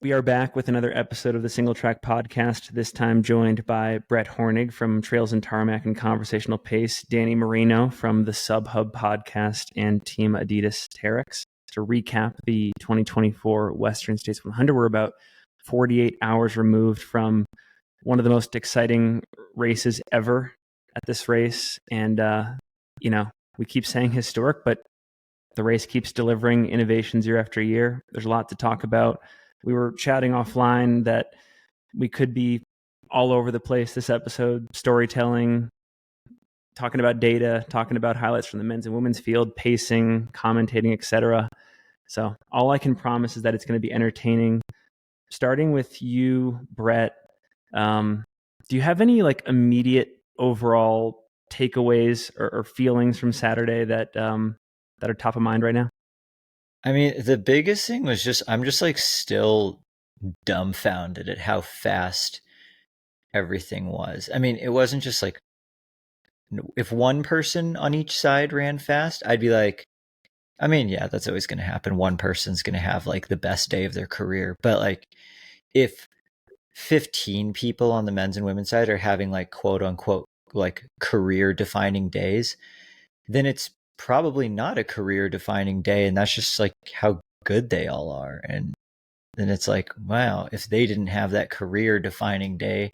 We are back with another episode of the Singletrack Podcast, this time joined by Brett Hornig from Trails and Tarmac and Conversational Pace, Dani Moreno from the Subhub Podcast, and Team Adidas Terex to recap the 2024 Western States 100. We're about 48 hours removed from one of the most exciting races ever at this race. And, we keep saying historic, but the race keeps delivering innovations year after year. There's a lot to talk about. We were chatting offline that we could be all over the place this episode, storytelling, talking about data, talking about highlights from the men's and women's field, pacing, commentating, etc. So all I can promise is that it's going to be entertaining. Starting with you, Brett, do you have any immediate overall takeaways or feelings from Saturday that are top of mind right now? I mean, the biggest thing was I'm just still dumbfounded at how fast everything was. I mean, it wasn't just if one person on each side ran fast, I'd be yeah, that's always going to happen. One person's going to have the best day of their career. But if 15 people on the men's and women's side are having quote unquote career defining days, then it's probably not a career defining day, and that's just how good they all are. And then it's wow, if they didn't have that career defining day,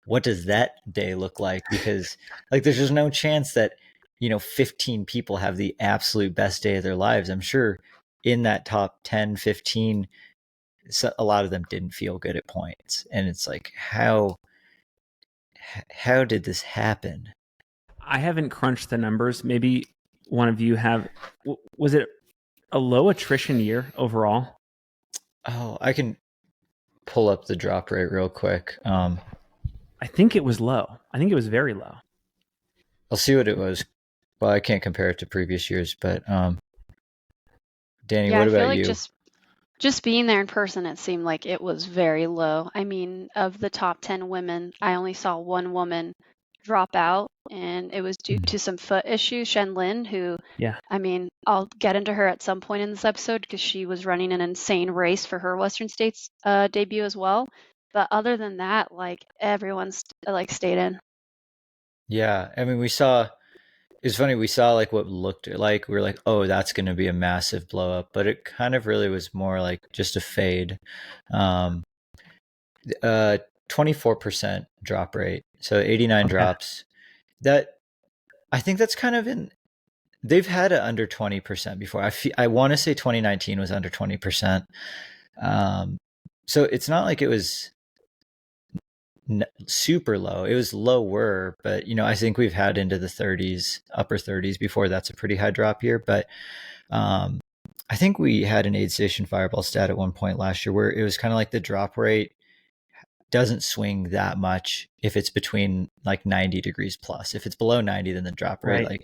what does that day look like? Because there's just no chance that 15 people have the absolute best day of their lives. I'm sure in that top 10, 15, a lot of them didn't feel good at points, and it's how did this happen? I haven't crunched the numbers. Maybe one of you have. Was it a low attrition year overall? Oh, I can pull up the drop rate real quick. I think it was low. I think it was very low. I'll see what it was. Well, I can't compare it to previous years, but Dani, what about you? Just being there in person, it seemed like it was very low. I mean, of the top 10 women, I only saw one woman drop out, and it was due to some foot issues. Shen Lin, who, I mean, I'll get into her at some point in this episode because she was running an insane race for her Western States debut as well. But other than that, everyone stayed in. Yeah, I mean, it's funny, we saw what looked like, we were oh, that's going to be a massive blow up, but it kind of really was more just a fade. 24% drop rate, so 89 drops. That, I think that's kind of they've had it under 20% before. I want to say 2019 was under 20%. So it's not like it was super low. It was lower, but I think we've had into the 30s, upper 30s before. That's a pretty high drop year. But I think we had an aid station fireball stat at one point last year where it was kind of the drop rate doesn't swing that much if it's between 90 degrees plus. If it's below 90, then the drop rate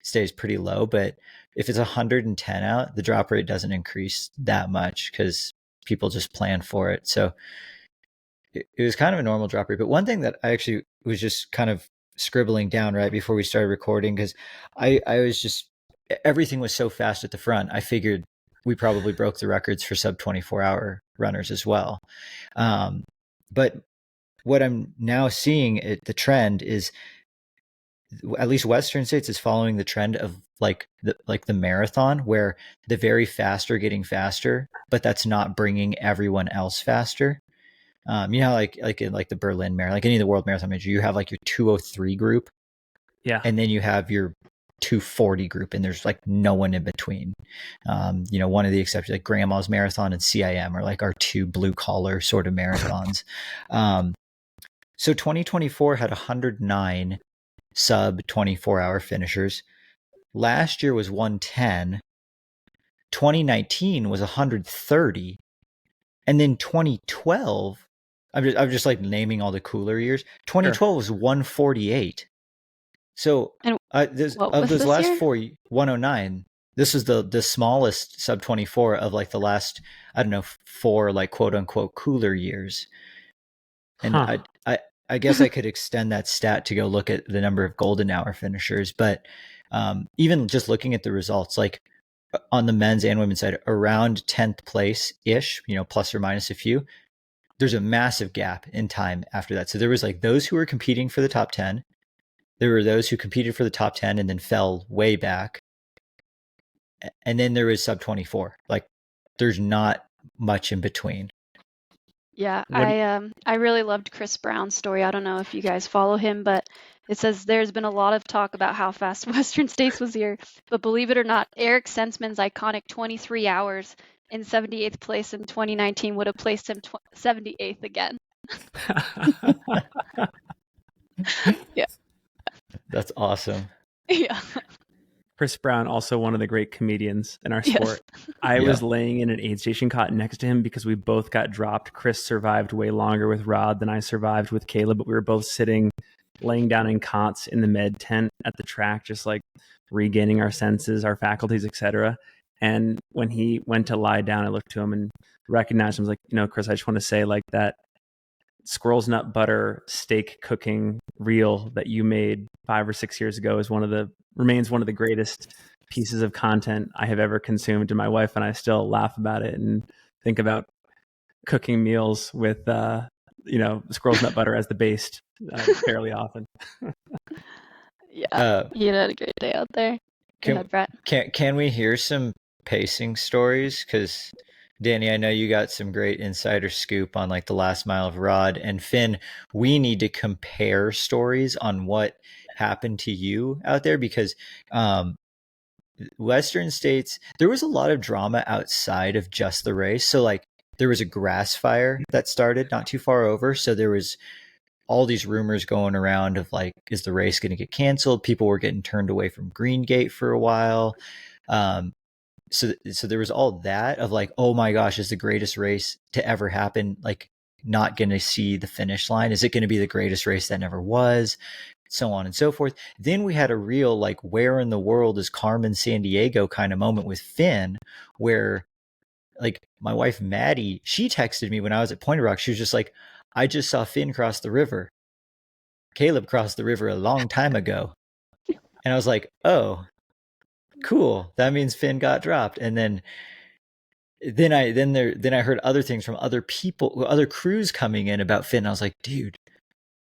stays pretty low. But if it's 110 out, the drop rate doesn't increase that much because people just plan for it. So it was kind of a normal drop rate. But one thing that I actually was just kind of scribbling down right before we started recording, because I was just, everything was so fast at the front, I figured we probably broke the records for sub 24 hour runners as well. But what I'm now seeing, the trend is, at least Western States is following the trend of the marathon, where the very fast are getting faster, but that's not bringing everyone else faster. How in the Berlin Marathon, any of the World Marathon major, you have your 203 group, and then you have your 240 group, and there's no one in between. One of the exceptions, Grandma's Marathon and CIM are our two blue collar sort of marathons. So 2024 had 109 sub 24 hour finishers. Last year was 110. 2019 was 130, and then 2012. I'm just naming all the cooler years. 2012 was 148. So of those last year? 4, 109. This was the smallest sub 24 of the last, I don't know, 4 quote unquote cooler years. And I guess I could extend that stat to go look at the number of golden hour finishers, but even just looking at the results, on the men's and women's side, around 10th place ish, plus or minus a few. There's a massive gap in time after that. So there was like those who were competing for the top 10. There were those who competed for the top 10 and then fell way back. And then there was sub 24. Like there's not much in between. Yeah, I really loved Chris Brown's story. I don't know if you guys follow him, but it says there's been a lot of talk about how fast Western States was here, but believe it or not, Eric Sensman's iconic 23 hours in 78th place in 2019 would have placed him 78th again. Yeah. That's awesome. Yeah. Chris Brown, also one of the great comedians in our sport. Yes. I was laying in an aid station cot next to him because we both got dropped. Chris survived way longer with Rod than I survived with Caleb, but we were both sitting, laying down in cots in the med tent at the track, just like regaining our senses, our faculties, etc. And when he went to lie down, I looked to him and recognized him. I was like, Chris, I just want to say like that squirrel's nut butter steak cooking reel that you made 5 or 6 years ago remains one of the greatest pieces of content I have ever consumed. And my wife and I still laugh about it and think about cooking meals with, squirrel's nut butter as the base fairly often. Yeah, you had a great day out there. Go ahead, Brett. Can we hear some pacing stories? Because Dani, I know you got some great insider scoop on like the last mile of Rod and Finn. We need to compare stories on what happened to you out there because Western States, there was a lot of drama outside of just the race. So like there was a grass fire that started not too far over. So there was all these rumors going around of like, is the race going to get canceled? People were getting turned away from Green Gate for a while. So there was all that of like, oh my gosh, is the greatest race to ever happen like not going to see the finish line? Is it going to be the greatest race that never was? So on and so forth. Then we had a real like, where in the world is Carmen Sandiego kind of moment with Finn, where like my wife Maddie, she texted me when I was at Pointed Rock. She was just like, I just saw Finn cross the river. Caleb crossed the river a long time ago. And I was like, oh, cool. That means Finn got dropped. And then I heard other things from other people, other crews coming in about Finn. I was like, dude,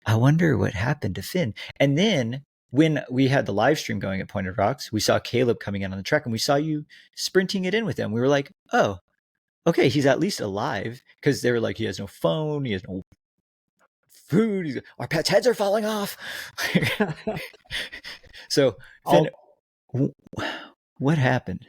I wonder what happened to Finn. And then when we had the live stream going at Pointed Rocks, we saw Caleb coming in on the track and we saw you sprinting it in with him. We were like, oh, okay, he's at least alive. Because they were like, he has no phone, he has no food, our pets' heads are falling off. So Finn, what happened?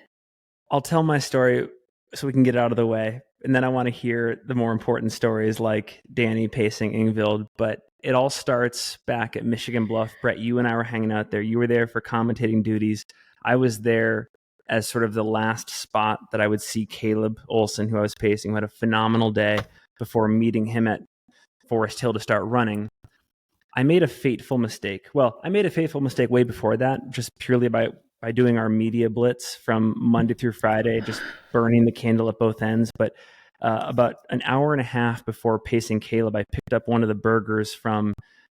I'll tell my story so we can get it out of the way. And then I want to hear the more important stories like Dani pacing Ingvild. But it all starts back at Michigan Bluff. Brett, you and I were hanging out there. You were there for commentating duties. I was there as sort of the last spot that I would see Caleb Olsen, who I was pacing, who had a phenomenal day, before meeting him at Forest Hill to start running. I made a fateful mistake. Well, I made a fateful mistake way before that, just purely by doing our media blitz from Monday through Friday, just burning the candle at both ends. But about an hour and a half before pacing Caleb, I picked up one of the burgers from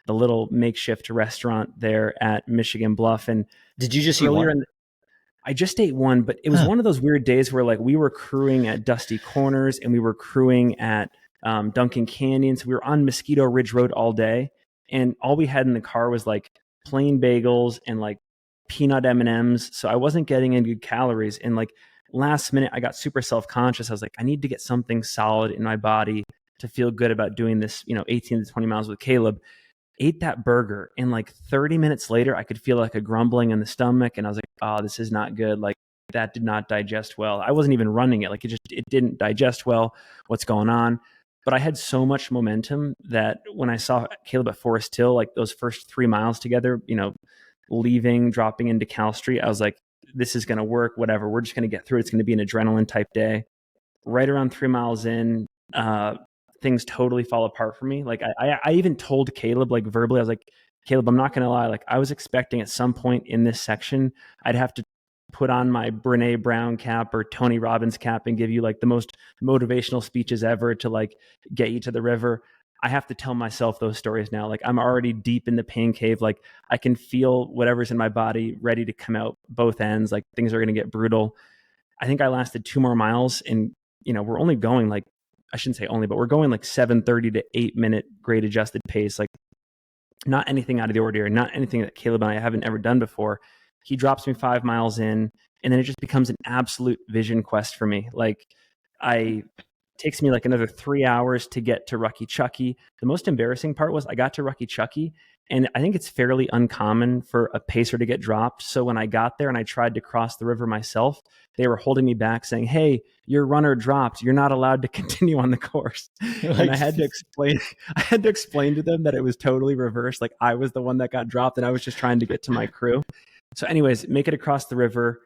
the little makeshift restaurant there at Michigan Bluff. And did you just eat one? I just ate one, but it was one of those weird days where like we were crewing at Dusty Corners and we were crewing at Duncan Canyon. So we were on Mosquito Ridge Road all day. And all we had in the car was like plain bagels and like peanut M&Ms. So I wasn't getting any good calories. And like last minute, I got super self-conscious. I was like, I need to get something solid in my body to feel good about doing this, 18 to 20 miles with Caleb. Ate that burger. And like 30 minutes later, I could feel like a grumbling in the stomach. And I was like, oh, this is not good. Like that did not digest well. I wasn't even running it. Like it didn't digest well. What's going on? But I had so much momentum that when I saw Caleb at Forest Hill, like those first 3 miles together, leaving, dropping into Cal Street, I was like, this is going to work, whatever. We're just going to get through it. It's going to be an adrenaline type day. Right around 3 miles in, things totally fall apart for me. Like I even told Caleb, like verbally, I was like, Caleb, I'm not going to lie. Like I was expecting at some point in this section, I'd have to put on my Brene Brown cap or Tony Robbins cap and give you like the most motivational speeches ever to like get you to the river. I have to tell myself those stories now. Like I'm already deep in the pain cave. Like I can feel whatever's in my body ready to come out both ends. Like things are going to get brutal. I think I lasted 2 more miles, and we're only going like, I shouldn't say only, but we're going like 7:30 to 8-minute grade adjusted pace, like not anything out of the ordinary, not anything that Caleb and I haven't ever done before. He drops me 5 miles in, and then it just becomes an absolute vision quest for me. Like takes me like another 3 hours to get to Rucky Chucky. The most embarrassing part was I got to Rucky Chucky, and I think it's fairly uncommon for a pacer to get dropped. So when I got there and I tried to cross the river myself, they were holding me back saying, "Hey, your runner dropped. You're not allowed to continue on the course." And I had to explain to them that it was totally reversed. Like I was the one that got dropped and I was just trying to get to my crew. So anyways, make it across the river,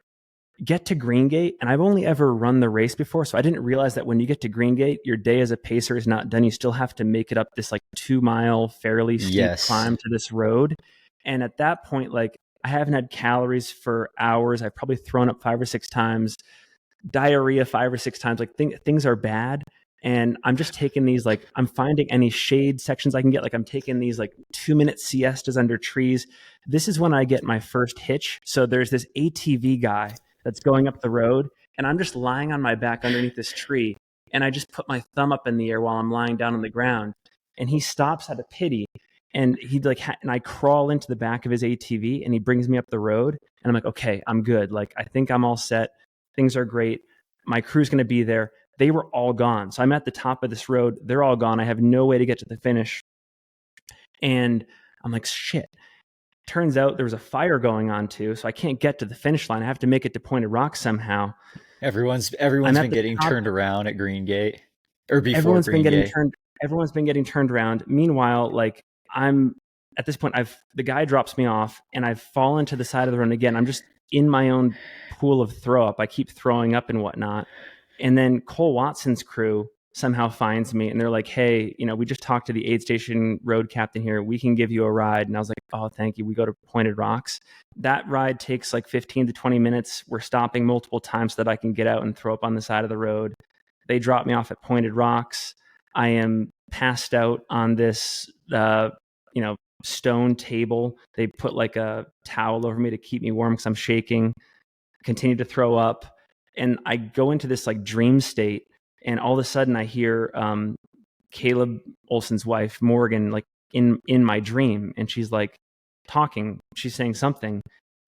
get to Green Gate, and I've only ever run the race before, so I didn't realize that when you get to Green Gate, your day as a pacer is not done. You still have to make it up this like 2-mile fairly steep climb to this road. And at that point, like I haven't had calories for hours. I've probably thrown up 5 or 6 times, diarrhea 5 or 6 times. Like things are bad. And I'm just taking these, like, I'm finding any shade sections I can get. Like I'm taking these like 2-minute siestas under trees. This is when I get my first hitch. So there's this ATV guy that's going up the road, and I'm just lying on my back underneath this tree, and I just put my thumb up in the air while I'm lying down on the ground, and he stops out of pity, and he and I crawl into the back of his ATV, and he brings me up the road, and I'm like, okay, I'm good. Like I think I'm all set. Things are great. My crew's going to be there. They were all gone. So I'm at the top of this road. They're all gone. I have no way to get to the finish. And I'm like, shit. Turns out there was a fire going on too, so I can't get to the finish line. I have to make it to Pointed Rock somehow. Everyone's been getting turned around at Green Gate, or before everyone's Green been getting Gate. Everyone's been getting turned around. Meanwhile, like I'm at this point, the guy drops me off, and I've fallen to the side of the road again. I'm just in my own pool of throw up. I keep throwing up and whatnot. And then Cole Watson's crew somehow finds me, and they're like, "Hey, we just talked to the aid station road captain here. We can give you a ride." And I was like, "Oh, thank you." We go to Pointed Rocks. That ride takes like 15 to 20 minutes. We're stopping multiple times so that I can get out and throw up on the side of the road. They drop me off at Pointed Rocks. I am passed out on this, stone table. They put like a towel over me to keep me warm because I'm shaking. Continue to throw up. And I go into this like dream state, and all of a sudden I hear Caleb Olsen's wife, Morgan, like in my dream, and she's like talking. She's saying something,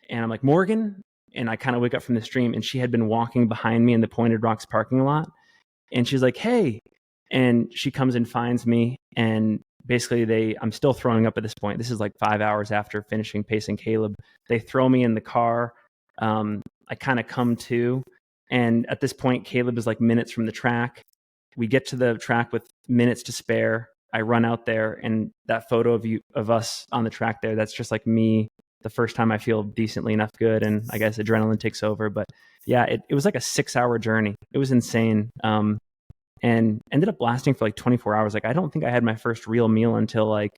and I'm like, "Morgan?" And I kind of wake up from this dream, and she had been walking behind me in the Pointed Rocks parking lot, and she's like, "Hey," and she comes and finds me, and basically I'm still throwing up at this point. This is like 5 hours after finishing pacing Caleb. They throw me in the car. I kind of come to. And at this point, Caleb is like minutes from the track. We get to the track with minutes to spare. I run out there, and that photo of us on the track there, that's just like me the first time I feel decently enough good, and I guess adrenaline takes over. But yeah, it was like a 6-hour journey. It was insane. And ended up lasting for like 24 hours. Like I don't think I had my first real meal until like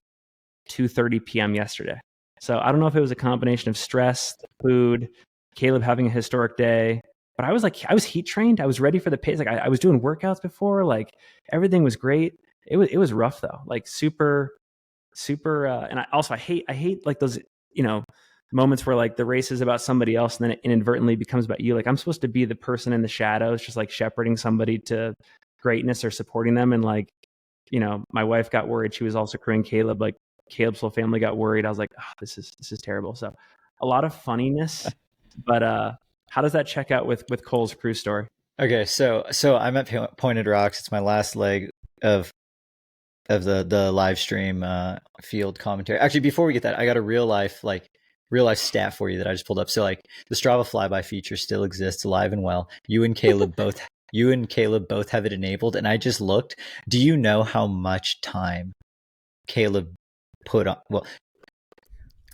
2:30 p.m. yesterday. So I don't know if it was a combination of stress, food, Caleb having a historic day. But I was heat trained. I was ready for the pace. Like I was doing workouts before. Like everything was great. It was rough though. Like super. And I hate like those moments where like the race is about somebody else and then it inadvertently becomes about you. Like I'm supposed to be the person in the shadows, just like shepherding somebody to greatness or supporting them. And like my wife got worried. She was also crewing Caleb. Like Caleb's whole family got worried. I was like, oh, this is terrible. So a lot of funniness, but how does that check out with Cole's crew story? Okay, so I'm at Pointed Rocks. It's my last leg of the live stream field commentary. Actually, before we get that, I got a real life stat for you that I just pulled up. So like the Strava flyby feature still exists, alive and well. You and Caleb both have it enabled, and I just looked. Do you know how much time Caleb put on? Well,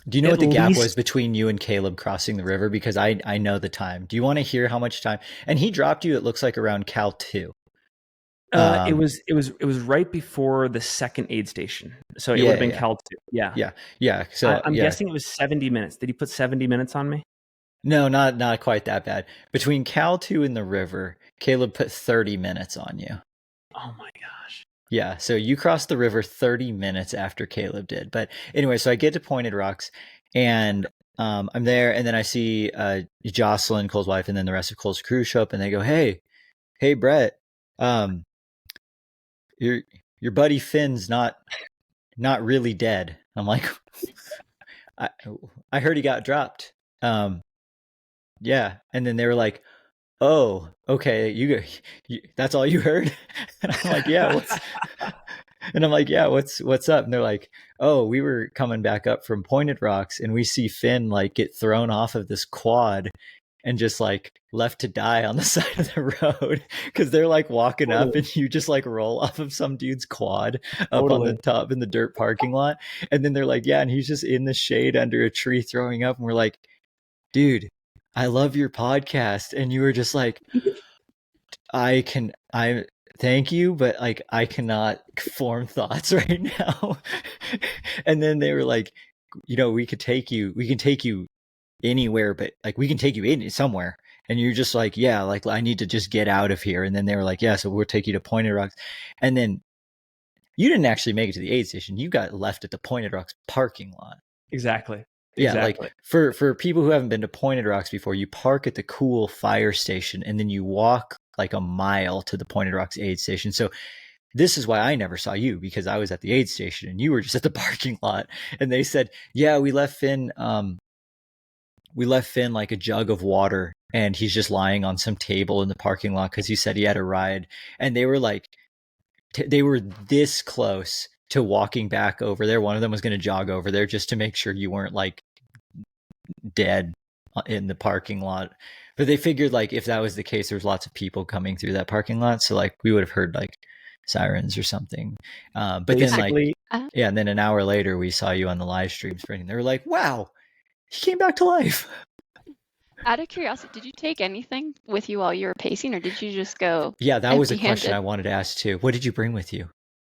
do you know what the gap was between you and Caleb crossing the river? Because I know the time. Do you want to hear how much time? And he dropped you, it looks like around Cal 2. It was right before the second aid station. So it would have been Cal 2. Yeah. So I'm guessing it was 70 minutes. Did he put 70 minutes on me? No, not quite that bad. Between Cal 2 and the river, Caleb put 30 minutes on you. Oh my gosh. Yeah, so you crossed the river 30 minutes after Caleb did. But anyway, so I get to Pointed Rocks, and I'm there, and then I see Jocelyn, Cole's wife, and then the rest of Cole's crew show up, and they go, "Hey, Brett, your buddy Finn's not really dead." I'm like, I heard he got dropped. Yeah, and then they were like, "Oh, okay, you that's all you heard?" And I'm like, "Yeah, what's up?" And they're like, "Oh, we were coming back up from Pointed Rocks, and we see Finn like get thrown off of this quad and just like left to die on the side of the road because they're like walking up and you just like roll off of some dude's quad up on the top in the dirt parking lot." And then they're like, "Yeah," and he's just in the shade under a tree throwing up, and we're like, "Dude, I love your podcast." And you were just like, I thank you, but like I cannot form thoughts right now. And then they were like, we can take you anywhere, but like we can take you in somewhere. And you're just like, yeah, like I need to just get out of here. And then they were like, yeah, so we'll take you to Pointed Rocks. And then you didn't actually make it to the aid station. You got left at the Pointed Rocks parking lot. Exactly. Yeah, like for people who haven't been to Pointed Rocks before, you park at the cool fire station and then you walk like a mile to the Pointed Rocks aid station. So this is why I never saw you, because I was at the aid station and you were just at the parking lot. And they said, yeah, we left Finn like a jug of water and he's just lying on some table in the parking lot because he said he had a ride. And they were like, they were this close to walking back over there. One of them was going to jog over there just to make sure you weren't like dead in the parking lot. But they figured like if that was the case, there was lots of people coming through that parking lot. So like we would have heard like sirens or something. But basically, then like, yeah. And then an hour later we saw you on the live stream sprinting. They were like, wow, he came back to life. Out of curiosity, did you take anything with you while you were pacing, or did you just go? Yeah, that was a question I wanted to ask too. What did you bring with you?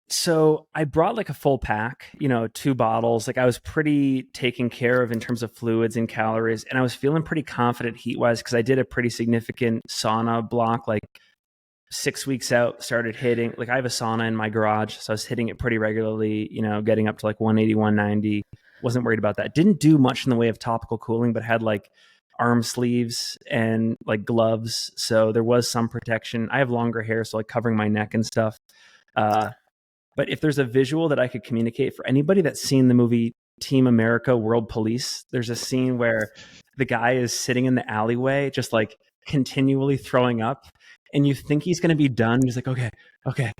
So I brought like a full pack, 2 bottles. Like I was pretty taken care of in terms of fluids and calories. And I was feeling pretty confident heat wise because I did a pretty significant sauna block, like 6 weeks out, started hitting, like I have a sauna in my garage. So I was hitting it pretty regularly, getting up to like 180, 190. Wasn't worried about that. Didn't do much in the way of topical cooling, but had like arm sleeves and like gloves. So there was some protection. I have longer hair, so like covering my neck and stuff. But if there's a visual that I could communicate for anybody that's seen the movie Team America World Police, there's a scene where the guy is sitting in the alleyway, just like continually throwing up. And you think he's going to be done. He's like, okay. And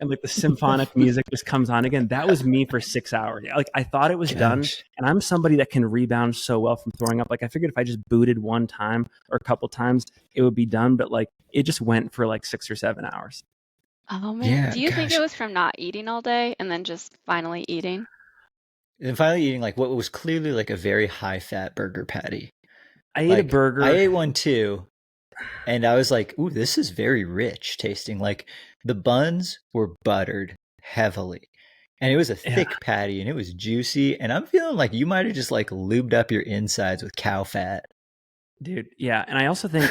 like the symphonic music just comes on again. That was me for 6 hours. Like I thought it was done. And I'm somebody that can rebound so well from throwing up. Like I figured if I just booted one time or a couple times, it would be done. But like it just went for like 6 or 7 hours. Oh man. Yeah, do you think it was from not eating all day and then just finally eating? And finally eating like what was clearly like a very high fat burger patty. I ate a burger. I ate one too. And I was like, ooh, this is very rich tasting. Like the buns were buttered heavily. And it was a thick patty and it was juicy. And I'm feeling like you might have just like lubed up your insides with cow fat. Dude, yeah. And I also think,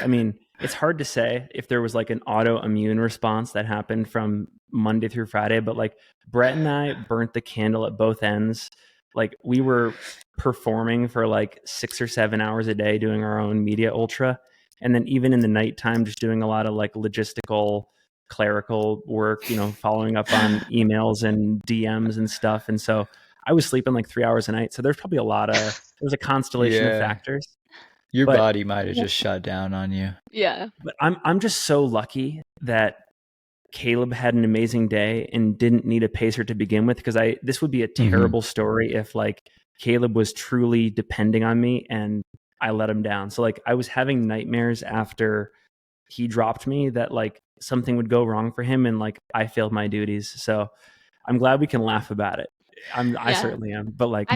it's hard to say if there was like an autoimmune response that happened from Monday through Friday, but like Brett and I burnt the candle at both ends. Like we were performing for like 6 or 7 hours a day doing our own media ultra. And then even in the nighttime, just doing a lot of like logistical, clerical work, following up on emails and DMs and stuff. And so I was sleeping like 3 hours a night. So there's probably there was a constellation of factors. Your body might have just shut down on you. Yeah. But I'm just so lucky that Caleb had an amazing day and didn't need a pacer to begin with, because this would be a terrible story if like Caleb was truly depending on me and I let him down. So like I was having nightmares after he dropped me that like something would go wrong for him and like I failed my duties. So I'm glad we can laugh about it. I certainly am. But like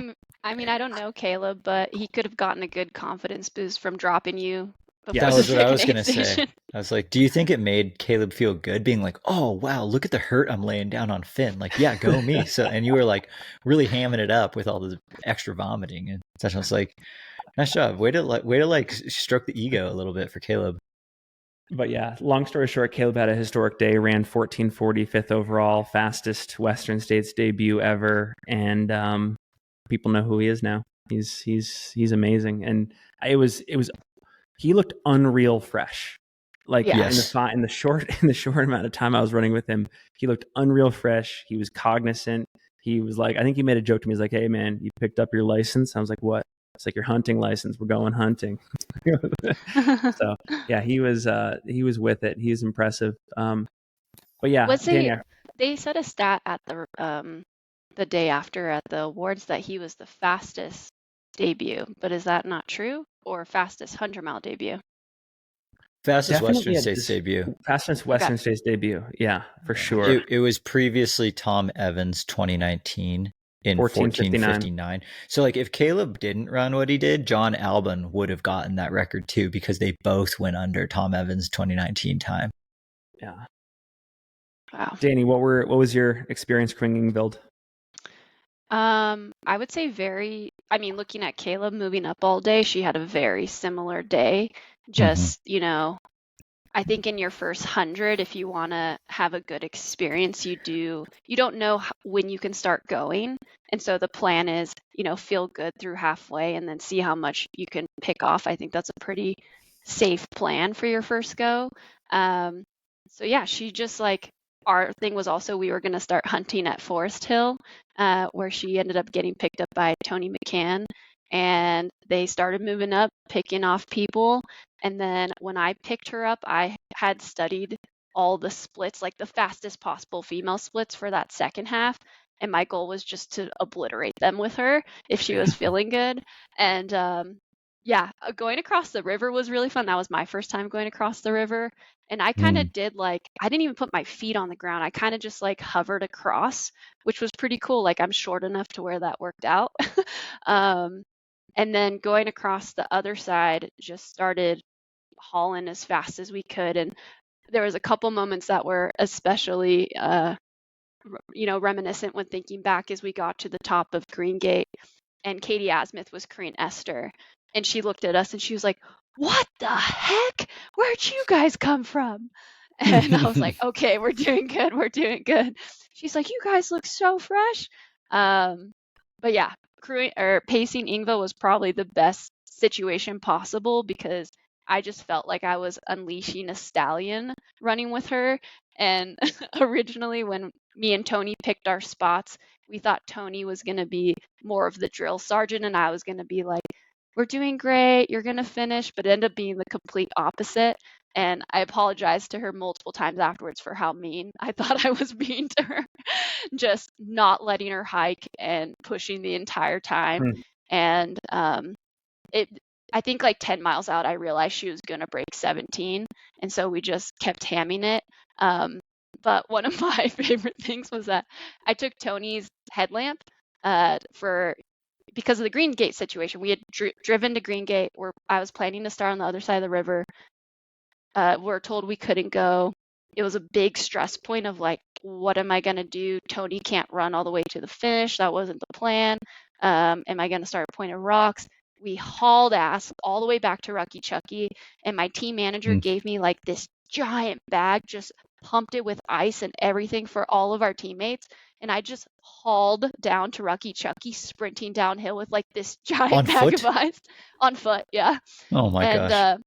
I don't know Caleb, but he could have gotten a good confidence boost from dropping you. Yeah, that was what I was going to say. I was like, do you think it made Caleb feel good being like, oh, wow, look at the hurt I'm laying down on Finn. Like, yeah, go me. And you were like really hamming it up with all the extra vomiting and such. I was like, nice job. Way to like stroke the ego a little bit for Caleb. But yeah, long story short, Caleb had a historic day, ran 14:40, 5th overall, fastest Western States debut ever. And people know who he is now. He's amazing, and it was he looked unreal fresh. Like Yes. in the short amount of time I was running with him, he looked unreal fresh. He was cognizant. He was like, I think he made a joke to me. He's like, "Hey man, you picked up your license?" I was like, "What?" It's like, "Your hunting license. We're going hunting." So yeah, he was with it. He was impressive. But yeah, They said a stat at the day after at the awards that he was the fastest debut, but is that not true? Or fastest 100-mile debut? Fastest Western States debut. Fastest Western States debut. Yeah, for sure. It was previously Tom Evans 2019 in 14:59. So like if Caleb didn't run what he did, John Albon would have gotten that record too, because they both went under Tom Evans' 2019 time. Yeah. Wow. Dani, what was your experience crewing Ingvild? I would say looking at Caleb moving up all day, she had a very similar day. Just, I think in your first 100, if you want to have a good experience, you don't know when you can start going. And so the plan is, feel good through halfway and then see how much you can pick off. I think that's a pretty safe plan for your first go. So yeah, she just our thing was also we were going to start hunting at Forest Hill, where she ended up getting picked up by Tony McCann. And they started moving up, picking off people. And then when I picked her up, I had studied all the splits, like the fastest possible female splits for that second half. And my goal was just to obliterate them with her if she was feeling good. And going across the river was really fun. That was my first time going across the river. And I kind of did I didn't even put my feet on the ground. I kind of just hovered across, which was pretty cool. I'm short enough to where that worked out. And then going across the other side, just started hauling as fast as we could. And there was a couple moments that were especially, reminiscent when thinking back as we got to the top of Green Gate and Katie Asmuth was Korean Esther. And she looked at us and she was like, "What the heck? Where'd you guys come from?" And I was like, "Okay, we're doing good. We're doing good." She's like, "You guys look so fresh." But yeah, pacing Ingvild was probably the best situation possible because I just felt like I was unleashing a stallion running with her. And originally when me and Tony picked our spots, we thought Tony was going to be more of the drill sergeant and I was going to be like, "We're doing great, you're going to finish," but it ended up being the complete opposite. And I apologized to her multiple times afterwards for how mean I thought I was being to her, just not letting her hike and pushing the entire time. And I think 10 miles out, I realized she was going to break 17. And so we just kept hamming it. But one of my favorite things was that I took Tony's headlamp because of the Green Gate situation. We had driven to Green Gate where I was planning to start on the other side of the river. We're told we couldn't go. It was a big stress point of what am I going to do? Tony can't run all the way to the finish. That wasn't the plan. Am I going to start Point of Rocks? We hauled ass all the way back to Rucky Chucky, and my team manager gave me this giant bag, just pumped it with ice and everything for all of our teammates. And I just hauled down to Rucky Chucky, sprinting downhill with this giant bag of ice on foot. Yeah. Oh my gosh.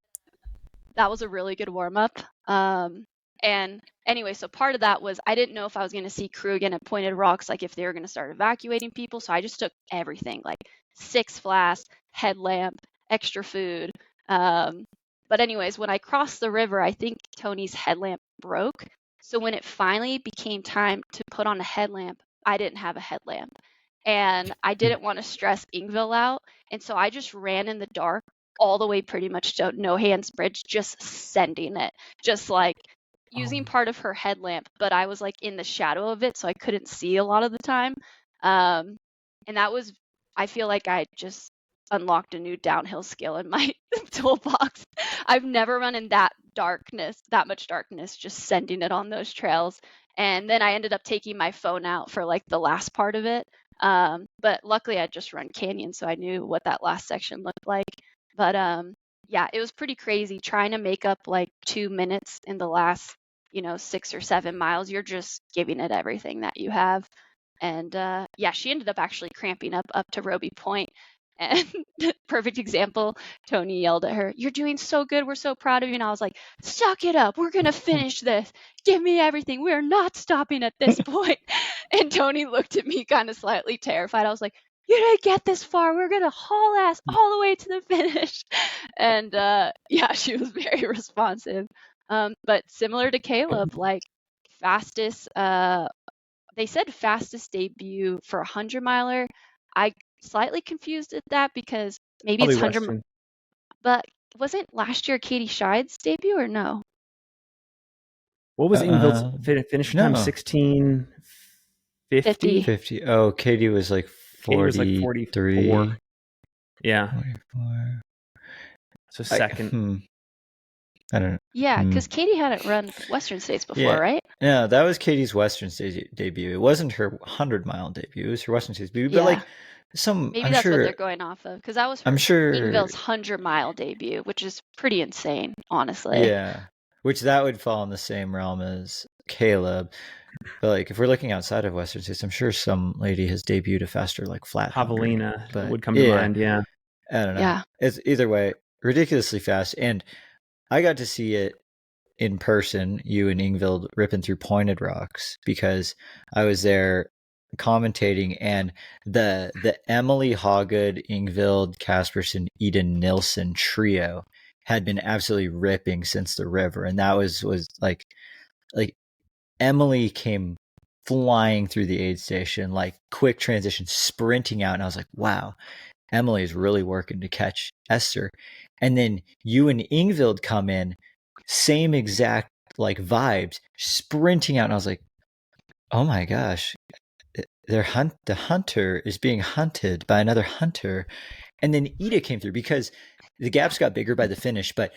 That was a really good warm up. And anyway, so part of that was I didn't know if I was going to see crew again at Pointed Rocks, if they were going to start evacuating people. So I just took everything, 6 flasks, headlamp, extra food. But anyways, when I crossed the river, I think Tony's headlamp broke. So when it finally became time to put on a headlamp, I didn't have a headlamp. And I didn't want to stress Ingvild out. And so I just ran in the dark all the way pretty much to No Hands Bridge, just sending it, just using part of her headlamp, but I was in the shadow of it, so I couldn't see a lot of the time. And that was, I feel like I just unlocked a new downhill skill in my toolbox. I've never run in that much darkness, just sending it on those trails. And then I ended up taking my phone out for the last part of it. But luckily I just run canyon, so I knew what that last section looked like. But yeah, it was pretty crazy trying to make up 2 minutes in the last 6 or 7 miles. You're just giving it everything that you have. And yeah, she ended up actually cramping up to Roby Point. And perfect example, Tony yelled at her, "You're doing so good. We're so proud of you." And I was like, "Suck it up. We're going to finish this. Give me everything. We're not stopping at this point." And Tony looked at me kind of slightly terrified. I was like, "You didn't get this far. We're going to haul ass all the way to the finish." And yeah, she was very responsive. But similar to Caleb, like fastest, they said fastest debut for a 100-miler. I slightly confused at that because maybe Probably it's 100, Western. but wasn't last year Katie Schide's debut or no? What was Ingvild's finish time? no. 16:50. 50. Oh, Katie was like Katie was 43. like 44. Yeah. 44. So second. I don't know. Yeah, because Katie hadn't run Western States before, right? No, that was Katie's Western States debut. It wasn't her 100-mile debut. It was her Western States debut. But like maybe that's what they're going off of, because that was Ingvild's 100-mile debut, which is pretty insane, honestly. Yeah, which that would fall in the same realm as Caleb. But like, if we're looking outside of Western States, I'm sure some lady has debuted a faster like flat. Javelina would come to mind. Yeah, I don't know. Yeah, it's either way ridiculously fast, and I got to see it in person, you and Ingvild ripping through pointed rocks, because I was there commentating, and the Emily Hawgood, Ingvild Kaspersen, Eden Nilsson trio had been absolutely ripping since the river, and that was like Emily came flying through the aid station, like quick transition, sprinting out, and I was like, wow, Emily is really working to catch Esther. And then you and Ingvild come in, same exact like vibes, sprinting out, and I was like, oh my gosh, the hunter is being hunted by another hunter. And then Ida came through, because the gaps got bigger by the finish, but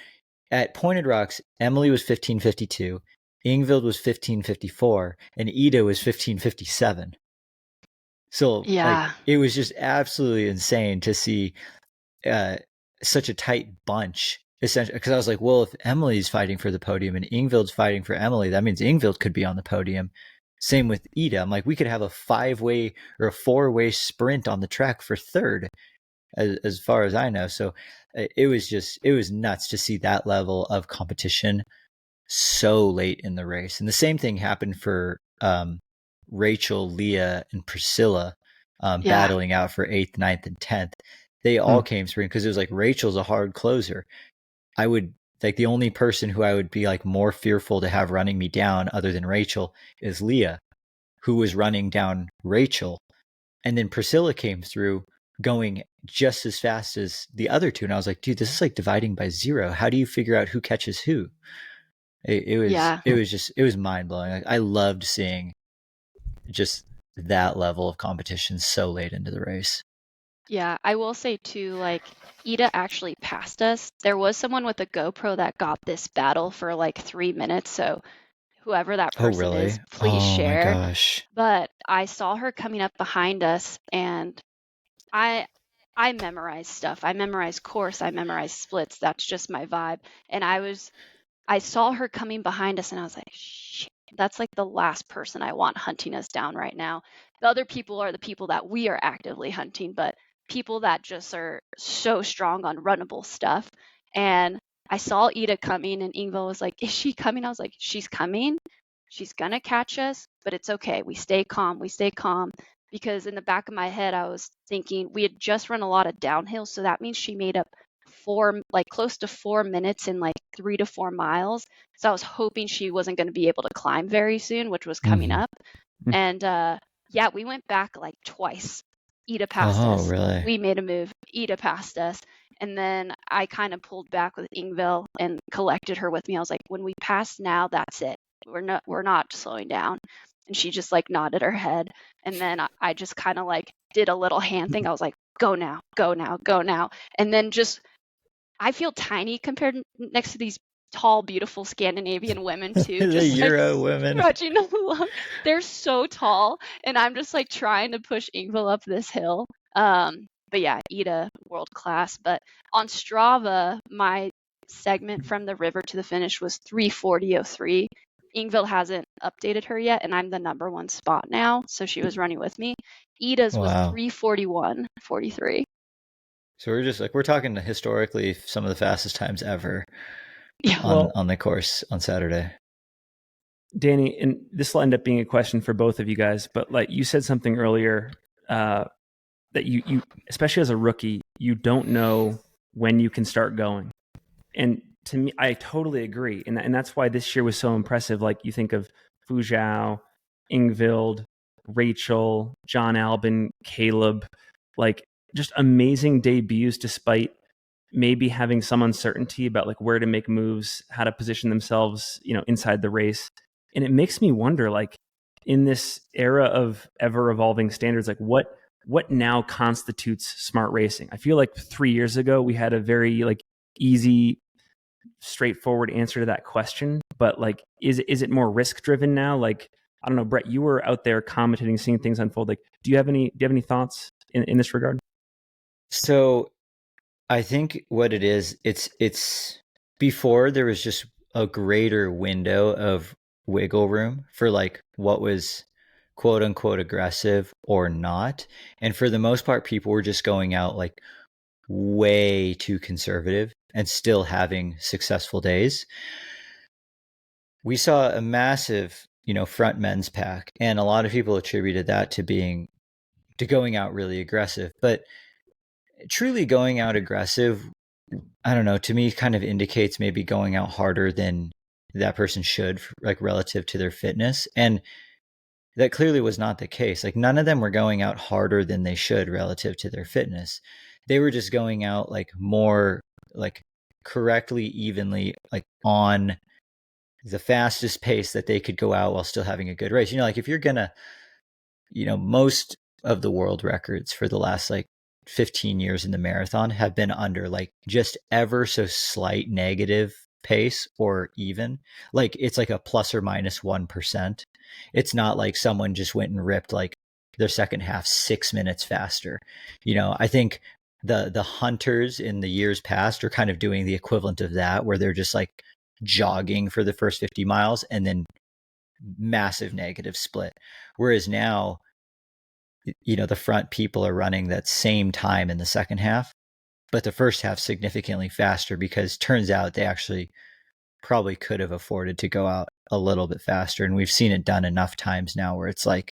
at Pointed Rocks, Emily was 15:52, Ingvild was 15:54, and Ida was 15:57. So like, it was just absolutely insane to see such a tight bunch, essentially, because I was like, well, if Emily's fighting for the podium and Ingvild's fighting for Emily, that means Ingvild could be on the podium. Same with Ida. I'm like, we could have a 5-way or a 4-way sprint on the track for third, as far as I know. So it was nuts to see that level of competition so late in the race. And the same thing happened for Rachel, Leah, and Priscilla, battling out for 8th, 9th, and 10th. They all came spring, because it was like, Rachel's a hard closer. I would like, the only person who I would be like more fearful to have running me down other than Rachel is Leah, who was running down Rachel. And then Priscilla came through going just as fast as the other two. And I was like, dude, this is like dividing by 0. How do you figure out who catches who? It was mind blowing. Like, I loved seeing just that level of competition so late into the race. Yeah, I will say too, like, Ida actually passed us. There was someone with a GoPro that got this battle for like 3 minutes. So whoever that person is, please share. Oh my gosh. But I saw her coming up behind us, and I memorize stuff. I memorize course. I memorize splits. That's just my vibe. And I saw her coming behind us, and I was like, shit, that's like the last person I want hunting us down right now. The other people are the people that we are actively hunting, but people that just are so strong on runnable stuff. And I saw Ida coming, and Ingvild was like, is she coming? I was like, she's coming. She's going to catch us, but it's okay. We stay calm. Because in the back of my head, I was thinking we had just run a lot of downhill. So that means she made up close to 4 minutes in like 3 to 4 miles. So I was hoping she wasn't going to be able to climb very soon, which was coming up. And yeah, we went back like twice. Ida passed us. Really? We made a move. Ida passed us. And then I kind of pulled back with Ingvild and collected her with me. I was like, when we pass now, that's it. We're not slowing down. And she just like nodded her head. And then I just kind of like did a little hand thing. I was like, go now, go now, go now. And then just, I feel tiny compared next to these tall, beautiful Scandinavian women too. The just Euro women. Trudging along. They're so tall. And I'm just like trying to push Ingvild up this hill. But yeah, Ida, world class. But on Strava, my segment from the river to the finish was 3:40:03. Ingvild hasn't updated her yet, and I'm the number 1 spot now. So she was running with me. Ida's was 3:41:43. So we're just like, we're talking historically some of the fastest times ever Yeah. on the course on Saturday. Dani, and this will end up being a question for both of you guys, but like you said something earlier, that you, especially as a rookie, you don't know when you can start going. And to me, I totally agree. And that's why this year was so impressive. Like you think of Fuzhou, Ingvild, Rachel, John Albin, Caleb, like just amazing debuts despite maybe having some uncertainty about like where to make moves, how to position themselves, inside the race. And it makes me wonder, like in this era of ever evolving standards, like what now constitutes smart racing? I feel like 3 years ago we had a very like easy, straightforward answer to that question, but like is it more risk driven now? Like I don't know, Brett, you were out there commentating, seeing things unfold. Like do you have any thoughts in this regard? So I think what it is, it's before there was just a greater window of wiggle room for like what was quote unquote aggressive or not. And for the most part, people were just going out like way too conservative and still having successful days. We saw a massive, front men's pack, and a lot of people attributed that to going out really aggressive. But truly going out aggressive, I don't know, to me kind of indicates maybe going out harder than that person should, like relative to their fitness. And that clearly was not the case. Like none of them were going out harder than they should relative to their fitness. They were just going out like more like correctly, evenly, like on the fastest pace that they could go out while still having a good race. Like if you're gonna, most of the world records for the last like 15 years in the marathon have been under like just ever so slight negative pace or even like it's like a plus or minus 1%. It's not like someone just went and ripped like their second half 6 minutes faster. I think the hunters in the years past are kind of doing the equivalent of that, where they're just like jogging for the first 50 miles and then massive negative split. Whereas now, the front people are running that same time in the second half, but the first half significantly faster because turns out they actually probably could have afforded to go out a little bit faster. And we've seen it done enough times now where it's like,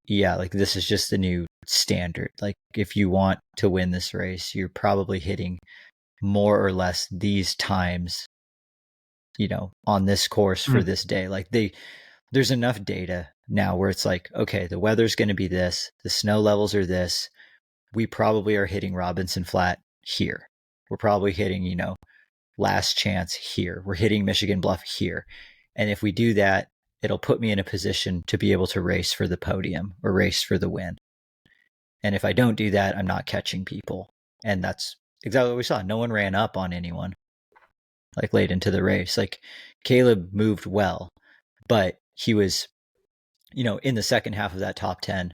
yeah, like this is just the new standard. Like if you want to win this race, you're probably hitting more or less these times, on this course for this day. Like there's enough data now where it's like, okay, the weather's going to be this, the snow levels are this. We probably are hitting Robinson Flat here. We're probably hitting, Last Chance here. We're hitting Michigan Bluff here. And if we do that, it'll put me in a position to be able to race for the podium or race for the win. And if I don't do that, I'm not catching people. And that's exactly what we saw. No one ran up on anyone like late into the race. Like Caleb moved well, but he was, in the second half of that top 10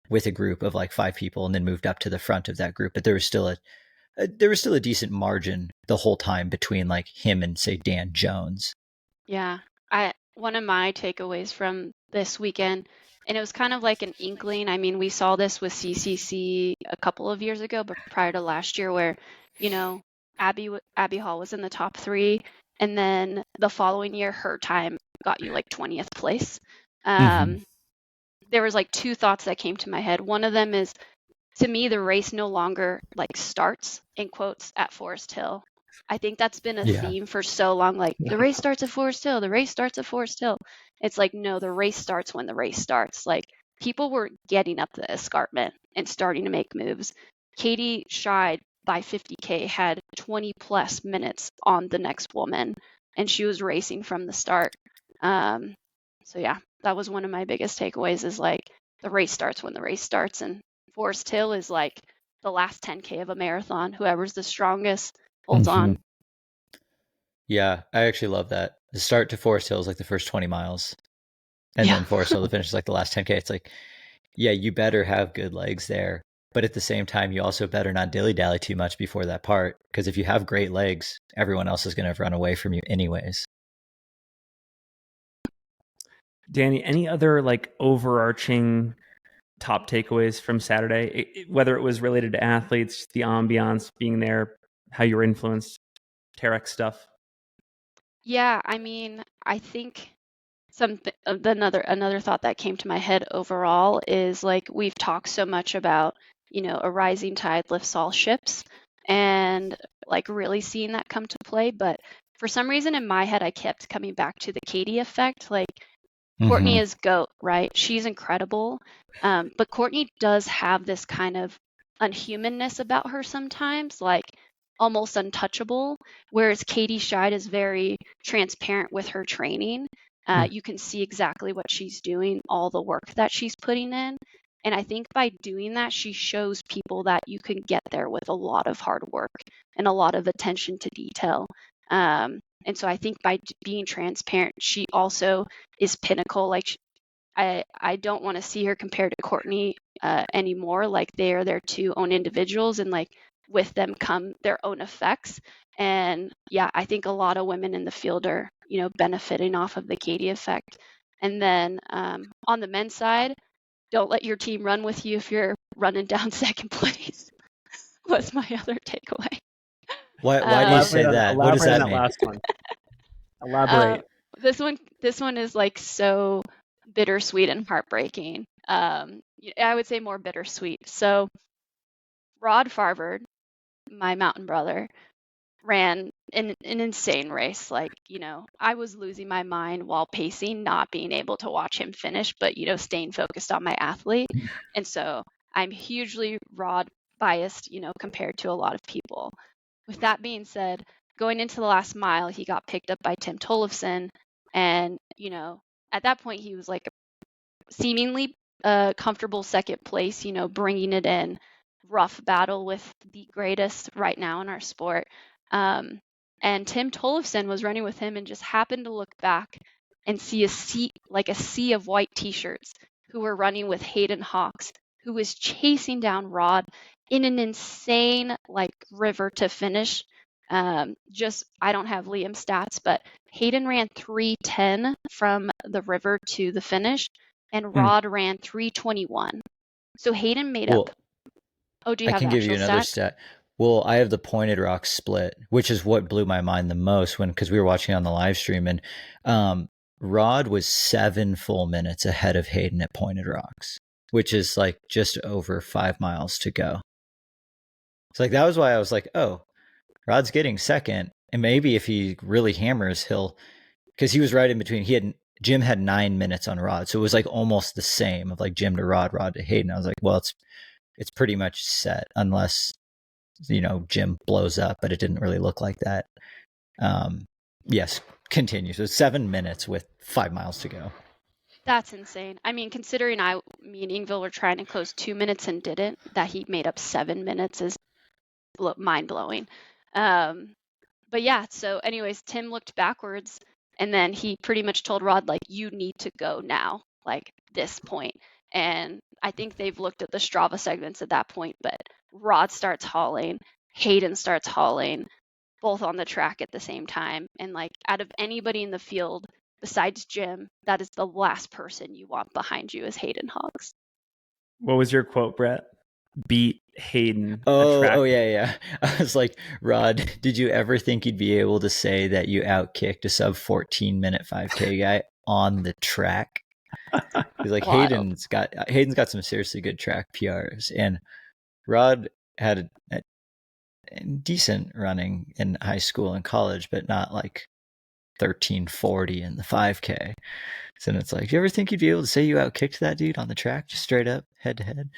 with a group of like 5 people and then moved up to the front of that group. But there was still a decent margin the whole time between like him and say Dan Jones. Yeah. One of my takeaways from this weekend, and it was kind of like an inkling. I mean, we saw this with CCC a couple of years ago, but prior to last year where, Abby Hall was in the top 3, and then the following year her time got you like 20th place. There was like 2 thoughts that came to my head. One of them is, to me, the race no longer like starts in quotes at Forest Hill. I think that's been a theme for so long. Like the race starts at Forest Hill. The race starts at Forest Hill. It's like, no, the race starts when the race starts. Like people were getting up the escarpment and starting to make moves. Katie Schide by 50K had 20 plus minutes on the next woman, and she was racing from the start. So yeah, that was one of my biggest takeaways is like the race starts when the race starts, and Forest Hill is like the last 10K of a marathon. Whoever's the strongest holds on. Yeah, I actually love that. The start to Forest Hill is like the first 20 miles. And then Forest Hill to finish is like the last 10K. It's like, yeah, you better have good legs there. But at the same time, you also better not dilly-dally too much before that part. Because if you have great legs, everyone else is going to run away from you anyways. Dani, any other like overarching top takeaways from Saturday, whether it was related to athletes, the ambiance, being there, how you were influenced, Tarek stuff? Yeah, I mean, I think another thought that came to my head overall is like we've talked so much about, a rising tide lifts all ships, and like really seeing that come to play. But for some reason in my head, I kept coming back to the Katie effect. Like Courtney is GOAT, right? She's incredible. But Courtney does have this kind of unhumanness about her sometimes, like almost untouchable, whereas Katie Schide is very transparent with her training. You can see exactly what she's doing, all the work that she's putting in. And I think by doing that, she shows people that you can get there with a lot of hard work and a lot of attention to detail. And so I think by being transparent, she also is pinnacle. Like I don't want to see her compared to Courtney anymore. Like they are their two own individuals, and like with them come their own effects. And yeah, I think a lot of women in the field are, benefiting off of the Katie effect. And then on the men's side, don't let your team run with you if you're running down second place. Was my other takeaway. Why do you say that? What does that mean? Last one. Elaborate. This one is like so bittersweet and heartbreaking. I would say more bittersweet. So Rod Farvard, my mountain brother, ran an insane race. Like, I was losing my mind while pacing, not being able to watch him finish, but, staying focused on my athlete. And so I'm hugely Rod biased, compared to a lot of people. With that being said, going into the last mile, he got picked up by Tim Tollefson. And, at that point, he was like seemingly comfortable second place, bringing it in. Rough battle with the greatest right now in our sport. And Tim Tollefson was running with him and just happened to look back and see a sea of white t-shirts who were running with Hayden Hawks, who was chasing down Rod in an insane river to finish. I don't have Liam's stats, but Hayden ran 3:10 from the river to the finish, and Rod ran 3:21. So Hayden made up. Oh, do you have the actual I can give you another stat. Well, I have the Pointed Rock split, which is what blew my mind the most because we were watching on the live stream, and Rod was 7 full minutes ahead of Hayden at Pointed Rocks, which is like just over 5 miles to go. So that was why I was like, oh, Rod's getting second, and maybe if he really hammers, because he was right in between. Jim had 9 minutes on Rod, so it was like almost the same of like Jim to Rod, Rod to Hayden. I was like, well, it's pretty much set unless Jim blows up, but it didn't really look like that. Yes, continue. So 7 minutes with 5 miles to go. That's insane. I mean, considering me and Ingvild were trying to close 2 minutes and didn't, that he made up 7 minutes is mind blowing. But yeah, so anyways, Tim looked backwards and then he pretty much told Rod, you need to go now, this point. And I think they've looked at the Strava segments at that point, but Rod starts hauling, Hayden starts hauling, both on the track at the same time. And out of anybody in the field besides Jim, that is the last person you want behind you is Hayden Hawks. What was your quote, Brett? Beat Hayden. Oh yeah. I was like, Rod, did you ever think you'd be able to say that you outkicked a sub 14-minute 5K guy on the track? He's like, Hayden's got some seriously good track PRs, and Rod had a decent running in high school and college, but not 13:40 in the 5K. So it's like, do you ever think you'd be able to say you outkicked that dude on the track, just straight up head to head?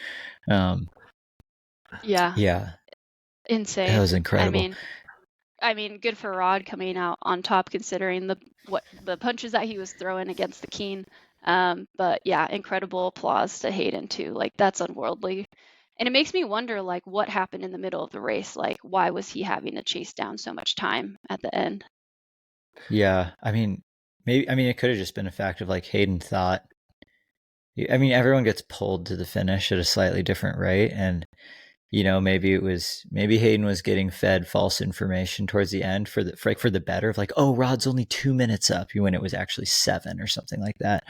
Yeah, insane. That was incredible. I mean, good for Rod coming out on top considering the punches that he was throwing against the Keen. But yeah, incredible applause to Hayden too. That's unworldly. And it makes me wonder what happened in the middle of the race. Why was he having to chase down so much time at the end? Yeah, it could have just been a fact of Hayden thought. Everyone gets pulled to the finish at a slightly different rate, and maybe Hayden was getting fed false information towards the end for the better of like, oh, Rod's only 2 minutes up when it was actually 7 or something like that,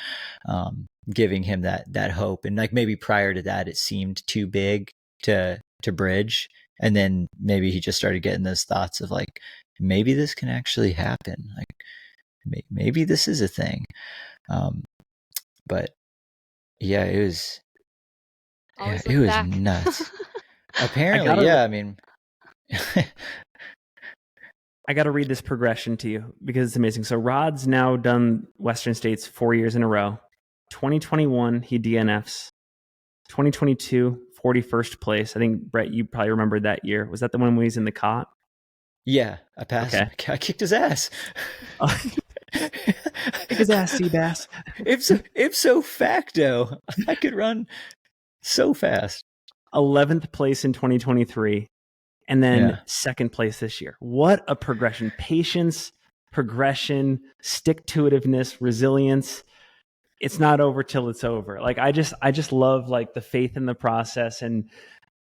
giving him that hope. And like maybe prior to that, it seemed too big to bridge. And then maybe he just started getting those thoughts of like, maybe this can actually happen. Like maybe this is a thing. But yeah, it was back. nuts. Apparently, yeah. I mean, I got to read this progression to you because it's amazing. So Rod's now done Western States 4 years in a row. 2021, he DNFs. 2022, 41st place. I think, Brett, you probably remember that year. Was that the one when he's in the cot? Yeah, I passed. Okay. I kicked his ass. Kick his ass, Seabass. Ipso facto, I could run so fast. 11th place in 2023. And then second place this year. What a progression. Patience, progression, stick-to-itiveness, resilience. It's not over till it's over. Like I just love like the faith in the process. And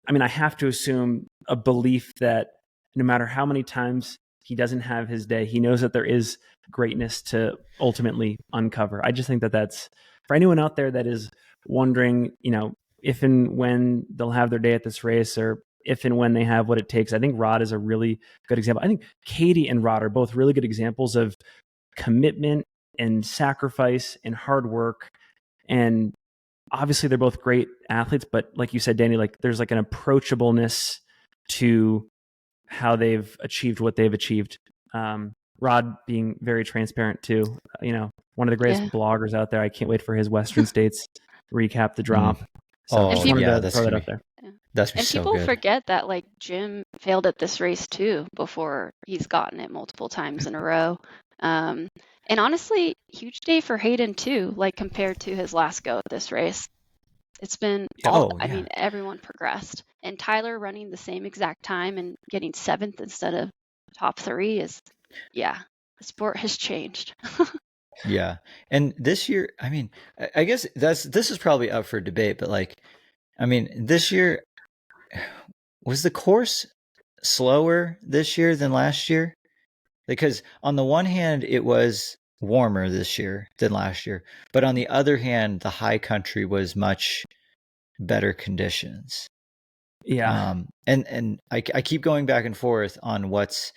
I mean, I have to assume a belief that no matter how many times he doesn't have his day, he knows that there is greatness to ultimately uncover. I just think that that's for anyone out there that is wondering, if and when they'll have their day at this race, or if and when they have what it takes. I think Rod is a really good example. I think Katie and Rod are both really good examples of commitment and sacrifice and hard work. And obviously they're both great athletes, but like you said, Dani, like there's like an approachableness to how they've achieved what they've achieved. Rod being very transparent too, one of the greatest bloggers out there. I can't wait for his Western States recap the drop. So I just wanted to throw that up there. That's and so people good. forget that like Jim failed at this race too before he's gotten it multiple times in a row. And honestly, huge day for Hayden too, like compared to his last go at this race. It's been I mean, everyone progressed. And Tyler running the same exact time and getting 7th instead of top 3 is, the sport has changed. Yeah. And this year, I mean, I guess this is probably up for debate, but like, I mean, this year, was the course slower this year than last year? Because on the one hand, it was warmer this year than last year, but on the other hand, the high country was much better conditions. Yeah. And I keep going back and forth on what's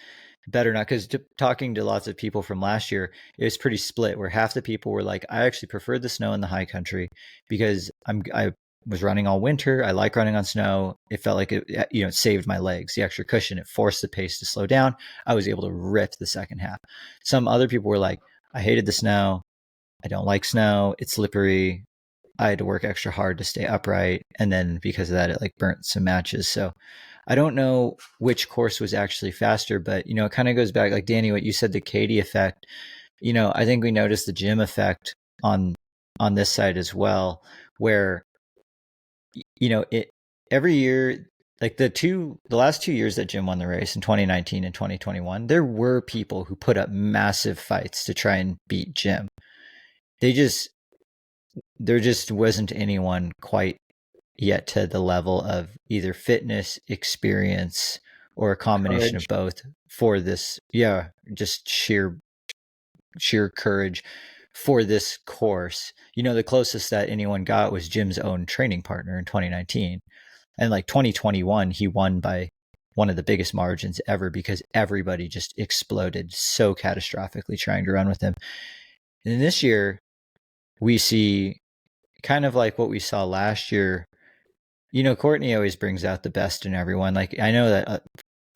better not, because talking to lots of people from last year, it was pretty split, where half the people were like, I actually preferred the snow in the high country because I was running all winter. I like running on snow. It felt like it saved my legs. The extra cushion, it forced the pace to slow down. I was able to rip the second half. Some other people were like, I hated the snow. I don't like snow. It's slippery. I had to work extra hard to stay upright. And then because of that, it like burnt some matches. So I don't know which course was actually faster, but, it kind of goes back, like Dani, what you said, the Katie effect. I think we noticed the Jim effect on this side as well, where, every year, like the last 2 years that Jim won the race in 2019 and 2021, there were people who put up massive fights to try and beat Jim. There just wasn't anyone quite yet to the level of either fitness, experience, or a combination of both for this. Yeah, just sheer courage for this course. The closest that anyone got was Jim's own training partner in 2019. And like 2021, he won by one of the biggest margins ever because everybody just exploded so catastrophically trying to run with him. And this year, we see kind of like what we saw last year. Courtney always brings out the best in everyone. Like, I know that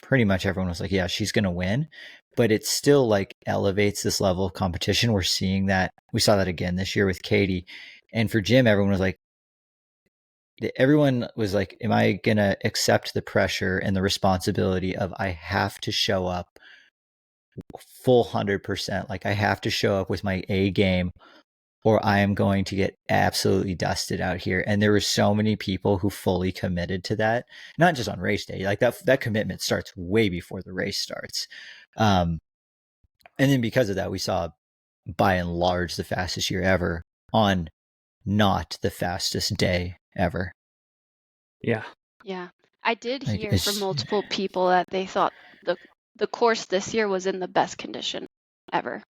pretty much everyone was like, yeah, she's going to win, but it still like elevates this level of competition. We're seeing that. We saw that again this year with Katie. And for Jim, everyone was like, am I going to accept the pressure and the responsibility of I have to show up full 100%. Like I have to show up with my A game, or I am going to get absolutely dusted out here. And there were so many people who fully committed to that, not just on race day. Like that commitment starts way before the race starts. And then because of that, we saw by and large the fastest year ever on not the fastest day ever. Yeah. Yeah. I did Like, hear from multiple people that they thought the course this year was in the best condition ever.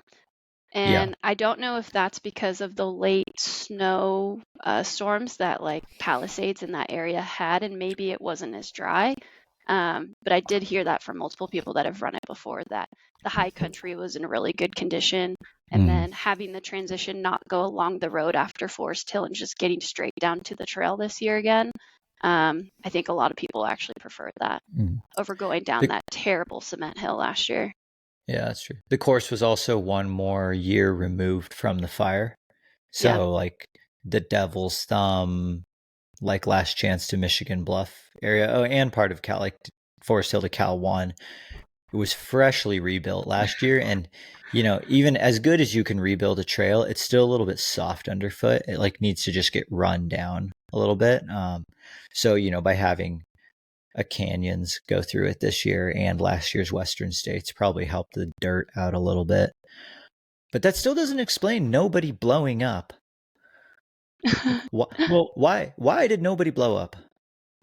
And I don't know if that's because of the late snow storms that like Palisades in that area had, and maybe it wasn't as dry. But I did hear that from multiple people that have run it before, that the high country was in really good condition. And then having the transition not go along the road after Forest Hill and just getting straight down to the trail this year again. I think a lot of people actually preferred that over going down that terrible cement hill last year. Yeah, that's true. The course was also one more year removed from the fire. So like the Devil's Thumb, like Last Chance to Michigan Bluff area, and part of Cal, like Forest Hill to Cal 1, it was freshly rebuilt last year. And, you know, even as good as you can rebuild a trail, it's still a little bit soft underfoot. It like needs to just get run down a little bit. So, you know, by having a Canyons go through it this year and last year's Western States probably helped the dirt out a little bit. But that still doesn't explain nobody blowing up. Why did nobody blow up?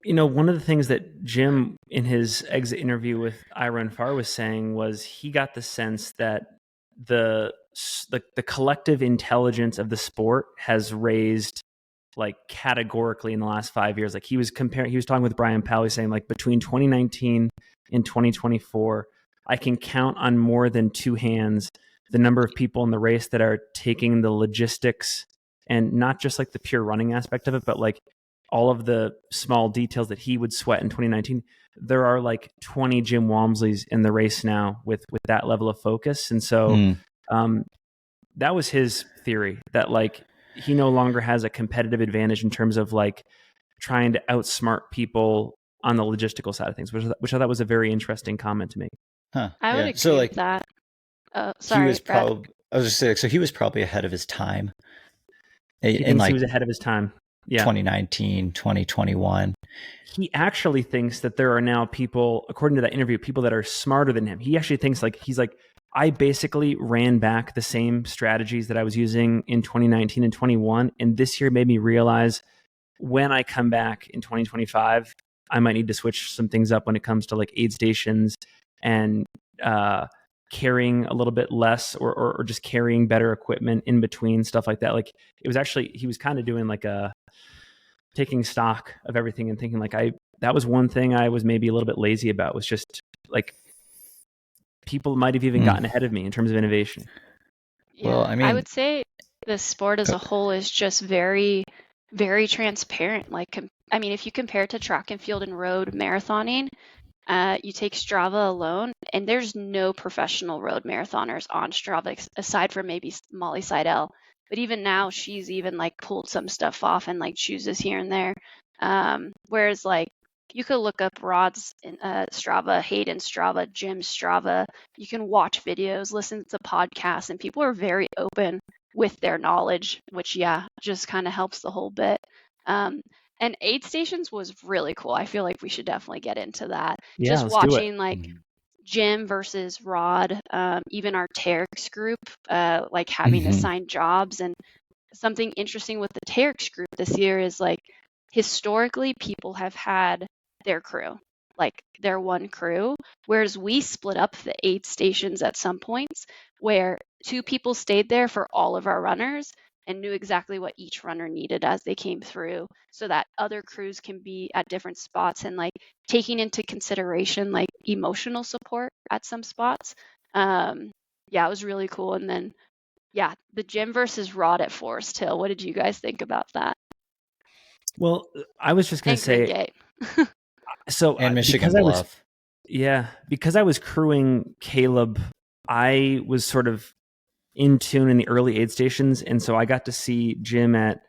You know, one of the things that Jim in his exit interview with Ira and Farr was saying was he got the sense that the collective intelligence of the sport has raised like categorically in the last 5 years. Like he was talking with Brian Powell, saying like between 2019 and 2024, I can count on more than two hands the number of people in the race that are taking the logistics and not just like the pure running aspect of it, but like all of the small details that he would sweat in 2019. There are like 20 Jim Walmsleys in the race now with that level of focus. And so that was his theory, that like he no longer has a competitive advantage in terms of like trying to outsmart people on the logistical side of things, which I thought was a very interesting comment to make. I would agree with that. Sorry, he was probably, I was just saying, so he was probably ahead of his time. He thinks he was ahead of his time. Yeah. 2019, 2021. He actually thinks that there are now people, according to that interview, people that are smarter than him. He actually thinks like, he's like, I basically ran back the same strategies that I was using in 2019 and 21. And this year made me realize when I come back in 2025, I might need to switch some things up when it comes to like aid stations and carrying a little bit less or just carrying better equipment in between, stuff like that. Like it was actually, he was kind of doing like taking stock of everything and thinking like that was one thing I was maybe a little bit lazy about, was just like people might have even gotten ahead of me in terms of innovation. Yeah, well, I mean, I would say the sport as a whole is just very, very transparent. Like, I mean, if you compare it to track and field and road marathoning, you take Strava alone, and there's no professional road marathoners on Strava aside from maybe Molly Seidel. But even now, she's even like pulled some stuff off and like chooses here and there. Whereas like you could look up Rod's Strava, Hayden's Strava, Jim's Strava. You can watch videos, listen to podcasts, and people are very open with their knowledge, which just kind of helps the whole bit. And aid stations was really cool. I feel like we should definitely get into that. Yeah, just watching like Jim versus Rod, even our Terex group, like having assigned jobs. And something interesting with the Terex group this year is like historically people have had their crew, like their one crew, whereas we split up the aid stations at some points where two people stayed there for all of our runners and knew exactly what each runner needed as they came through, so that other crews can be at different spots and like taking into consideration like emotional support at some spots. It was really cool. And then the Jim versus Rod at Forest Hill, what did you guys think about that? Well, I was just going to say, so and Michigan Bluff. Because I was crewing Caleb, I was sort of in tune in the early aid stations. And so I got to see Jim at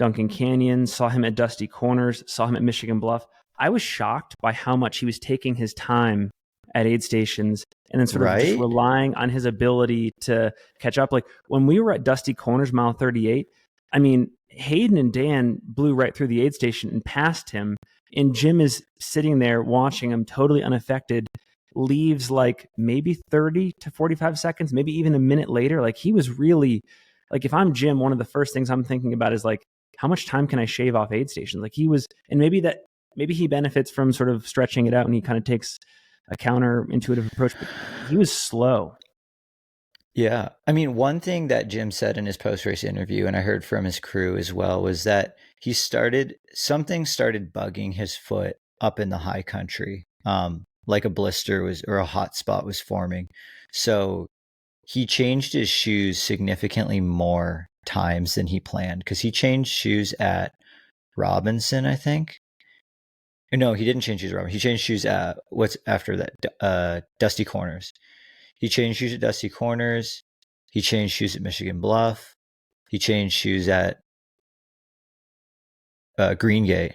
Duncan Canyon, saw him at Dusty Corners, saw him at Michigan Bluff. I was shocked by how much he was taking his time at aid stations and then sort of just relying on his ability to catch up. Like when we were at Dusty Corners, mile 38, I mean, Hayden and Dan blew right through the aid station and passed him. And Jim is sitting there watching him totally unaffected, leaves like maybe 30 to 45 seconds, maybe even a minute later. Like he was really, like if I'm Jim, one of the first things I'm thinking about is like, how much time can I shave off aid stations? Like he was, and maybe that maybe he benefits from sort of stretching it out, and he kind of takes a counterintuitive approach, but he was slow. Yeah. I mean, one thing that Jim said in his post-race interview, and I heard from his crew as well, was that something started bugging his foot up in the high country. Like a blister or a hot spot was forming. So he changed his shoes significantly more times than he planned, because he changed shoes at Robinson, I think. No, he didn't change shoes at Robinson. He changed shoes at what's after that, Dusty Corners. He changed shoes at Dusty Corners. He changed shoes at Michigan Bluff. He changed shoes at Green Gate.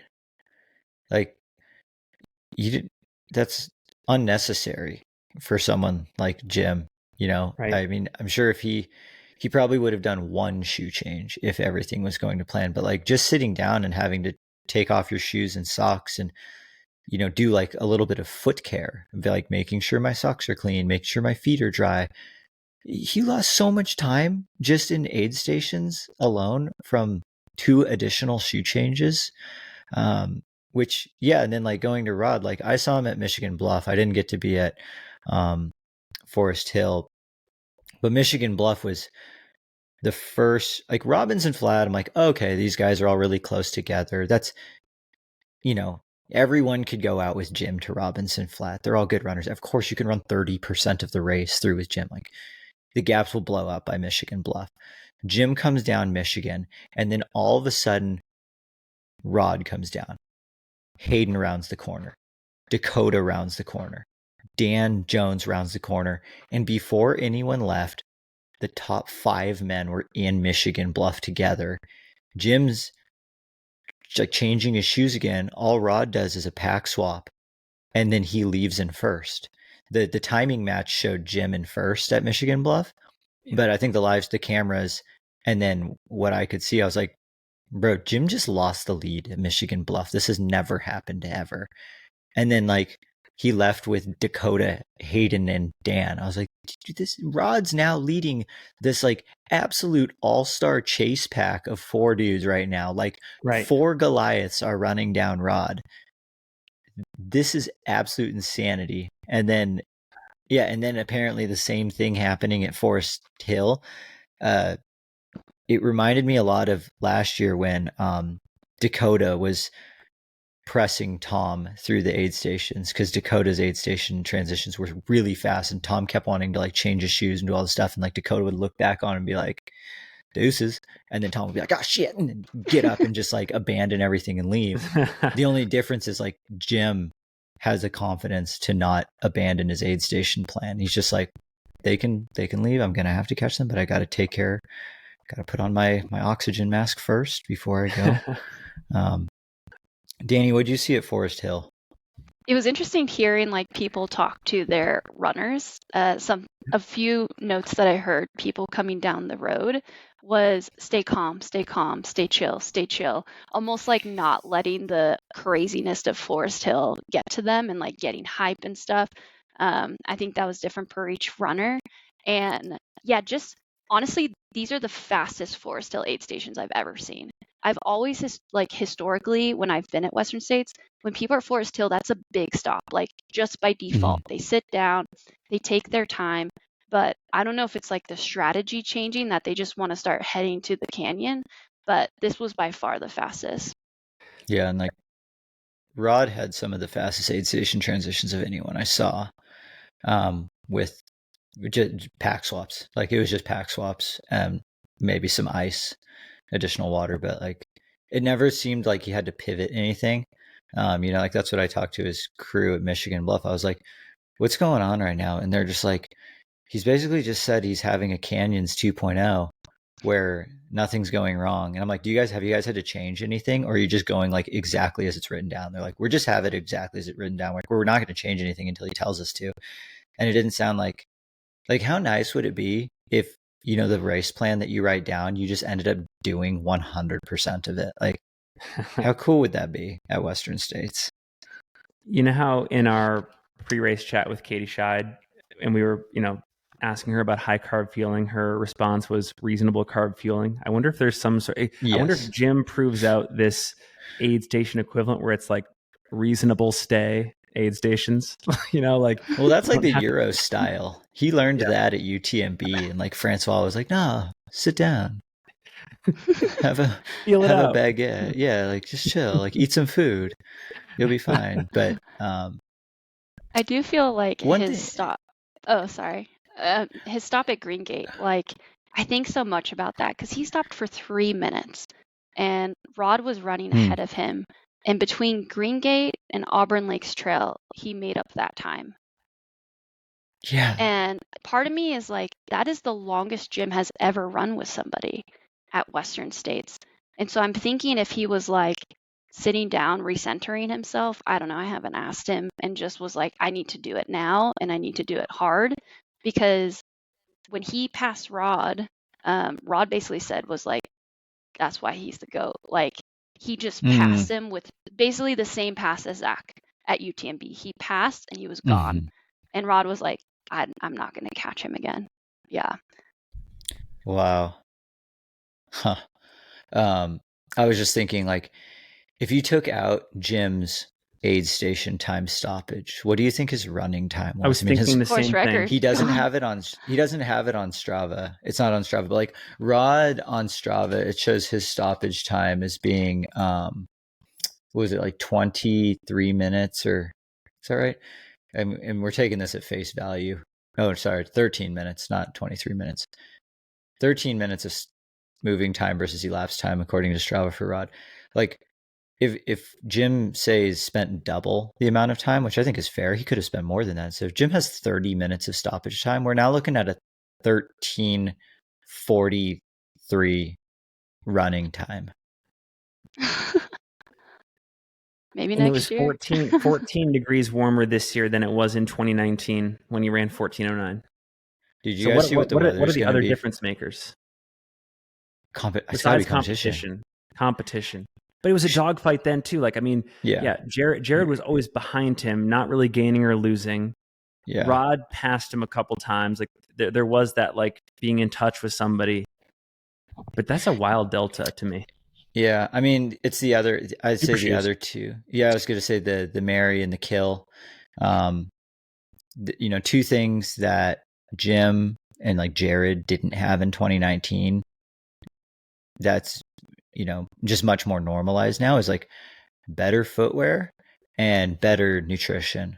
Like, that's unnecessary for someone like Jim, you know? Right. I mean, I'm sure if he probably would have done one shoe change if everything was going to plan, but like just sitting down and having to take off your shoes and socks and, you know, do like a little bit of foot care, like making sure my socks are clean, make sure my feet are dry. He lost so much time just in aid stations alone from 2 additional shoe changes. Which, yeah, and then like going to Rod, like I saw him at Michigan Bluff. I didn't get to be at Forest Hill, but Michigan Bluff was the first, like Robinson Flat. I'm like, okay, these guys are all really close together. That's, you know, everyone could go out with Jim to Robinson Flat. They're all good runners. Of course, you can run 30% of the race through with Jim. Like the gaps will blow up by Michigan Bluff. Jim comes down Michigan, and then all of a sudden, Rod comes down. Hayden rounds the corner. Dakota rounds the corner. Dan Jones rounds the corner. And before anyone left, the top 5 men were in Michigan Bluff together. Jim's like changing his shoes again. All Rod does is a pack swap, and then he leaves in first. The timing match showed Jim in first at Michigan Bluff, but I think the cameras, and then what I could see, I was like, bro, Jim just lost the lead at Michigan Bluff. This has never happened ever. And then like he left with Dakota, Hayden, and Dan. I was like, dude, this Rod's now leading this like absolute all-star chase pack of 4 dudes right now. Like 4 Goliaths are running down Rod. This is absolute insanity. And then, yeah, and then apparently the same thing happening at Forest Hill. It reminded me a lot of last year when Dakota was pressing Tom through the aid stations, because Dakota's aid station transitions were really fast, and Tom kept wanting to like change his shoes and do all this stuff, and like Dakota would look back on and be like, deuces, and then Tom would be like, oh shit, and then get up and just like abandon everything and leave. The only difference is like Jim has the confidence to not abandon his aid station plan. He's just like, they can leave, I'm gonna have to catch them, but I gotta take care, gotta put on my oxygen mask first before I go. Dani, what did you see at Forest Hill? It was interesting hearing like people talk to their runners. A few notes that I heard people coming down the road was stay calm, stay chill, almost like not letting the craziness of Forest Hill get to them and like getting hype and stuff. I think that was different per each runner. And yeah, just honestly, these are the fastest Forest Hill aid stations I've ever seen. I've always historically, when I've been at Western States, when people are at Forest Hill, that's a big stop. Like just by default, they sit down, they take their time. But I don't know if it's like the strategy changing that they just want to start heading to the canyon. But this was by far the fastest. Yeah, and like Rod had some of the fastest aid station transitions of anyone I saw, with just pack swaps. Like it was just pack swaps and maybe some ice, additional water, but like it never seemed like he had to pivot anything. You know, like that's what I talked to his crew at Michigan Bluff. I was like, what's going on right now? And they're just like, he's basically just said he's having a Canyons 2.0 where nothing's going wrong. And I'm like, have you guys had to change anything, or are you just going like exactly as it's written down? They're like, we're just have it exactly as it's written down. Like we're not going to change anything until he tells us to. And it didn't sound like how nice would it be if, you know, the race plan that you write down, you just ended up doing 100% of it. Like how cool would that be at Western States? You know how in our pre-race chat with Katie Schide, and we were, you know, asking her about high carb fueling, her response was reasonable carb fueling. I wonder if there's some sort. Yes. I wonder if Jim proves out this aid station equivalent where it's like reasonable stay aid stations. Like, well, that's like the Euro style. He learned that at UTMB, and like Francois was like, "No, sit down, have a baguette, yeah, like just chill, like eat some food, you'll be fine." But I do feel like his stop. Oh, sorry. His stop at Green Gate. Like, I think so much about that because he stopped for 3 minutes, and Rod was running ahead of him. And between Green Gate and Auburn Lakes Trail, he made up that time. Yeah. And part of me is like, that is the longest Jim has ever run with somebody at Western States. And so I'm thinking if he was like sitting down, recentering himself, I don't know, I haven't asked him, and just was like, I need to do it now and I need to do it hard. Because when he passed Rod, Rod basically said was like, that's why he's the GOAT. Like, he just passed him with basically the same pass as Zach at UTMB. He passed and he was gone. And Rod was like, I'm not going to catch him again. Yeah. Wow. Huh. I was just thinking, like, if you took out Jim's aid station time stoppage, what do you think his running time was? I was thinking the same thing. He doesn't have it on Strava. It's not on Strava, but like Rod on Strava, it shows his stoppage time as being what was it, like 23 minutes, or is that right? And we're taking this at face value. Oh, sorry, 13 minutes, not 23 minutes. 13 minutes of moving time versus elapsed time according to Strava for Rod. Like, if Jim says spent double the amount of time, which I think is fair, he could have spent more than that. So if Jim has 30 minutes of stoppage time, we're now looking at a 13:43 running time. Maybe and next year. It was 14 degrees warmer this year than it was in 2019 when you ran 14:09. Did you guys see what the weather what are the other difference makers? Besides competition. But it was a dogfight then too. Like, I mean, Jared was always behind him, not really gaining or losing. Yeah. Rod passed him a couple times. Like, there was that, like, being in touch with somebody. But that's a wild delta to me. Yeah, I mean, it's the other. I'd say the other two. Yeah, I was going to say the Mary and the Kill. Two things that Jim and like Jared didn't have in 2019. That's just much more normalized now, is like better footwear and better nutrition.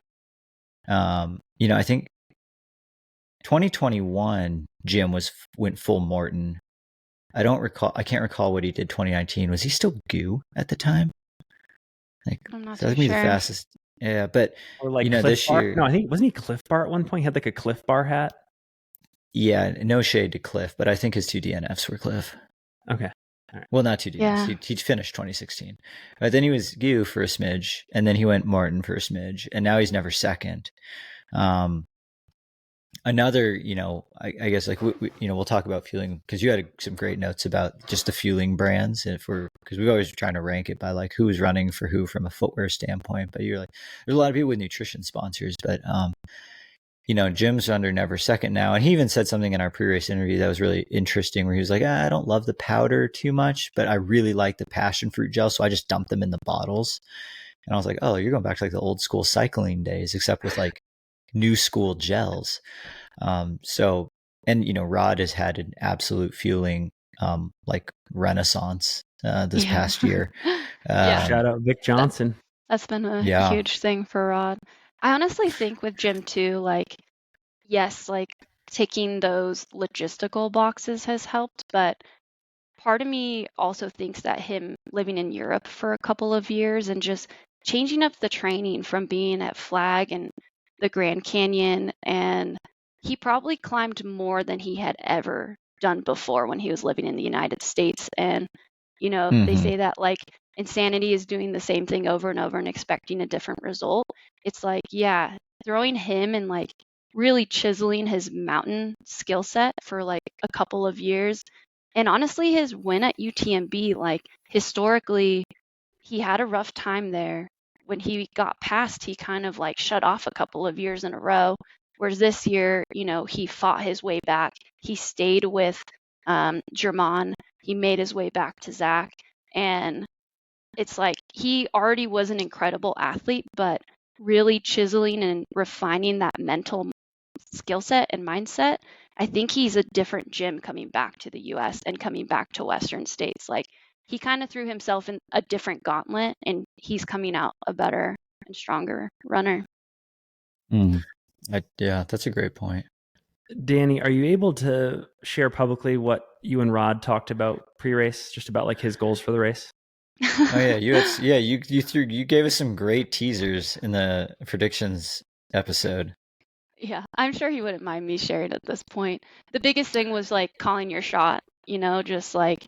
I think 2021 Jim went full Morton. I can't recall what he did 2019. Was he still Goo at the time? Like, I'm not that would be be sure. The fastest. Yeah, but or like this Bar? year. No, I think wasn't he Cliff Bar at one point? He had like a Cliff Bar hat. Yeah, no shade to Cliff, but I think his 2 DNFs were Cliff. Okay. All right. Well, not 2 DNFs. Yeah. He finished 2016. But then he was Goo for a smidge, and then he went Martin for a smidge, and now he's never second. Another, I guess, like, we'll talk about fueling, because you had some great notes about just the fueling brands, and because we're always trying to rank it by like who's running for who from a footwear standpoint. But you're like, there's a lot of people with nutrition sponsors, but Jim's under never second now, and he even said something in our pre-race interview that was really interesting, where he was like, I don't love the powder too much, but I really like the passion fruit gel, so I just dumped them in the bottles. And I was like, oh, you're going back to like the old school cycling days, except with like new school gels. Rod has had an absolute fueling like renaissance this past year. Shout out Vic Johnson. That's been a huge thing for Rod. I honestly think with Jim too, like, yes, like ticking those logistical boxes has helped, but part of me also thinks that him living in Europe for a couple of years and just changing up the training from being at Flag and the Grand Canyon, and he probably climbed more than he had ever done before when he was living in the United States. And, they say that like insanity is doing the same thing over and over and expecting a different result. It's like, throwing him and like really chiseling his mountain skill set for like a couple of years. And honestly, his win at UTMB, like historically, he had a rough time there. When he got past, he kind of like shut off a couple of years in a row. Whereas this year, he fought his way back. He stayed with German. He made his way back to Zach. And it's like he already was an incredible athlete, but really chiseling and refining that mental skill set and mindset. I think he's a different Jim coming back to the US and coming back to Western states. Like he kind of threw himself in a different gauntlet, and he's coming out a better and stronger runner. Yeah, that's a great point. Dani, are you able to share publicly what you and Rod talked about pre-race, just about like his goals for the race? Oh yeah, you gave us some great teasers in the predictions episode. Yeah, I'm sure he wouldn't mind me sharing at this point. The biggest thing was like calling your shot, just like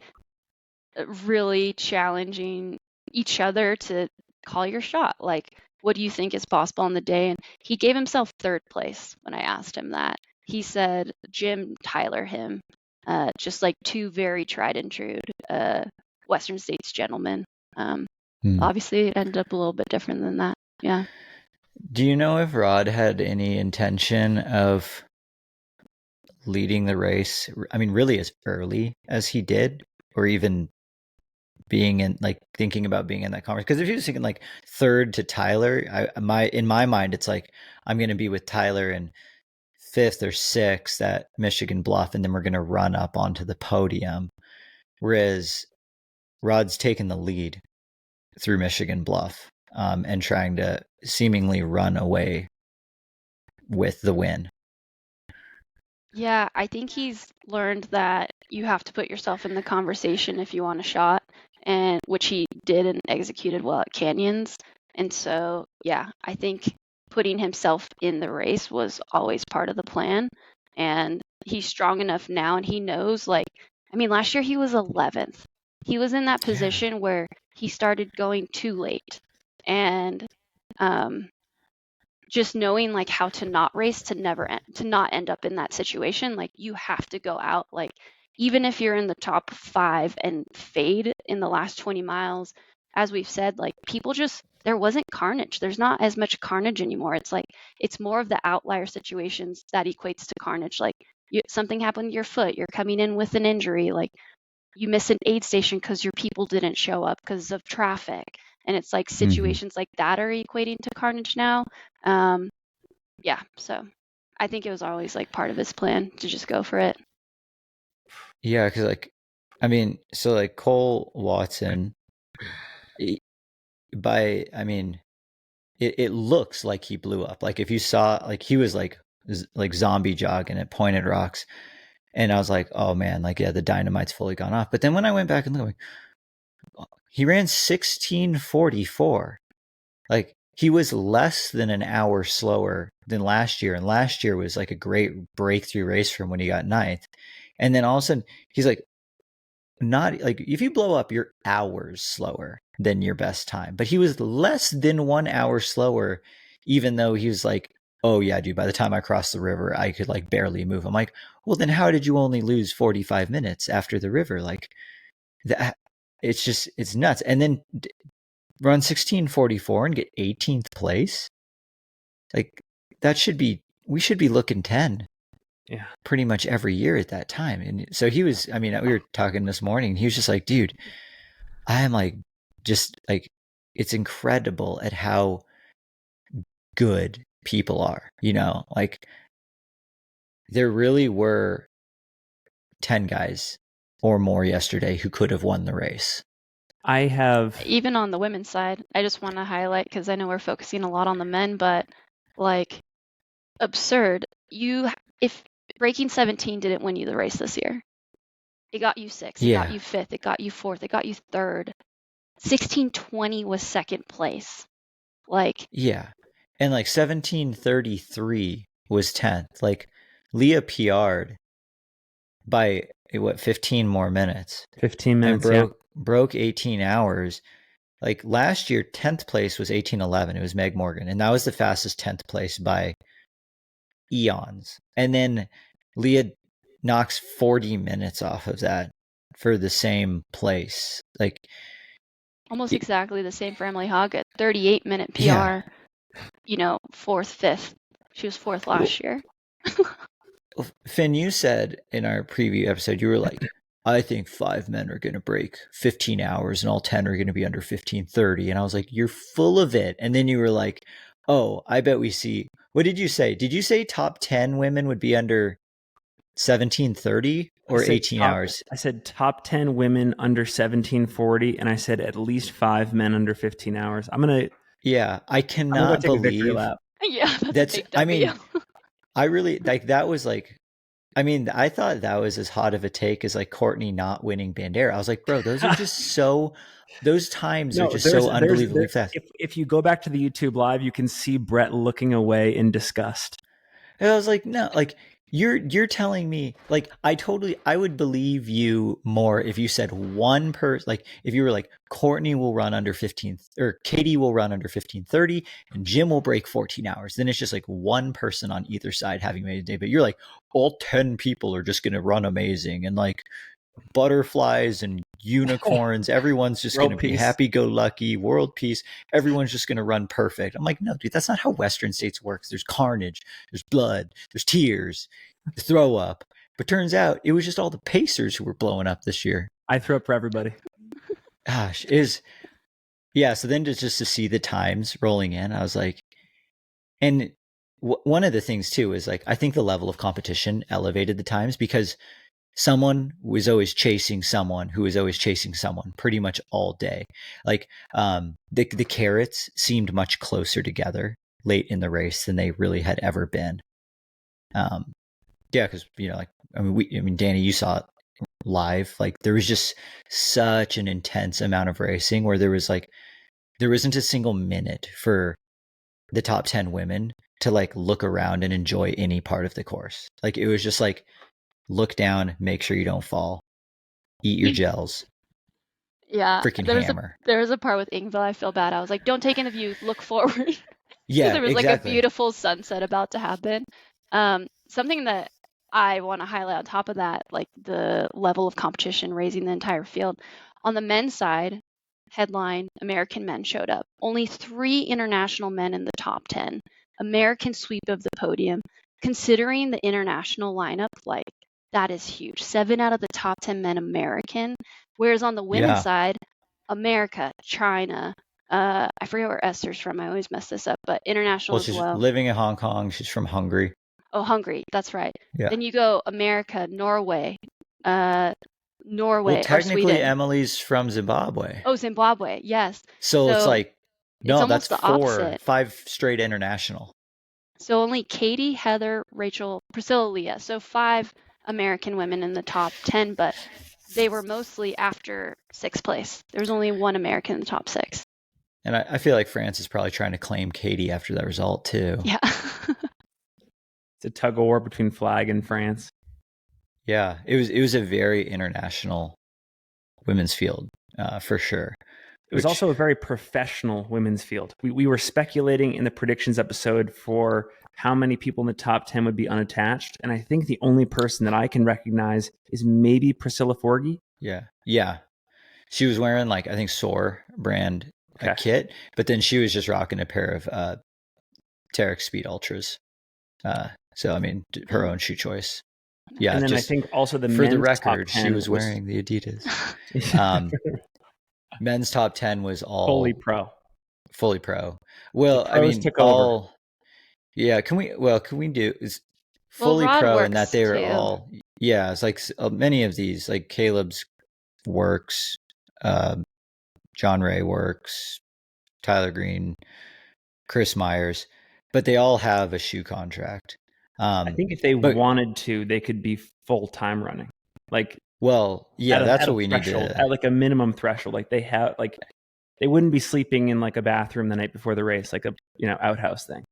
really challenging each other to call your shot. Like, what do you think is possible on the day? And he gave himself third place when I asked him that. He said Jim, Tyler, him, just like two very tried and true Western States gentlemen. Obviously, it ended up a little bit different than that. Yeah. Do you know if Rod had any intention of leading the race? I mean, really as early as he did, or even being in, like, thinking about being in that conference? Because if he was thinking like third to Tyler, in my mind, it's like I'm going to be with Tyler in fifth or sixth at Michigan Bluff, and then we're going to run up onto the podium. Whereas Rod's taken the lead through Michigan Bluff, and trying to seemingly run away with the win. Yeah, I think he's learned that you have to put yourself in the conversation if you want a shot, and which he did and executed well at Canyons. And so, yeah, I think putting himself in the race was always part of the plan. And he's strong enough now, and he knows, like, I mean, last year he was 11th. He was in that position where he started going too late. And just knowing like how to not race to not end up in that situation. Like you have to go out, like even if you're in the top 5 and fade in the last 20 miles, as we've said, like people just, there wasn't carnage. There's not as much carnage anymore. It's like, it's more of the outlier situations that equates to carnage. Like something happened to your foot, you're coming in with an injury, like you miss an aid station because your people didn't show up because of traffic. And it's like situations like that are equating to carnage now. Yeah, so I think it was always like part of his plan to just go for it. Yeah, because like, I mean, so like Cole Watson, it looks like he blew up. Like if you saw, like he was like zombie jogging at Pointed Rocks, and I was like, oh man, like yeah, the dynamite's fully gone off. But then when I went back and looked, he ran 16:44. Like he was less than an hour slower than last year, and last year was like a great breakthrough race for him when he got 9th. And then all of a sudden, he's like, not like if you blow up, you're hours slower than your best time. But he was less than 1 hour slower, even though he was like, oh yeah, dude, by the time I crossed the river, I could like barely move. I'm like, well, then how did you only lose 45 minutes after the river? Like that, it's nuts. And then run 16:44 and get 18th place. Like that we should be looking 10. Yeah. Pretty much every year at that time. And so he was, I mean, we were talking this morning, he was just like, dude, I am like, just like, it's incredible at how good people are, like there really were 10 guys or more yesterday who could have won the race. I have, even on the women's side, I just want to highlight, because I know we're focusing a lot on the men, but like absurd. If breaking 17 didn't win you the race this year, it got you 6th, it got you 5th, it got you 4th, it got you 3rd. 16:20 was 2nd place. Like, yeah. And like 17:33 was 10th. Like Leah PR'd by 15 more minutes. 15 minutes, and broke 18 hours. Like last year, 10th place was 18:11. It was Meg Morgan, and that was the fastest 10th place by eons. And then Leah knocks 40 minutes off of that for the same place. Like almost exactly the same for Emily Haga. 38-minute PR, 4th, 5th. She was 4th last year. Finn, you said in our preview episode, you were like, I think 5 men are going to break 15 hours and all 10 are going to be under 15:30. And I was like, you're full of it. And then you were like, oh, I bet we see. What did you say? Did you say top 10 women would be under 17:30 or 18 hours? I said top 10 women under 17:40, and I said at least 5 men under 15 hours. I cannot believe Yeah, that's I mean, I really like that was like, I mean, I thought that was as hot of a take as like Courtney not winning Bandera. I was like, bro, those are just those times are just so unbelievably fast. If you go back to the YouTube live, you can see Brett looking away in disgust. And I was like, no, like you're telling me, like I would believe you more if you said one person, like if you were like Courtney will run under 15 or Katie will run under 15:30 and Jim will break 14 hours. Then it's just like one person on either side having made a day. But you're like, all 10 people are just going to run amazing and like butterflies and unicorns. Everyone's just going to be happy-go-lucky, world peace. Everyone's just going to run perfect. I'm like, no, dude, that's not how Western states works. There's carnage, there's blood, there's tears, throw up. But turns out it was just all the pacers who were blowing up this year. I threw up for everybody. Gosh, so then just to see the times rolling in, I was like, and one of the things too is like, I think the level of competition elevated the times because someone was always chasing someone who was always chasing someone pretty much all day. Like the carrots seemed much closer together late in the race than they really had ever been. Because like Dani, you saw it live. Like there was just such an intense amount of racing where there wasn't a single minute for the top 10 women to like look around and enjoy any part of the course. Like it was just like, look down, make sure you don't fall, eat your gels. Yeah. Freaking hammer. There was a part with Ingvild, I feel bad. I was like, don't take in the view, look forward. Yeah, there was like a beautiful sunset about to happen. Something that I want to highlight on top of that, like the level of competition raising the entire field. On the men's side, headline, American men showed up. Only 3 international men in the top 10. American sweep of the podium. Considering the international lineup, like that is huge. 7 out of the top 10 men American. Whereas on the women's side, America, China, I forget where Esther's from. I always mess this up, but international as well. She's living in Hong Kong. She's from Hungary. Oh, Hungary. That's right. Yeah. Then you go America, Norway, well, technically, Sweden. Emily's from Zimbabwe. Oh, Zimbabwe. Yes. So it's like, no, that's the opposite. 5 straight international. So only Katie, Heather, Rachel, Priscilla, Leah. So 5 American women in the top 10, but they were mostly after 6th place. There was only 1 American in the top 6. And I feel like France is probably trying to claim Katie after that result too. Yeah. It's a tug of war between flag and France. Yeah, it was a very international women's field for sure. It was also a very professional women's field. We were speculating in the predictions episode for how many people in the top 10 would be unattached. And I think the only person that I can recognize is maybe Priscilla Forgy. Yeah. She was wearing like, I think SOAR brand kit, but then she was just rocking a pair of Terex Speed Ultras. So, I mean, her own shoe choice. Yeah. And then I think also for the record, she was wearing the Adidas. Men's top 10 was all fully pro. Well, I mean, all, yeah. Can we do is fully pro in that they were too. All, yeah. It's like many of these, like Caleb's works, John Ray works, Tyler Green, Chris Myers, but they all have a shoe contract. I think if they wanted to, they could be full-time running. Like, well, yeah, that's what we need to at like a minimum threshold. Like they have, like they wouldn't be sleeping in like a bathroom the night before the race, like a outhouse thing.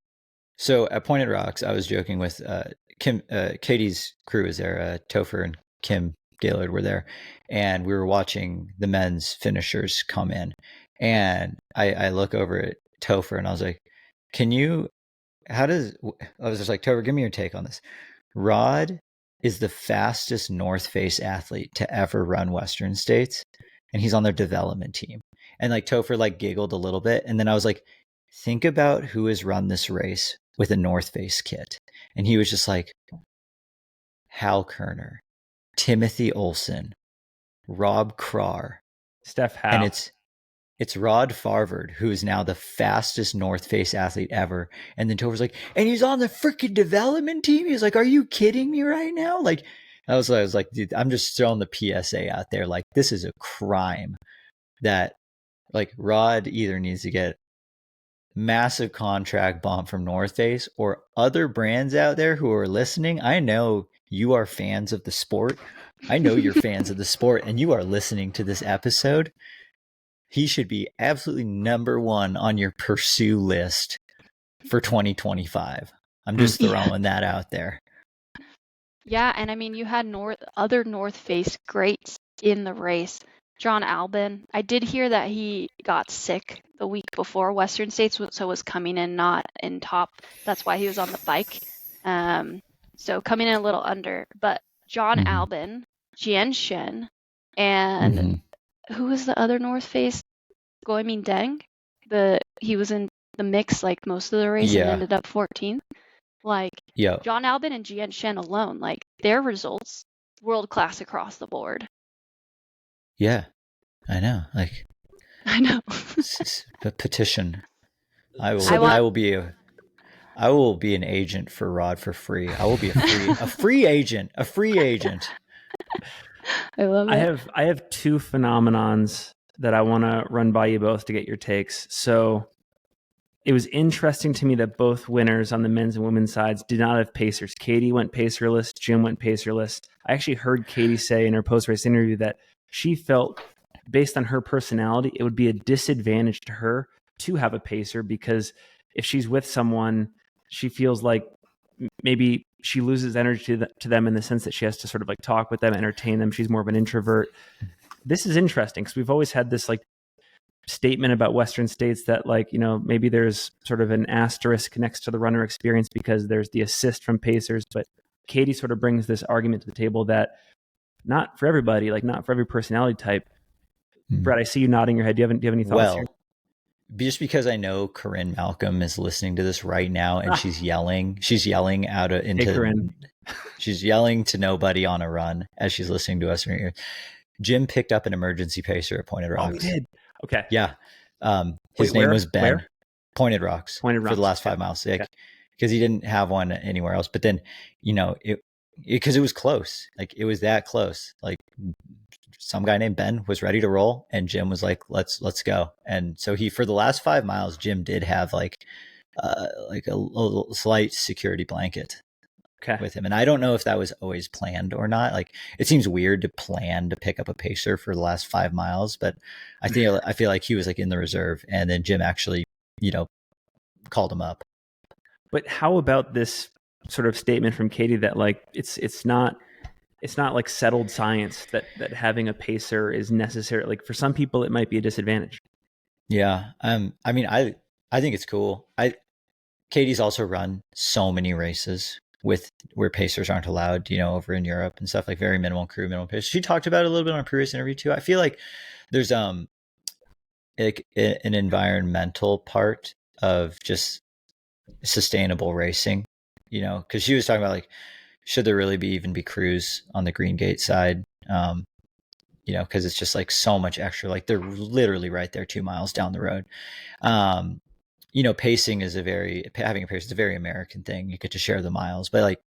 So at Pointed Rocks, I was joking with Kim. Katie's crew was there. Topher and Kim Gaylord were there, and we were watching the men's finishers come in. And I look over at Topher and I was like, I was just like, Topher, give me your take on this. Rod is the fastest North Face athlete to ever run Western States, and he's on their development team. And like Topher like giggled a little bit, and then I was like, think about who has run this race with a North Face kit. And he was just like, Hal Kerner, Timothy Olsen, Rob Krar, Steph Howe. and it's Rod Farvard, who is now the fastest North Face athlete ever. And then Tover's like, and he's on the freaking development team. He's like, are you kidding me right now? Like, I was like, dude, I'm just throwing the PSA out there. Like, this is a crime that, like, Rod either needs to get massive contract bump from North Face, or other brands out there who are listening. I know you are fans of the sport. I know you're fans of the sport, and you are listening to this episode. He should be absolutely number one on your pursue list for 2025. I'm just throwing that out there. Yeah, and I mean, you had other North Face greats in the race. John Albin, I did hear that he got sick the week before Western States, so was coming in not in top. That's why he was on the bike. So coming in a little under. But John Albin, Jian Shen, and who was the other North Face? Guomin Deng. He was in the mix like most of the race and ended up 14th. Like John Albin and Jian Shen alone, like their results, world class across the board. Yeah, I know. Like, I know. A petition. I will be an agent for Rod for free. I will be a free agent. I love it. I have two phenomenons that I want to run by you both to get your takes. So it was interesting to me that both winners on the men's and women's sides did not have pacers. Katie went pacerless, Jim went pacerless. I actually heard Katie say in her post-race interview that she felt, based on her personality, it would be a disadvantage to her to have a pacer, because if she's with someone, she feels like maybe she loses energy to them in the sense that she has to sort of like talk with them, entertain them. She's more of an introvert. This is interesting because we've always had this like statement about Western States that, like, you know, maybe there's sort of an asterisk next to the runner experience because there's the assist from pacers. But Katie sort of brings this argument to the table that not for everybody, like not for every personality type. Brett, I see you nodding your head. Do you have any thoughts here? Just because I know Corinne Malcolm is listening to this right now and she's yelling out into, she's yelling to nobody on a run as she's listening to us right here. Jim picked up an emergency pacer at Pointed Rocks. Oh, he did? Okay. Yeah. His name was Ben. Where? Pointed Rocks for the last 5 miles. Like, because he didn't have one anywhere else. But then, you know, because it was close. Like, it was that close. Like, some guy named Ben was ready to roll, and Jim was like, let's go. And so for the last 5 miles, Jim did have like a little slight security blanket with him. And I don't know if that was always planned or not. Like, it seems weird to plan to pick up a pacer for the last 5 miles, but I feel like he was like in the reserve, and then Jim actually, you know, called him up. But how about this sort of statement from Katie that like it's not like settled science that having a pacer is necessary. Like, for some people, it might be a disadvantage. Yeah. I mean, I think it's cool. Katie's also run so many races where pacers aren't allowed, you know, over in Europe and stuff, like very minimal crew, minimal pace. She talked about it a little bit on a previous interview too. I feel like there's like an environmental part of just sustainable racing, you know, because she was talking about like, should there really be crews on the Green Gate side? You know, because it's just like so much extra, like they're literally right there 2 miles down the road. You know, having a pacer is a very American thing. You get to share the miles, but like,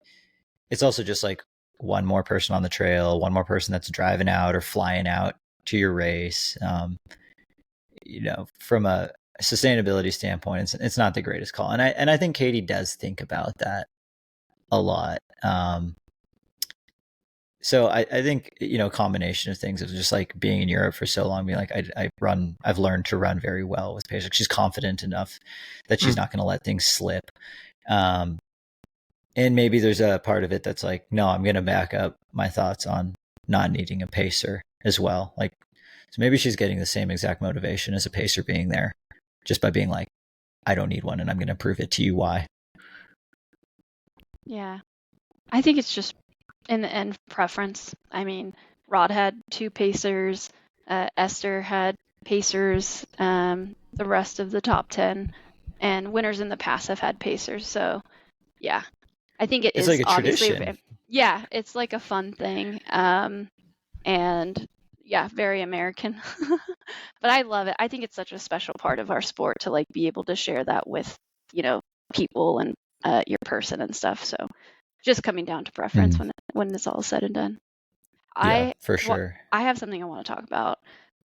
it's also just like one more person on the trail, one more person that's driving out or flying out to your race. You know, from a sustainability standpoint, it's not the greatest call. And I think Katie does think about that a lot. So I think, you know, a combination of things of just like being in Europe for so long, being like, I've learned to run very well with pacer. She's confident enough that she's not going to let things slip. And maybe there's a part of it that's like, no, I'm going to back up my thoughts on not needing a pacer as well. Like, so maybe she's getting the same exact motivation as a pacer being there, just by being like, I don't need one, and I'm going to prove it to you why. Yeah. I think it's just in the end preference. I mean, Rod had 2 pacers, Esther had pacers, the rest of the top 10, and winners in the past have had pacers. So yeah, I think it's like a obviously tradition. Yeah, it's like a fun thing. And yeah, very American. But I love it. I think it's such a special part of our sport to like be able to share that with, people and your person and stuff. So just coming down to preference Mhm. when it's all said and done. Yeah, I for wa- sure. I have something I want to talk about.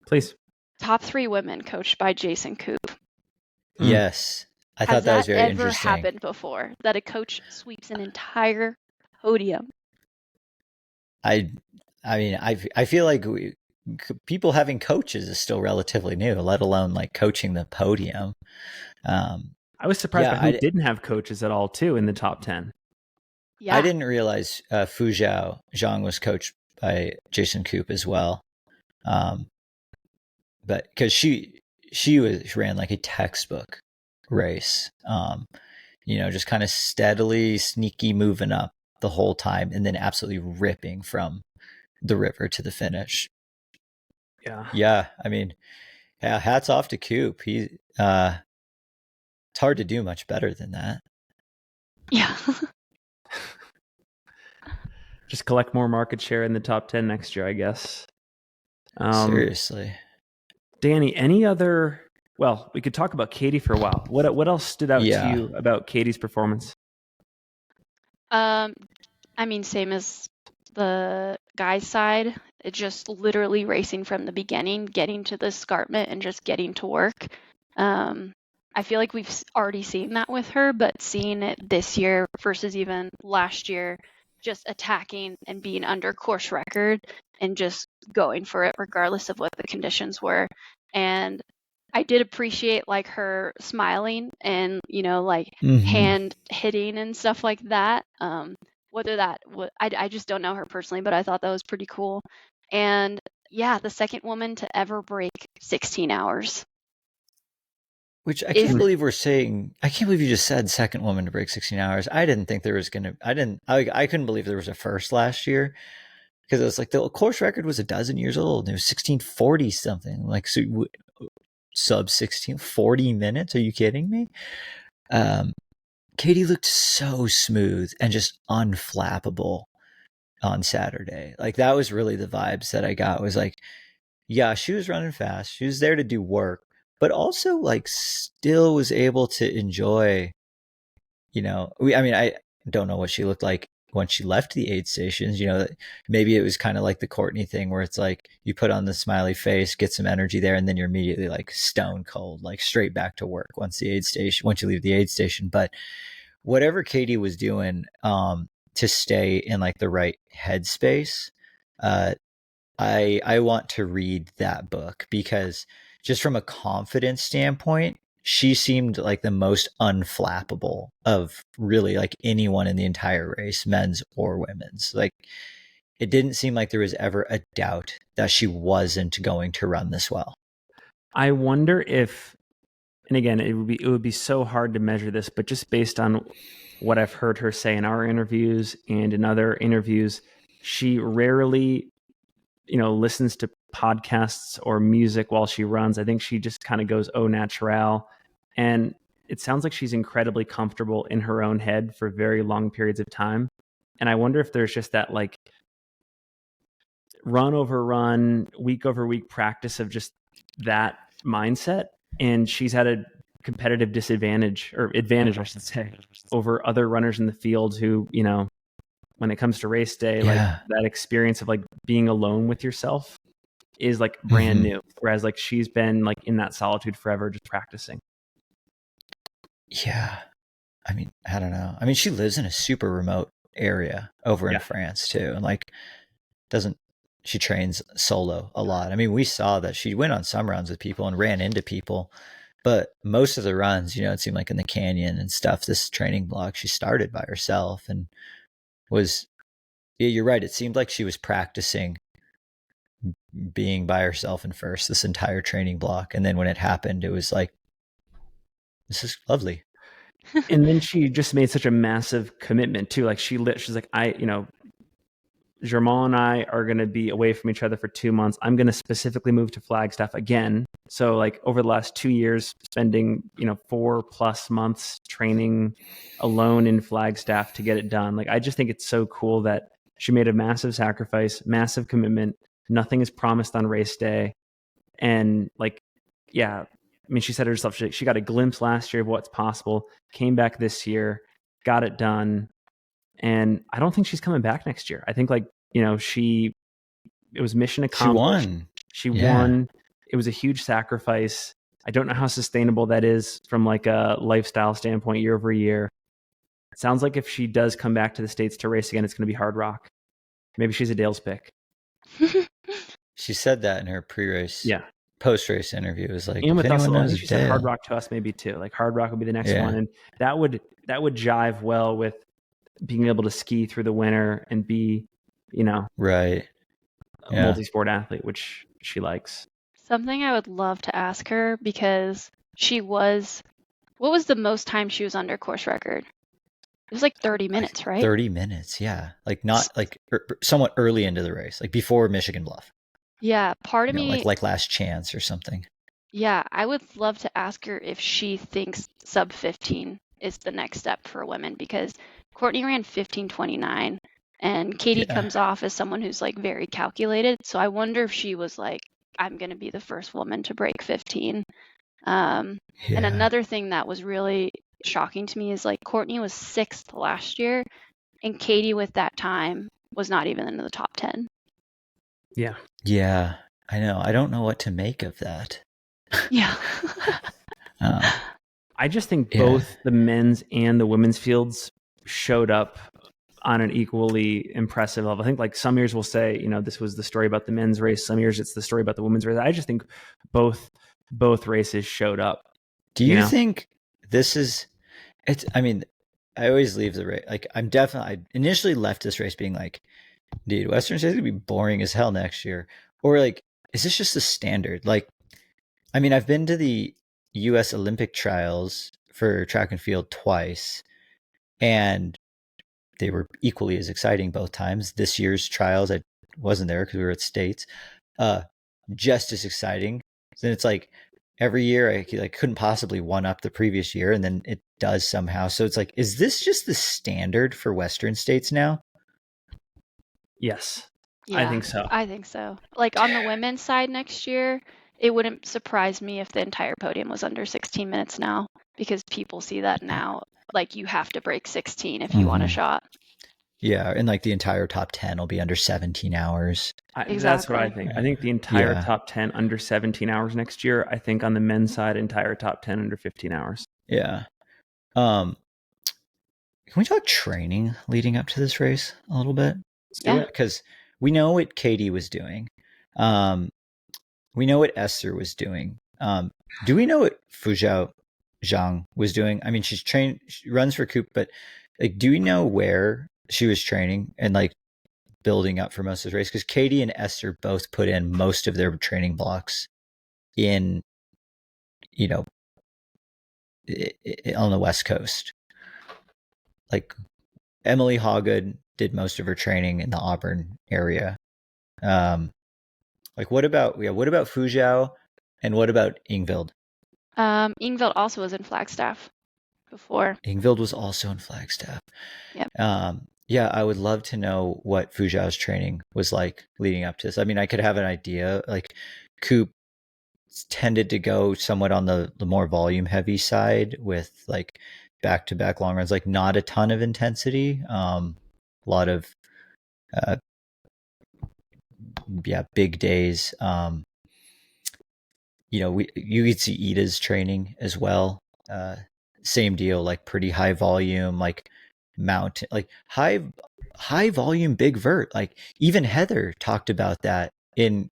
Please. Top 3 women coached by Jason Koop. Yes. I Has thought that was that very ever interesting. happened before that a coach sweeps an entire podium? I mean, I feel like people having coaches is still relatively new, let alone like coaching the podium. I was surprised by Yeah, who didn't have coaches at all, too, in the top 10. Yeah. I didn't realize Fu Zhang was coached by Jason Koop as well. But because she ran like a textbook race, just kind of steadily, sneaky moving up the whole time, and then absolutely ripping from the river to the finish. Yeah. I mean, yeah, hats off to Coop. It's hard to do much better than that. Yeah. Just collect more market share in the top 10 next year, I guess. Seriously. Dani, any other... Well, we could talk about Katie for a while. What else stood out to you about Katie's performance? I mean, same as the guy's side. It's just literally racing from the beginning, getting to the escarpment and just getting to work. I feel like we've already seen that with her, but seeing it this year versus even last year, just attacking and being under course record and just going for it regardless of what the conditions were. And I did appreciate like her smiling and, like hand hitting and stuff like that. Whether that I just don't know her personally, but I thought that was pretty cool. And yeah, the second woman to ever break 16 hours. Which I can't believe we're saying. I can't believe you just said second woman to break 16 hours. I didn't think there was gonna. I couldn't believe there was a first last year, because it was like the course record was a dozen years old. And it was 1640 something. Like sub 1640 minutes. Are you kidding me? Katie looked so smooth and just unflappable on Saturday. Like that was really the vibes that I got. Was like, yeah, she was running fast. She was there to do work, but also like still was able to enjoy, I don't know what she looked like when she left the aid stations. Maybe it was kind of like the Courtney thing where it's like you put on the smiley face, get some energy there, and then you're immediately like stone cold, like straight back to work once you leave the aid station. But whatever Katie was doing to stay in like the right headspace, I want to read that book, because just from a confidence standpoint, she seemed like the most unflappable of really like anyone in the entire race, men's or women's. Like it didn't seem like there was ever a doubt that she wasn't going to run this well. I wonder if, and again, it would be so hard to measure this, but just based on what I've heard her say in our interviews and in other interviews, she rarely, listens to podcasts or music while she runs. I think she just kind of goes au naturel. And it sounds like she's incredibly comfortable in her own head for very long periods of time. And I wonder if there's just that like run over run, week over week practice of just that mindset. And she's had a competitive disadvantage, or advantage, I should say, over other runners in the field who, when it comes to race day, like that experience of like being alone with yourself is like brand new. Whereas like she's been like in that solitude forever, just practicing. Yeah. I mean, I don't know. I mean, she lives in a super remote area over in France too. And like she trains solo a lot. I mean, we saw that she went on some runs with people and ran into people, but most of the runs, it seemed like in the canyon and stuff, this training block, she started by herself and you're right. It seemed like she was practicing being by herself in first this entire training block. And then when it happened, it was like, this is lovely. And then she just made such a massive commitment too. Like she's like, Germain and I are going to be away from each other for 2 months. I'm going to specifically move to Flagstaff again. So like over the last 2 years, spending, 4+ months training alone in Flagstaff to get it done. Like, I just think it's so cool that she made a massive sacrifice, massive commitment, Nothing is promised on race day. And like, yeah, I mean, she said herself, she got a glimpse last year of what's possible, came back this year, got it done. And I don't think she's coming back next year. I think like, you know, it was mission accomplished. She won. It was a huge sacrifice. I don't know how sustainable that is from like a lifestyle standpoint year over year. It sounds like if she does come back to the States to race again, it's going to be Hard Rock. Maybe she's a Dale's pick. She said that in her pre-race, post-race interview. It was like, and with us, I think she said Dale. Hard Rock to us maybe too. Like Hard Rock would be the next one, and that would jive well with being able to ski through the winter and be, you know, right, a multi-sport athlete, which she likes. Something I would love to ask her, because what was the most time she was under course record? It was like 30 minutes, right? 30 minutes, yeah. Like not like somewhat early into the race, like before Michigan Bluff. Yeah, part of me... like last chance or something. Yeah, I would love to ask her if she thinks sub 15 is the next step for women, because Courtney ran 15:29, and Katie comes off as someone who's like very calculated. So I wonder if she was like, I'm going to be the first woman to break 15. And another thing that was really shocking to me is like Courtney was 6th last year, and Katie with that time was not even in the top 10. Yeah. Yeah, I know. I don't know what to make of that. Yeah. I just think both the men's and the women's fields showed up on an equally impressive level. I think like some years we'll say, you know, this was the story about the men's race. Some years it's the story about the women's race. I just think both races showed up. Do you think this is, I mean, I always leave the race. Like I initially left this race being like, dude, Western State's gonna be boring as hell next year. Or like, is this just the standard? Like, I mean, I've been to the US Olympic trials for track and field twice, and they were equally as exciting both times. This year's trials, I wasn't there because we were at States, just as exciting. Then it's like every year I couldn't possibly one up the previous year, and then it does somehow. So it's like, is this just the standard for Western States now? Yes, yeah, I think so. I think so. Like on the women's side next year, it wouldn't surprise me if the entire podium was under 16 minutes now, because people see that now. Like you have to break 16 if you want a shot. Yeah, and like the entire top 10 will be under 17 hours. Exactly. That's what I think. I think the entire top 10 under 17 hours next year. I think on the men's side, entire top 10 under 15 hours. Yeah. Can we talk training leading up to this race a little bit? Yeah. Because we know what Katie was doing. We know what Esther was doing. Do we know what Fuzhou Zhang was doing? I mean, she runs for Coop, but like, do we know where she was training and like building up for most of the race? Because Katie and Esther both put in most of their training blocks in, you know, on the West Coast. Like Emily Hawgood did most of her training in the Auburn area. Like what about Fuzhou, and what about Ingvild? Ingvild also was in Flagstaff before. Ingvild was also in Flagstaff. Yep. Yeah, I would love to know what Fuzhou's training was like leading up to this. I mean, I could have an idea. Like Coop tended to go somewhat on the more volume heavy side with like back-to-back long runs, like not a ton of intensity. A lot of big days. You know, you could see Ida's training as well. Same deal, like pretty high volume, like mountain, like high volume, big vert. Like even Heather talked about that in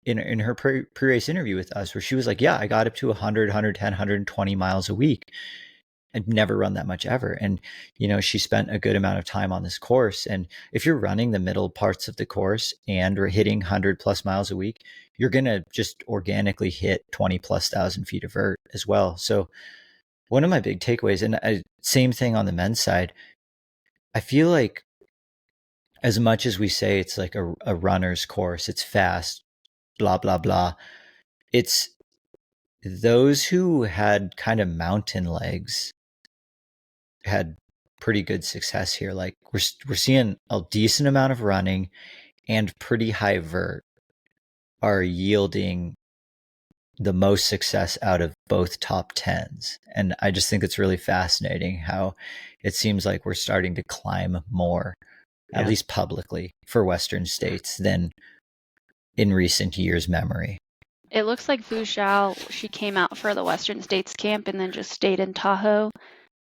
her pre-race interview with us, where she was like, yeah, I got up to 100, 110, 120 miles a week. I'd never run that much ever. And, you know, she spent a good amount of time on this course. And if you're running the middle parts of the course and are hitting 100+ miles a week, you're going to just organically hit 20,000+ feet of vert as well. So one of my big takeaways, and same thing on the men's side, I feel like as much as we say it's like a runner's course, it's fast, blah, blah, blah, it's those who had kind of mountain legs had pretty good success here. Like we're seeing a decent amount of running and pretty high vert. are yielding the most success out of both top 10s. And I just think it's really fascinating how it seems like we're starting to climb more, at least publicly, for Western states than in recent years' memory. It looks like Fu Xiao, she came out for the Western States camp and then just stayed in Tahoe.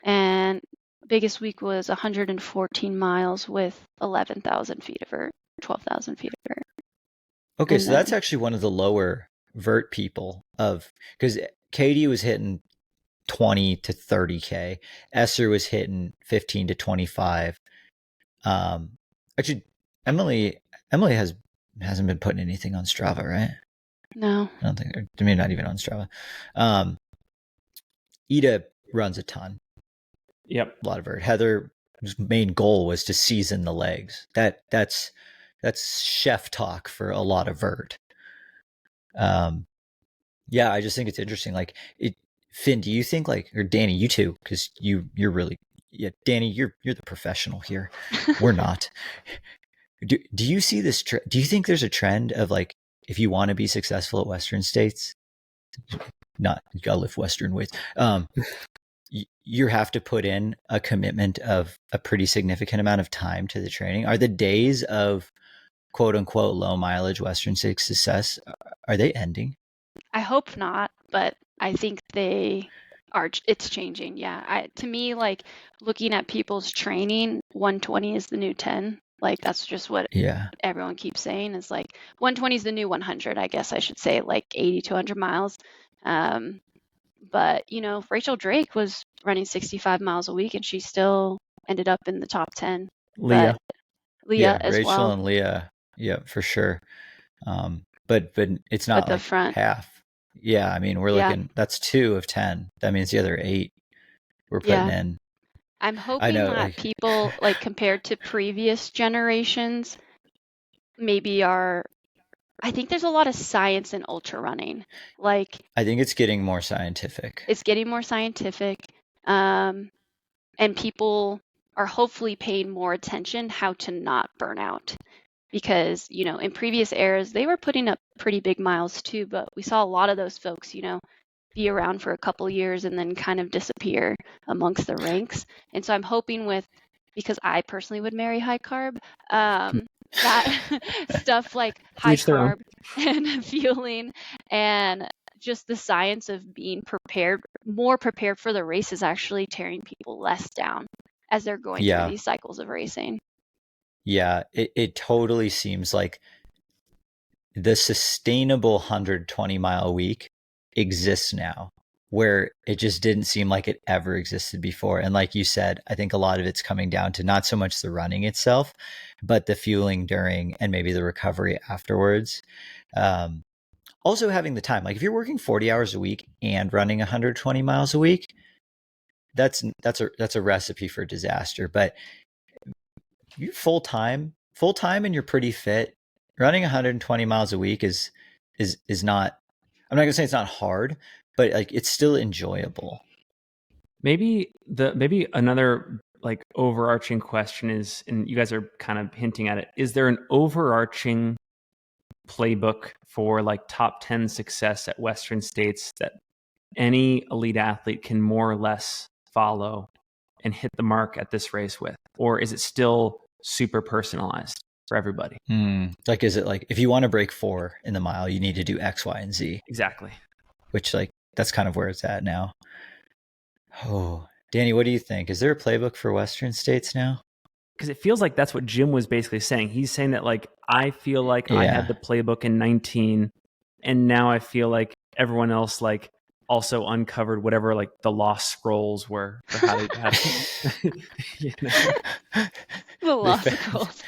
And biggest week was 114 miles with 11,000 feet of vert, 12,000 feet of vert. Okay, And so that's actually one of the lower vert people because Katie was hitting 20 to 30K. Esther was hitting 15 to 25. Actually, Emily hasn't been putting anything on Strava, right? No. I don't think, I mean, not even on Strava. Ida runs a ton. Yep. A lot of vert. Heather's main goal was to season the legs. That's chef talk for a lot of vert. Yeah, I just think it's interesting. Like, Finn, do you think, like, or Dani, you too, because you're really, yeah, Dani, you're the professional here. We're not. Do you see this? Do you think there's a trend of, like, if you want to be successful at Western states, you gotta lift Western weights. You have to put in a commitment of a pretty significant amount of time to the training. Are the days of quote unquote low mileage Western states success, are they ending? I hope not, but I think it's changing. Yeah. To me, like, looking at people's training, 120 is the new 10. Like, that's just what everyone keeps saying, is like 120 is the new 100, I guess I should say, like 80 to 100 miles. But, Rachel Drake was running 65 miles a week and she still ended up in the top 10. Leah as Rachel well. And Leah. Yeah, for sure. But it's not the like front. Half. Yeah, I mean, we're looking, that's 2 of 10. That means the other 8 we're putting in. I'm hoping that people, like, compared to previous generations, maybe I think there's a lot of science in ultra running. Like, I think it's getting more scientific. And people are hopefully paying more attention how to not burn out. Because, in previous eras, they were putting up pretty big miles too, but we saw a lot of those folks, be around for a couple years and then kind of disappear amongst the ranks. And so I'm hoping because I personally would marry high carb, that stuff like high carb and fueling and just the science of being more prepared for the race is actually tearing people less down as they're going through these cycles of racing. Yeah, it totally seems like the sustainable 120-mile week exists now, where it just didn't seem like it ever existed before. And like you said, I think a lot of it's coming down to not so much the running itself, but the fueling during and maybe the recovery afterwards. Also having the time, like if you're working 40 hours a week and running 120 miles a week, that's a recipe for disaster. But you're full time and you're pretty fit. Running 120 miles a week is not, I'm not gonna say it's not hard, but like it's still enjoyable. Maybe another like overarching question is, and you guys are kind of hinting at it, is there an overarching playbook for like top 10 success at Western states that any elite athlete can more or less follow and hit the mark at this race with? Or is it still super personalized for everybody? Like, is it like, if you want to break 4 in the mile, you need to do X, Y, and Z? Exactly. Which, like, that's kind of where it's at now. Oh, Dani, what do you think? Is there a playbook for Western states now? Because it feels like that's what Jim was basically saying. He's saying that, like, I feel like I had the playbook in 19, and now I feel like everyone else, like, also uncovered whatever, like, the lost scrolls were for how to you know? The lost scrolls.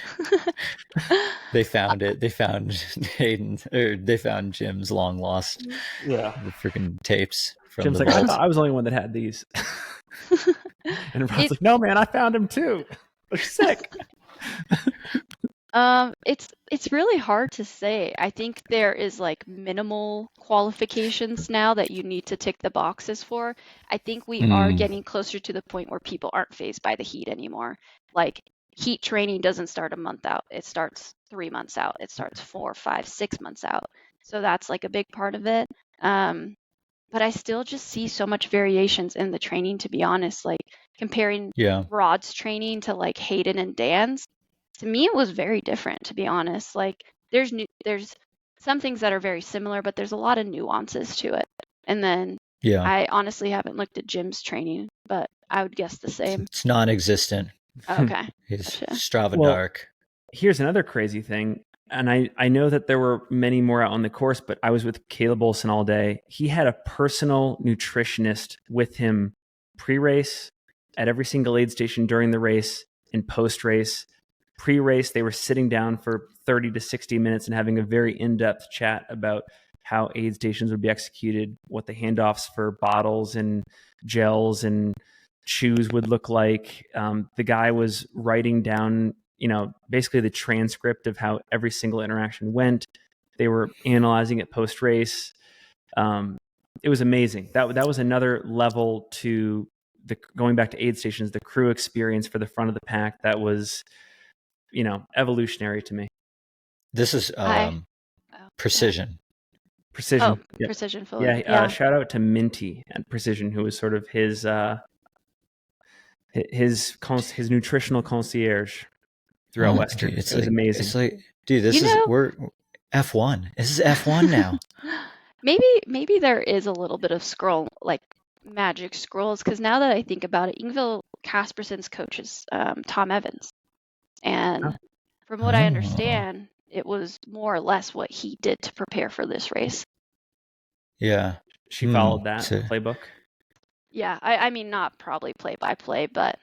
They found it. They found Hayden, or they found Jim's long lost the freaking tapes from Jim's the like, vault. I was the only one that had these. And everyone's like, no, man, I found him too. They're sick. It's really hard to say. I think there is like minimal qualifications now that you need to tick the boxes for. I think we are getting closer to the point where people aren't fazed by the heat anymore. Like, heat training doesn't start a month out. It starts 3 months out. It starts 4, 5, 6 months out. So that's like a big part of it. But I still just see so much variations in the training, to be honest. Like comparing Yeah. Rod's training to like Hayden and Dan's, to me it was very different, to be honest. Like there's some things that are very similar, but there's a lot of nuances to it. And then Yeah. I honestly haven't looked at Jim's training, but I would guess the same. It's non-existent. Okay. He's Gotcha. Strava Well, dark. Here's another crazy thing. And I know that there were many more out on the course, but I was with Caleb Olsen all day. He had a personal nutritionist with him pre-race, at every single aid station during the race, and post-race. Pre-race, they were sitting down for 30 to 60 minutes and having a very in-depth chat about how aid stations would be executed, what the handoffs for bottles and gels and shoes would look like. The guy was writing down, basically the transcript of how every single interaction went. They were analyzing it post-race. It was amazing. That was another level to going back to aid stations, the crew experience for the front of the pack. That was, evolutionary to me. This is Precision. Precision. Oh, yeah. Precision Fuller. Yeah. Shout out to Minty at Precision, who was sort of his nutritional concierge throughout Western. Dude, it was amazing. It's like, dude, we're F1. This is F1 now. Maybe there is a little bit of scroll, like magic scrolls, because now that I think about it, Ingvild Casperson's coach is Tom Evans. And from what I understand, it was more or less what he did to prepare for this race. Yeah. She followed that playbook. Yeah, I mean, not probably play by play, but,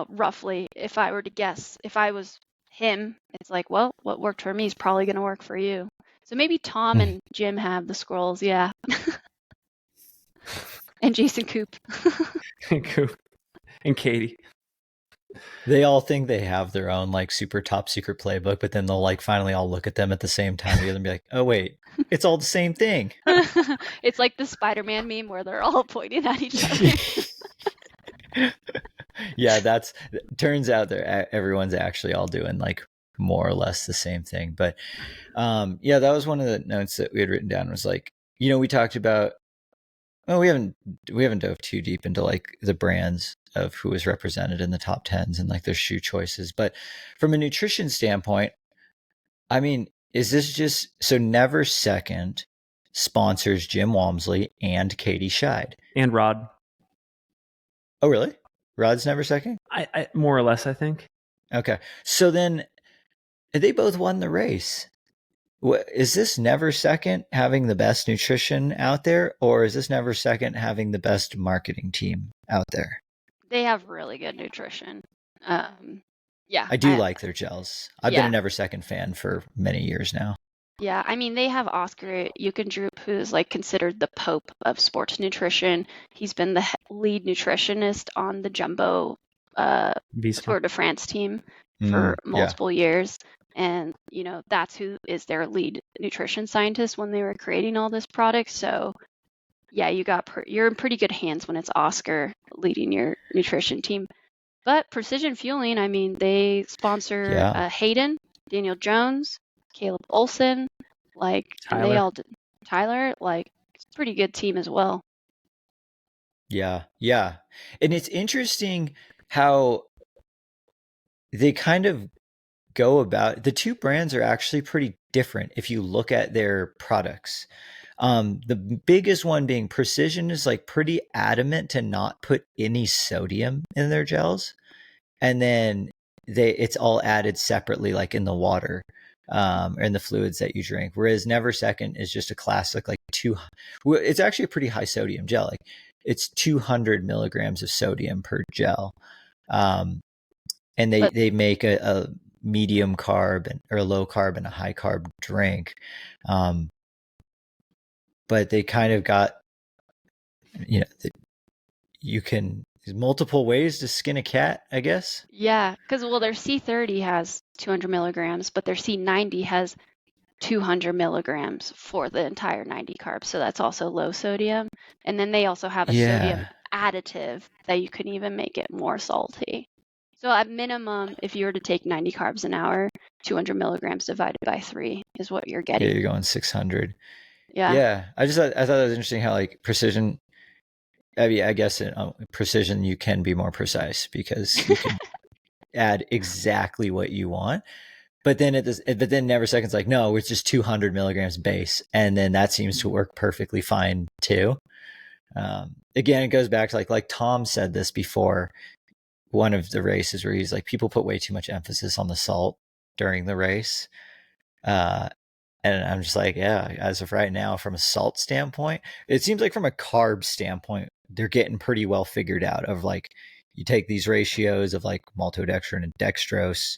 roughly, if I were to guess, if I was him, it's like, well, what worked for me is probably going to work for you. So maybe Tom and Jim have the scrolls, yeah. And Jason Coop. And Katie. They all think they have their own like super top secret playbook, but then they'll like finally all look at them at the same time together and be like, oh wait, it's all the same thing. It's like the Spider-Man meme where they're all pointing at each other. Yeah, turns out everyone's actually all doing like more or less the same thing. But yeah, that was one of the notes that we had written down, was like, we talked about, we haven't dove too deep into like the brands of who was represented in the top 10s and like their shoe choices. But from a nutrition standpoint, I mean, is this just, so Never Second sponsors Jim Walmsley and Katie Schide. And Rod. Oh, really? Rod's Never Second? I more or less, I think. Okay. So then they both won the race. Is this Never Second having the best nutrition out there, or is this Never Second having the best marketing team out there? They have really good nutrition. Yeah. I like their gels. I've been a Never Second fan for many years now. Yeah, I mean, they have Oscar Eukendrup, who's like considered the pope of sports nutrition. He's been the lead nutritionist on the Jumbo Tour de France team for multiple years. And, that's who is their lead nutrition scientist when they were creating all this product. So, yeah, you're in pretty good hands when it's Oscar leading your nutrition team. But Precision Fueling, I mean, they sponsor Hayden, Daniel Jones, Caleb Olsen, like Tyler. And they all did, Tyler, like it's a pretty good team as well. Yeah. And it's interesting how they kind of go about, the two brands are actually pretty different if you look at their products. The biggest one being Precision is like pretty adamant to not put any sodium in their gels, and then it's all added separately, like in the water or in the fluids that you drink. Whereas Never Second is just a classic, like it's actually a pretty high sodium gel. Like it's 200 milligrams of sodium per gel, and they make a medium carb or a low carb and a high carb drink. But they kind of got, there's multiple ways to skin a cat, I guess. Yeah, because their C30 has 200 milligrams, but their C90 has 200 milligrams for the entire 90 carbs. So that's also low sodium. And then they also have a sodium additive that you can even make it more salty. So at minimum, if you were to take 90 carbs an hour, 200 milligrams divided by 3 is what you're getting. Yeah, you're going 600. Yeah. I thought it was interesting how like precision. I mean, I guess in precision you can be more precise because you can add exactly what you want. But then never seconds like, no, it's just 200 milligrams base, and then that seems to work perfectly fine too. Again, it goes back to like Tom said this before one of the races where he's like, people put way too much emphasis on the salt during the race. And I'm just like, yeah, as of right now, from a salt standpoint, it seems like from a carb standpoint, they're getting pretty well figured out of like, you take these ratios of like maltodextrin and dextrose,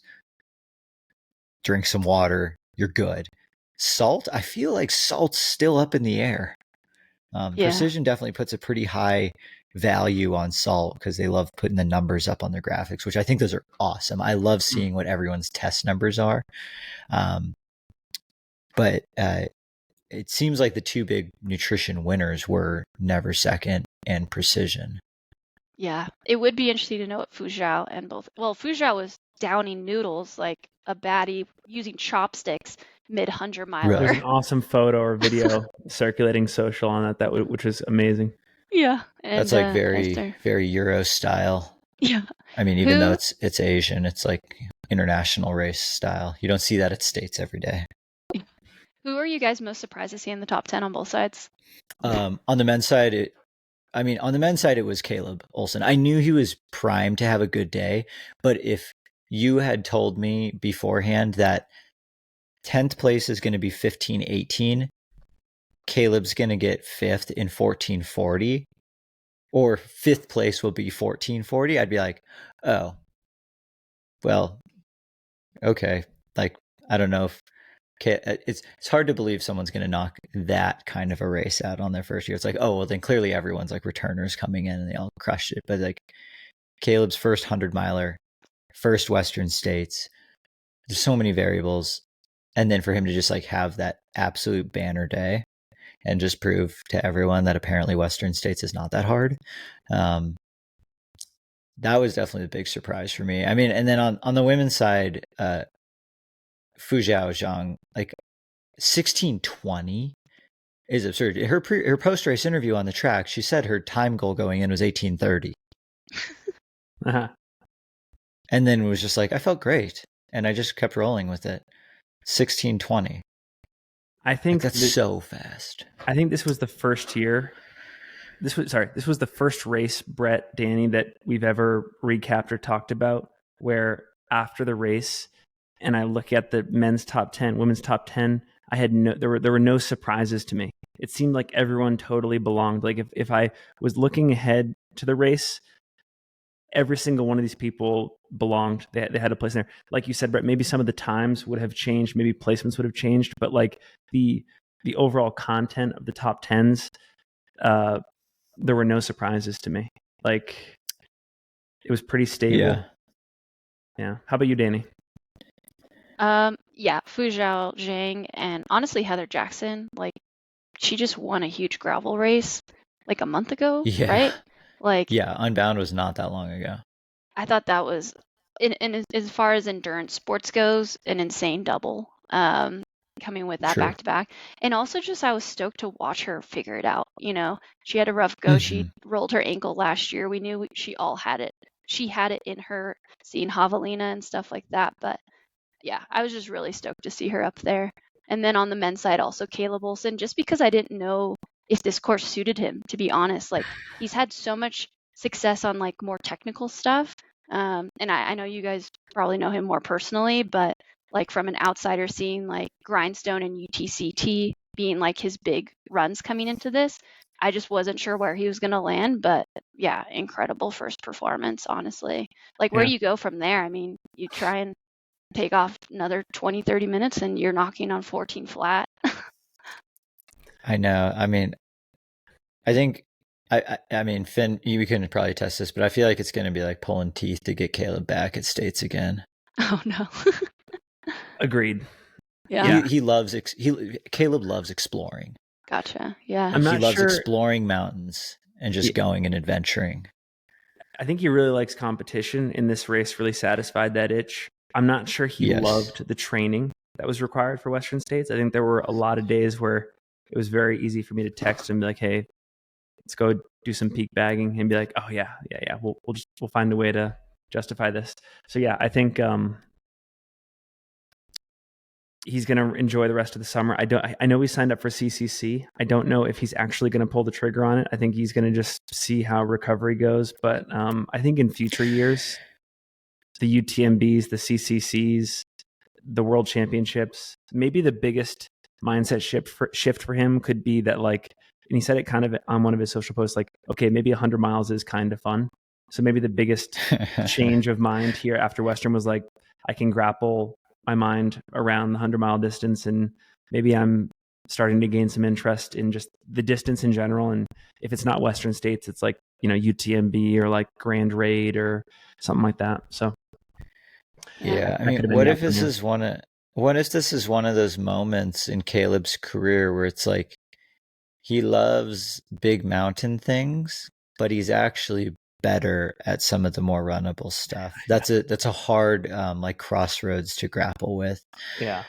drink some water, you're good. Salt, I feel like salt's still up in the air. Precision definitely puts a pretty high value on salt because they love putting the numbers up on their graphics, which I think those are awesome. I love seeing what everyone's test numbers are. But it seems like the two big nutrition winners were Never Second and Precision. Yeah, it would be interesting to know what Fuzhou and both. Well, Fuzhou was downing noodles like a baddie using chopsticks mid 100-miler. There's an awesome photo or video circulating social on that which was amazing. Yeah, and, that's like very Euro style. Yeah, I mean, even though it's Asian, it's like international race style. You don't see that at States every day. Who are you guys most surprised to see in the top 10 on both sides? On the men's side, it was Caleb Olsen. I knew he was primed to have a good day, but if you had told me beforehand that 10th place is going to be 15:18, Caleb's going to get 5th in 14:40, or 5th place will be 14:40, I'd be like, oh, well, okay. Like, I don't know if it's hard to believe someone's going to knock that kind of a race out on their first year. It's like, oh, well, then clearly everyone's like returners coming in and they all crushed it. But like Caleb's first 100-miler, first Western States, there's so many variables. And then for him to just like have that absolute banner day and just prove to everyone that apparently Western States is not that hard. That was definitely a big surprise for me. I mean, and then on the women's side, Fuzhou Zhang, like 16:20 is absurd. Her post-race interview on the track, she said her time goal going in was 18:30. Uh-huh. And then was just like, I felt great. And I just kept rolling with it. 16:20. I think that's so fast. I think this was the first year. This was the first race, Brett, Danny, that we've ever recapped or talked about where after the race, and I look at the men's top 10, women's top 10, there were no surprises to me. It seemed like everyone totally belonged. Like if I was looking ahead to the race, every single one of these people belonged. They had a place in there. Like you said, Brett, maybe some of the times would have changed, maybe placements would have changed, but like the overall content of the top 10s, there were no surprises to me. Like it was pretty stable. Yeah. How about you, Danny? Yeah, Fuzhou Zhang and honestly Heather Jackson, like she just won a huge gravel race like a month ago, right? Like Unbound was not that long ago. I thought that was in as far as endurance sports goes, an insane double. Coming with that back to back. And also just I was stoked to watch her figure it out. You know, she had a rough go. She rolled her ankle last year. We knew she all had it. She had it in her, seeing Javelina and stuff like that. But yeah, I was just really stoked to see her up there. And then on the men's side, also Caleb Olsen, just because I didn't know if this course suited him, to be honest. Like he's had so much success on like more technical stuff. And I know you guys probably know him more personally, but like from an outsider seeing like Grindstone and UTCT being like his big runs coming into this, I just wasn't sure where he was going to land. But yeah, incredible first performance, honestly. Like where do you go from there? I mean, you try and take off another 20, 30 minutes and you're knocking on 14 flat. I know. I mean, I think, I mean, Finn, you can probably test this, but I feel like it's going to be like pulling teeth to get Caleb back at States again. Oh, no. Agreed. Yeah. Caleb loves exploring. Gotcha. Yeah. He loves exploring mountains and just going and adventuring. I think he really likes competition, and this race really satisfied that itch. I'm not sure he loved the training that was required for Western States. I think there were a lot of days where it was very easy for me to text and be like, hey, let's go do some peak bagging, and be like, oh yeah, we'll find a way to justify this. So yeah, I think he's going to enjoy the rest of the summer. I know he signed up for CCC. I don't know if he's actually going to pull the trigger on it. I think he's going to just see how recovery goes. But I think in future years, the UTMBs, the CCCs, the World Championships, maybe the biggest mindset shift for him could be that, like, and he said it kind of on one of his social posts, like, okay, maybe 100 miles is kind of fun. So maybe the biggest change of mind here after Western was like, I can grapple my mind around the 100-mile distance, and maybe I'm starting to gain some interest in just the distance in general. And if it's not Western States, it's like, UTMB or like Grand Raid or something like that. So yeah, I mean, what if this is one of those moments in Caleb's career where it's like he loves big mountain things, but he's actually better at some of the more runnable stuff. That's a hard like crossroads to grapple with. Yeah.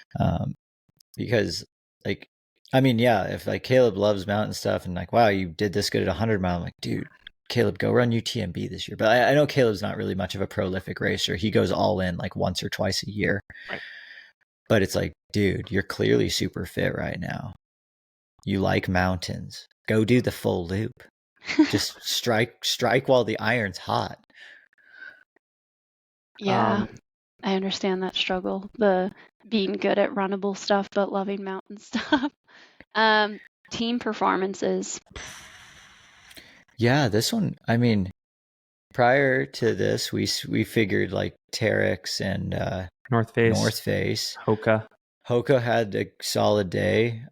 Because like, I mean, yeah, if like Caleb loves mountain stuff and like, wow, you did this good at 100 mile, I'm like, dude, Caleb, go run UTMB this year. But I know Caleb's not really much of a prolific racer. He goes all in like once or twice a year. Right. But it's like, dude, you're clearly super fit right now. You like mountains. Go do the full loop. Just strike while the iron's hot. Yeah, I understand that struggle. The being good at runnable stuff, but loving mountain stuff. Team performances. Yeah, this one, I mean, prior to this, we figured like Terex and North Face, Hoka had a solid day.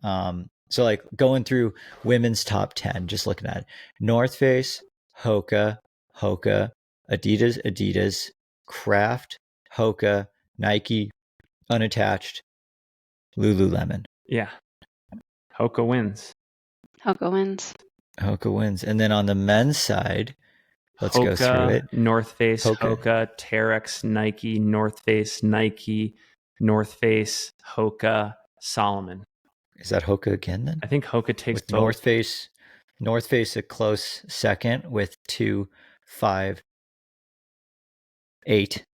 So like going through women's top 10, just looking at it, North Face, Hoka, Adidas, Kraft, Hoka, Nike, unattached, Lululemon. Yeah. Hoka wins. And then on the men's side, let's go through it. North Face, Hoka, Terex, Nike, North Face, Hoka, Salomon. Is that Hoka again then? I think Hoka takes with both. North Face a close second with 2, 5, 8.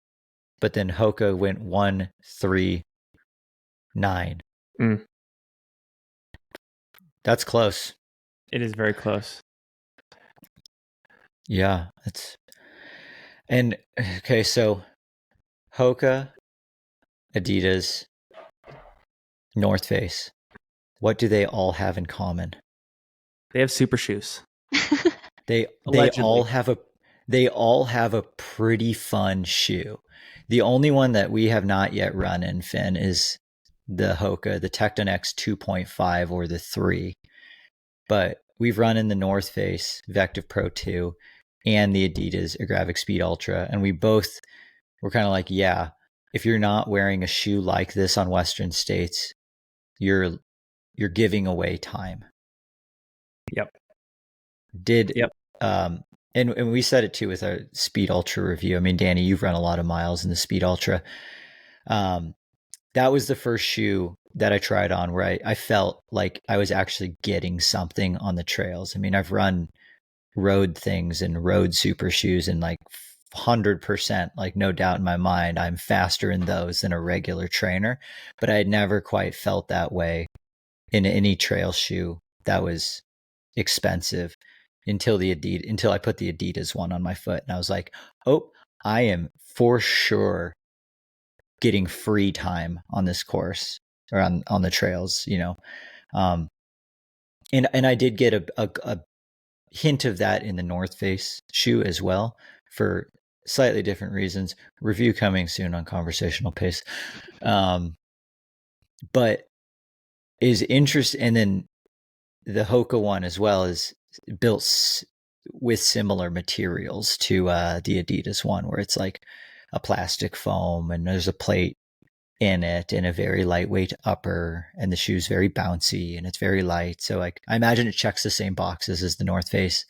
But then Hoka went 1, 3, 9. That's close. It is very close. Yeah, and okay, so Hoka, Adidas, North Face. What do they all have in common? They have super shoes. They all have a pretty fun shoe. The only one that we have not yet run in, Finn, is the Hoka, the Tecton X 2.5 or the 3. But we've run in the North Face Vective Pro 2 and the Adidas Agravic Speed Ultra, and we both were kind of like, yeah, if you're not wearing a shoe like this on Western States, you're giving away time. Yep. And we said it too with our Speed Ultra review. I mean, Dani, you've run a lot of miles in the Speed Ultra. That was the first shoe that I tried on where I felt like I was actually getting something on the trails. I mean, I've run road things and road super shoes and like 100%, like no doubt in my mind, I'm faster in those than a regular trainer, but I had never quite felt that way in any trail shoe that was expensive until I put the Adidas one on my foot. And I was like, oh, I am for sure getting free time on this course or on the trails, and I did get a hint of that in the North Face shoe as well for slightly different reasons. Review coming soon on Conversational Pace. But is interesting. And then the Hoka one as well is built with similar materials to the Adidas one, where it's like a plastic foam and there's a plate in it and a very lightweight upper, and the shoe's very bouncy and it's very light. So like, I imagine it checks the same boxes as the North Face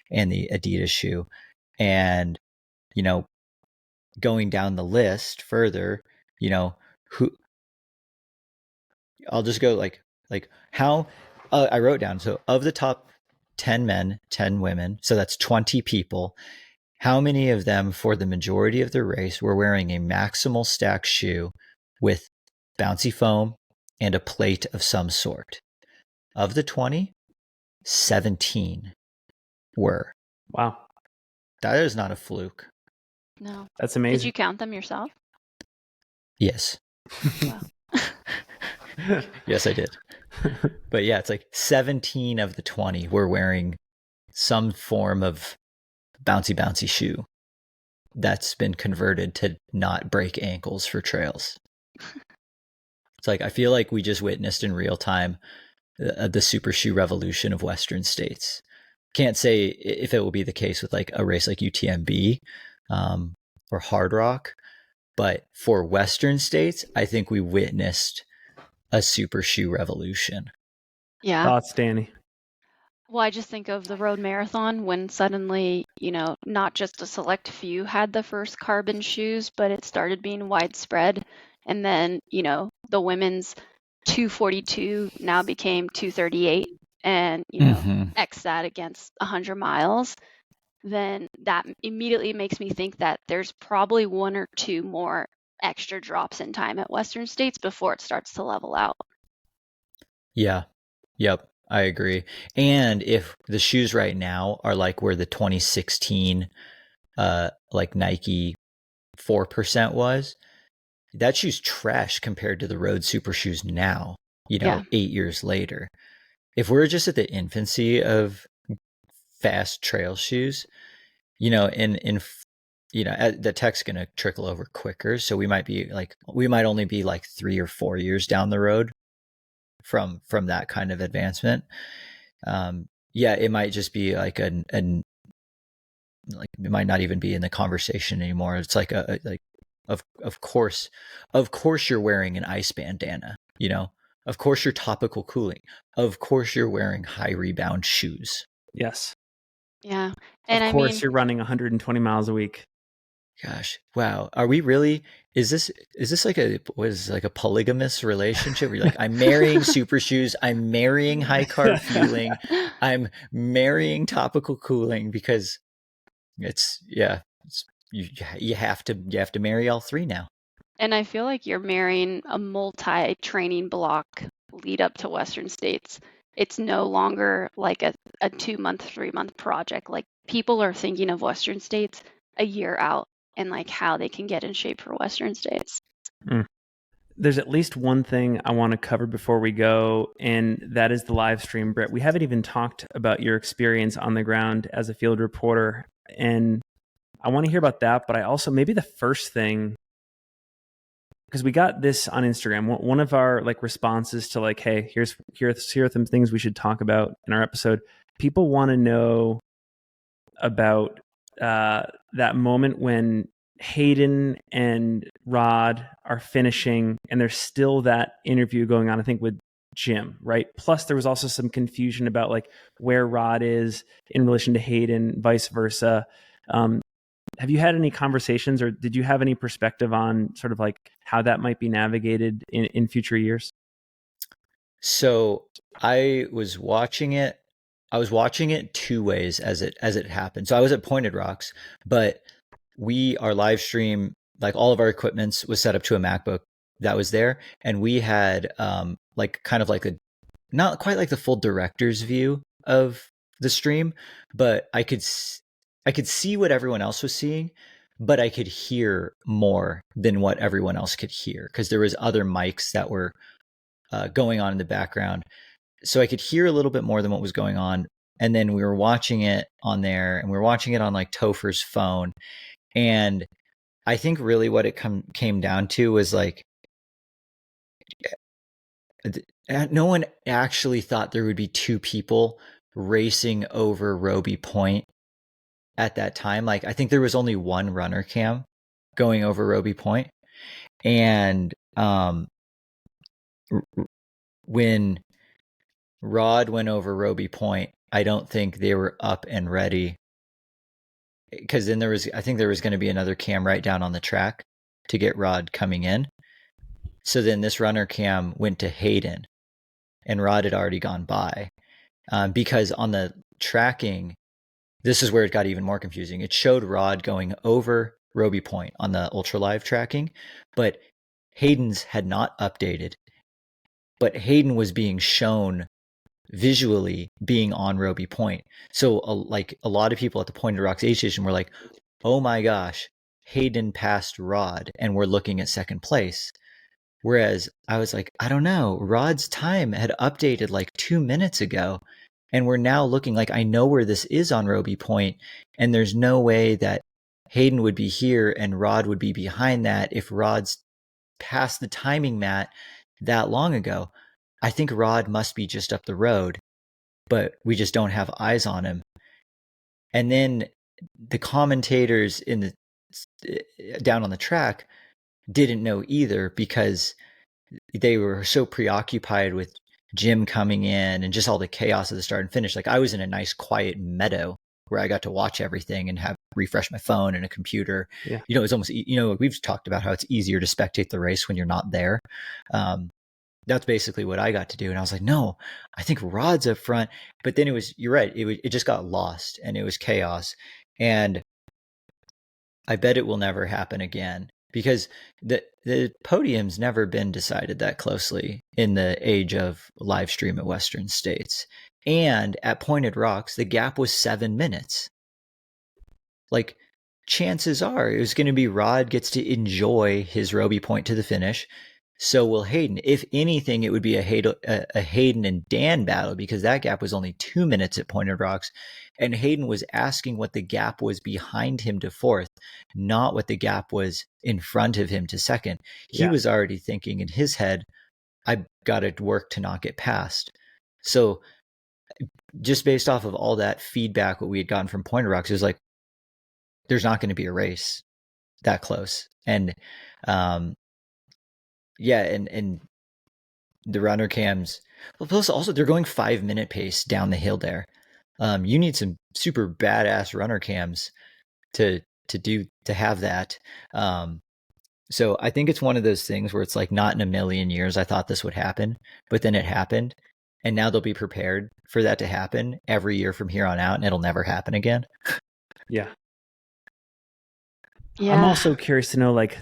and the Adidas shoe. And, going down the list further, who I'll just go like how I wrote down, so of the top 10 men, 10 women, so that's 20 people, how many of them for the majority of the race were wearing a maximal stack shoe with bouncy foam and a plate of some sort? Of the 20, 17 were. Wow. That is not a fluke. No. That's amazing. Did you count them yourself? Yes. Wow. Yes, I did. But yeah, it's like 17 of the 20 were wearing some form of bouncy shoe that's been converted to not break ankles for trails. It's like, I feel like we just witnessed in real time the super shoe revolution of Western states. Can't say if it will be the case with like a race like UTMB or Hard Rock, but for Western states, I think we witnessed a super shoe revolution. Yeah. Thoughts, Dani? Well, I just think of the road marathon when suddenly, not just a select few had the first carbon shoes, but it started being widespread. And then, the women's 242 now became 238 and, X that against 100 miles. Then that immediately makes me think that there's probably one or two more extra drops in time at Western states before it starts to level out. Yeah. Yep. I agree. And if the shoes right now are like where the 2016 like Nike 4% was, that shoe's trash compared to the road super shoes now, 8 years later. If we're just at the infancy of fast trail shoes, the tech's going to trickle over quicker. So we might only be like 3 or 4 years down the road from that kind of advancement. It might just be like it might not even be in the conversation anymore. It's like of course you're wearing an ice bandana, of course you're topical cooling, of course you're wearing high rebound shoes. Yes. Yeah. And of course you're running 120 miles a week. Gosh, wow. Are we really, is this like a polygamous relationship where you're like, I'm marrying super shoes, I'm marrying high carb fueling, I'm marrying topical cooling, because you have to marry all three now. And I feel like you're marrying a multi-training block lead up to Western states. It's no longer like a 2-month, 3-month project. Like, people are thinking of Western states a year out and like how they can get in shape for Western states. There's at least one thing I want to cover before we go, and that is the live stream. Brett, we haven't even talked about your experience on the ground as a field reporter, and I want to hear about that. But I also, maybe the first thing, because we got this on Instagram, one of our like responses to like, hey, here are some things we should talk about in our episode. People want to know about that moment when Hayden and Rod are finishing, and there's still that interview going on, I think, with Jim, right? Plus, there was also some confusion about like where Rod is in relation to Hayden, vice versa. Have you had any conversations, or did you have any perspective on sort of like how that might be navigated in future years? So I was watching it two ways as it happened. So I was at Pointed Rocks, but our live stream, like all of our equipment was set up to a MacBook that was there. And we had like kind of like not quite like the full director's view of the stream, but I could see what everyone else was seeing, but I could hear more than what everyone else could hear, because there was other mics that were going on in the background. So I could hear a little bit more than what was going on. And then we were watching it on there, and we were watching it on like Topher's phone. And I think really what it came down to was like, no one actually thought there would be two people racing over Roby Point at that time. Like, I think there was only one runner cam going over Roby Point. And when Rod went over Roby Point, I don't think they were up and ready, because then I think there was going to be another cam right down on the track to get Rod coming in. So then this runner cam went to Hayden, and Rod had already gone by. Because on the tracking, this is where it got even more confusing. It showed Rod going over Roby Point on the ultra live tracking, but Hayden's had not updated. But Hayden was being shown visually being on Roby Point. So a lot of people at the Pointed Rocks aid station were like, oh my gosh, Hayden passed Rod and we're looking at second place. Whereas I was like, I don't know, Rod's time had updated like 2 minutes ago. And we're now looking like, I know where this is on Roby Point, and there's no way that Hayden would be here and Rod would be behind that if Rod's past the timing mat that long ago. I think Rod must be just up the road, but we just don't have eyes on him. And then the commentators down on the track didn't know either, because they were so preoccupied with Jim coming in and just all the chaos of the start and finish. Like, I was in a nice quiet meadow where I got to watch everything and have refresh my phone and a computer. Yeah. You know, it's almost, you know, we've talked about how it's easier to spectate the race when you're not there. That's basically what I got to do. And I was like, no, I think Rod's up front. But then you're right. It just got lost and it was chaos. And I bet it will never happen again, because the podium's never been decided that closely in the age of live stream at Western States. And at Pointed Rocks, the gap was 7 minutes. Like, chances are it was going to be Rod gets to enjoy his Roby Point to the finish. So will Hayden. If anything, it would be a Hayden and Dan battle, because that gap was only 2 minutes at Pointed Rocks. And Hayden was asking what the gap was behind him to fourth, not what the gap was in front of him to second. He was already thinking in his head, I've got to work to not get past. So just based off of all that feedback, what we had gotten from Pointed Rocks, it was like, there's not going to be a race that close. And, yeah, and the runner cams, well, plus also they're going 5 minute pace down the hill there. You need some super badass runner cams to have that. So I think it's one of those things where it's like, not in a million years I thought this would happen, but then it happened, and now they'll be prepared for that to happen every year from here on out, and it'll never happen again. Yeah. I'm also curious to know, like,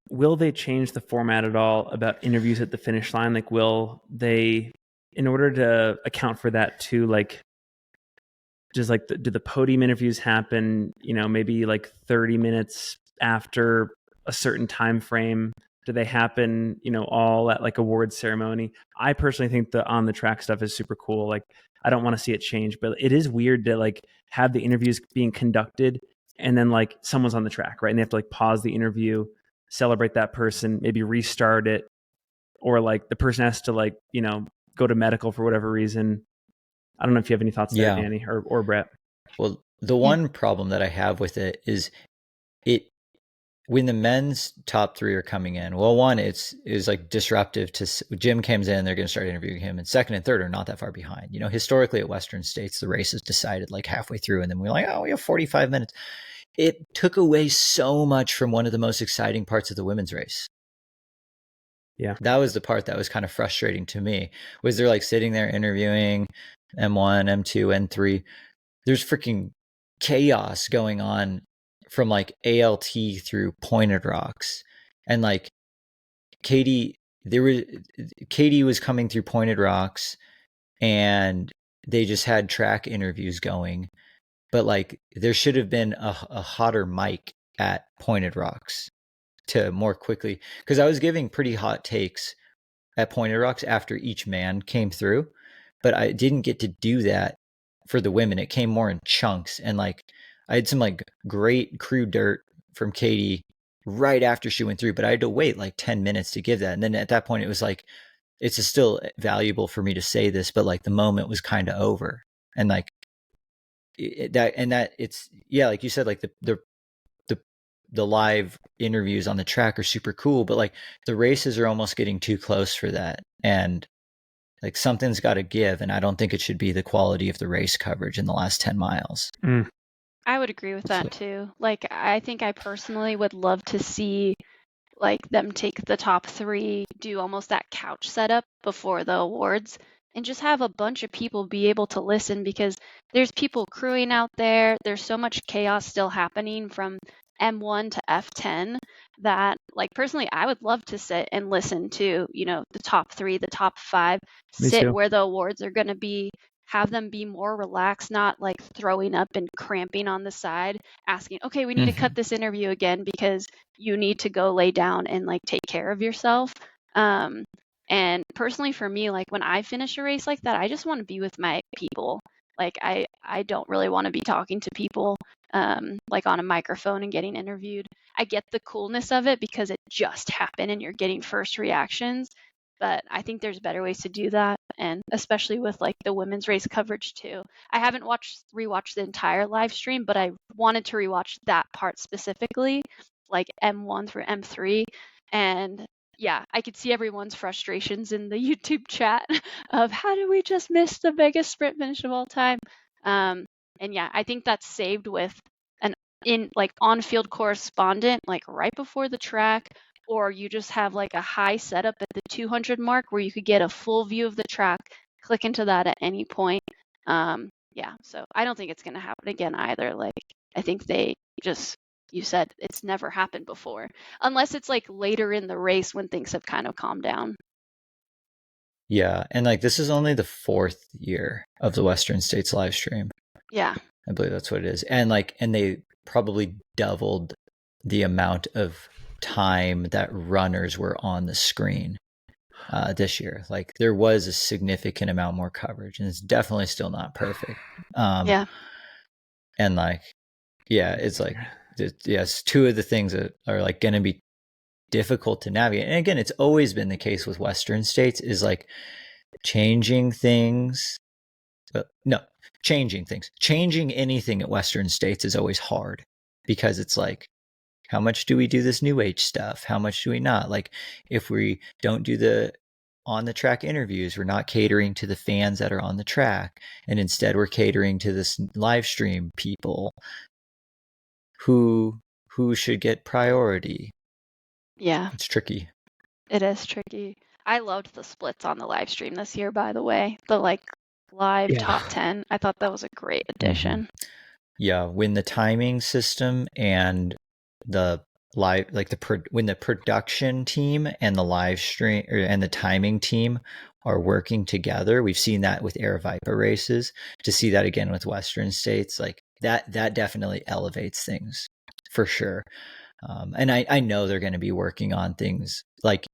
will they change the format at all about interviews at the finish line? Like, will they, in order to account for that too, like, just like, do the podium interviews happen, you know, maybe like 30 minutes after a certain time frame? Do they happen, you know, all at like awards ceremony? I personally think the on the track stuff is super cool. Like, I don't want to see it change, but it is weird to like have the interviews being conducted and then like someone's on the track, right? And they have to like pause the interview, celebrate that person, maybe restart it, or like the person has to like, you know, go to medical for whatever reason. I don't know if you have any thoughts there, Danny or Brett. Well, the one problem that I have with it is when the men's top three are coming in, well, one, it's like disruptive to Jim comes in, they're going to start interviewing him, and second and third are not that far behind. You know, historically at Western States, the race is decided like halfway through, and then we're like, oh, we have 45 minutes. It took away so much from one of the most exciting parts of the women's race. Yeah. That was the part that was kind of frustrating to me, was they're like sitting there interviewing M1, M2, N3. There's freaking chaos going on from like ALT through Pointed Rocks. And like Katie was coming through Pointed Rocks, and they just had track interviews going. But like, there should have been a hotter mic at Pointed Rocks to more quickly, because I was giving pretty hot takes at Pointed Rocks after each man came through, but I didn't get to do that for the women. It came more in chunks, and like I had some like great crew dirt from Katie right after she went through, but I had to wait like 10 minutes to give that. And then at that point it was like, it's still valuable for me to say this, but like the moment was kind of over. And like it's, yeah, like you said, like the live interviews on the track are super cool, but like the races are almost getting too close for that. And like something's got to give. And I don't think it should be the quality of the race coverage in the last 10 miles. I would agree with that too. Like, I think I personally would love to see like them take the top three, do almost that couch setup before the awards, and just have a bunch of people be able to listen, because there's people crewing out there. There's so much chaos still happening from M1 to F10 that, like, personally, I would love to sit and listen to, the top 3, the top 5, Me sit too. where the awards are going to be, have them be more relaxed, not like throwing up and cramping on the side, asking, okay, we need to cut this interview again because you need to go lay down and like take care of yourself. And personally for me, like when I finish a race like that, I just want to be with my people. Like I don't really want to be talking to people like on a microphone and getting interviewed. I get the coolness of it because it just happened and you're getting first reactions. But I think there's better ways to do that, and especially with like the women's race coverage too. I haven't rewatched the entire live stream, but I wanted to rewatch that part specifically, like M1 through M3. And yeah, I could see everyone's frustrations in the YouTube chat of how did we just miss the biggest sprint finish of all time? And yeah, I think that's saved with an on-field correspondent like right before the track, or you just have like a high setup at the 200 mark where you could get a full view of the track, click into that at any point. Yeah, so I don't think it's going to happen again either. Like, I think you said it's never happened before, unless it's like later in the race when things have kind of calmed down. Yeah, and like this is only the 4th year of the Western States live stream. Yeah, I believe that's what it is. And they probably doubled the amount of time that runners were on the screen this year. Like there was a significant amount more coverage, and it's definitely still not perfect. yeah. And like, yeah, it's like, yes, 2 of the things that are like going to be difficult to navigate. And again, it's always been the case with Western States is like changing things. Changing anything at Western States is always hard because it's like, how much do we do this new age stuff? How much do we not? Like if we don't do the on the track interviews, we're not catering to the fans that are on the track. And instead we're catering to this live stream people who should get priority. Yeah. It's tricky. It is tricky. I loved the splits on the live stream this year, by the way. The like live top 10. I thought that was a great addition. Yeah, when the timing system and the live, like when the production team and the live stream and the timing team are working together, we've seen that with Air Viper races. To see that again with Western States, like that definitely elevates things for sure. And I know they're going to be working on things like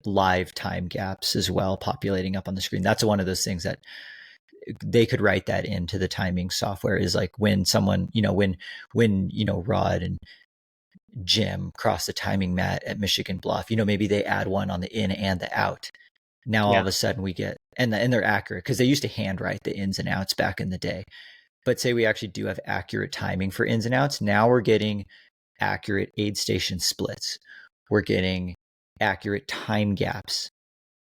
live time gaps as well, populating up on the screen. That's one of those things that they could write that into the timing software, is like when someone, when Rod and Jim cross the timing mat at Michigan Bluff, maybe they add one on the in and the out. Now all of a sudden we get, and they're accurate because they used to handwrite the ins and outs back in the day. But say we actually do have accurate timing for ins and outs. Now we're getting accurate aid station splits. We're getting accurate time gaps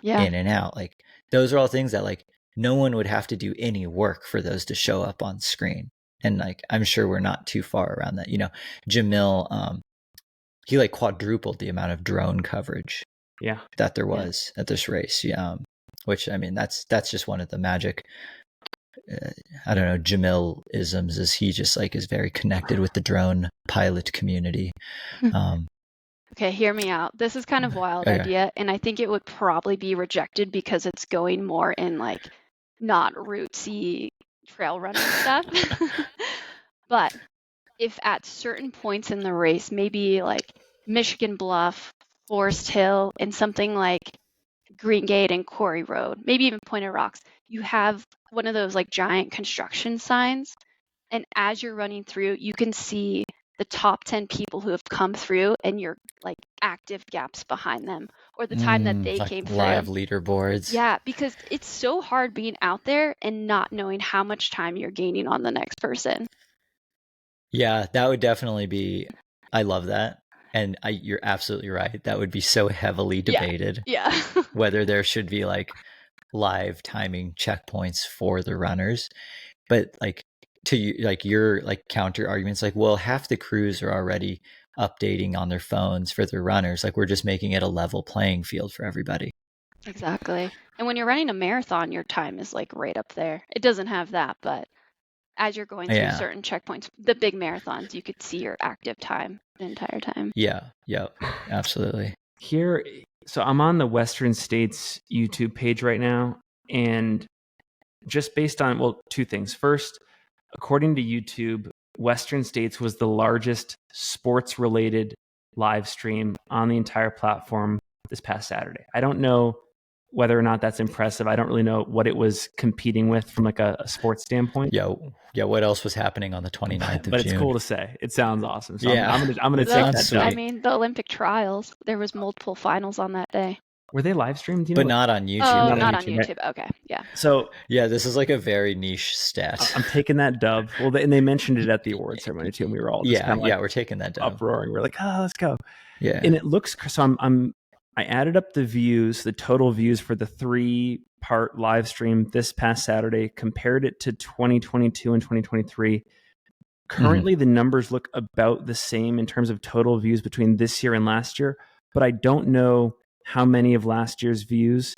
in and out. Like those are all things that like no one would have to do any work for those to show up on screen. And like, I'm sure we're not too far around that. Jamil, he like quadrupled the amount of drone coverage that there was at this race. Which, I mean, that's just one of the magic, I don't know, Jamil isms, is he just like is very connected with the drone pilot community. Okay, hear me out. This is kind of a wild idea, and I think it would probably be rejected because it's going more in like not rootsy trail running stuff. But if at certain points in the race, maybe like Michigan Bluff, Forest Hill, and something like Green Gate and Quarry Road, maybe even Pointed Rocks, you have one of those like giant construction signs, and as you're running through, you can see the top 10 people who have come through and your like active gaps behind them, or the time that they like came through. Live leaderboards. Yeah, because it's so hard being out there and not knowing how much time you're gaining on the next person. Yeah, that would definitely be, I love that. And you're absolutely right. That would be so heavily debated. Yeah. Whether there should be like live timing checkpoints for the runners. But like, to you, like your like counter arguments, like, well, half the crews are already updating on their phones for their runners. Like we're just making it a level playing field for everybody. Exactly. And when you're running a marathon, your time is like right up there. It doesn't have that, but as you're going through certain checkpoints, the big marathons, you could see your active time the entire time. Yeah. Absolutely. Here, so I'm on the Western States YouTube page right now, and just based on, well, two things. First, according to YouTube, Western States was the largest sports-related live stream on the entire platform this past Saturday. I don't know whether or not that's impressive. I don't really know what it was competing with from like a sports standpoint. Yeah. What else was happening on the 29th of June? But it's cool to say. It sounds awesome. So Yeah. I'm gonna take that. I mean, the Olympic trials, there was multiple finals on that day. Were they live streamed? But not on YouTube. Oh, not on YouTube. Right? Okay, yeah. So yeah, this is like a very niche stat. I'm taking that dub. Well, and they mentioned it at the award ceremony too, and we were all just we're taking that dub. Uproaring. We're like, let's go. Yeah, and it looks. So I added up the views, the total views for the 3-part live stream this past Saturday, compared it to 2022 and 2023. Currently, the numbers look about the same in terms of total views between this year and last year, but I don't know how many of last year's views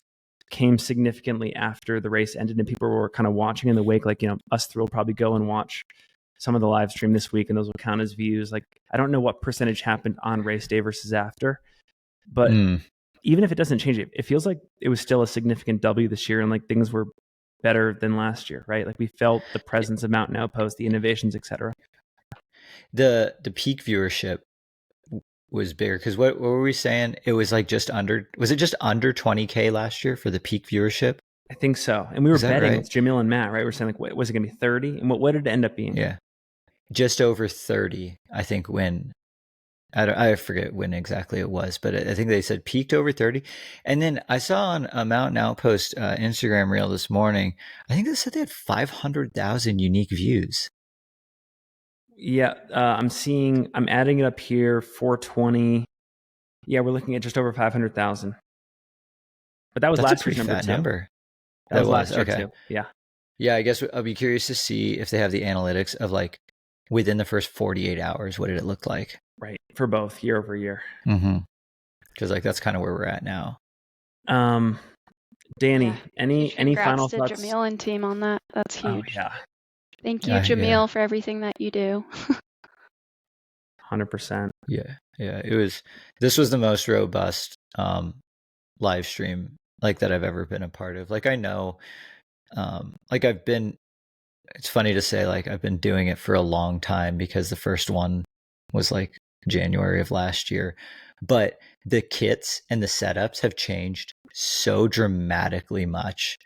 came significantly after the race ended and people were kind of watching in the wake. Like, us three will probably go and watch some of the live stream this week, and those will count as views. Like, I don't know what percentage happened on race day versus after. But even if it doesn't change it feels like it was still a significant W this year, and like things were better than last year, right? Like we felt the presence of Mountain Outpost, the innovations, etc. The peak viewership was bigger because what were we saying? It was like was it just under 20K last year for the peak viewership? I think so. And we were betting with Jamil and Matt, right? We're saying like, was it going to be 30? And what did it end up being? Yeah, just over 30, I think. When I forget when exactly it was, but I think they said peaked over 30. And then I saw on a Mountain Outpost Instagram reel this morning, I think they said they had 500,000 unique views. Yeah, I'm adding it up here, 420. Yeah, we're looking at just over 500,000. But that was last year's number. That was last year too. Yeah. Yeah, I guess I'll be curious to see if they have the analytics of like within the first 48 hours, what did it look like? Right. For both year over year. Because like that's kind of where we're at now. Danny, any final to thoughts? Jamil and team on that. That's huge. Oh, yeah. Thank you, Jamil, for everything that you do. 100%. Yeah. This was the most robust live stream like that I've ever been a part of. Like I know, it's funny to say like I've been doing it for a long time because the first one was like January of last year, but the kits and the setups have changed so dramatically much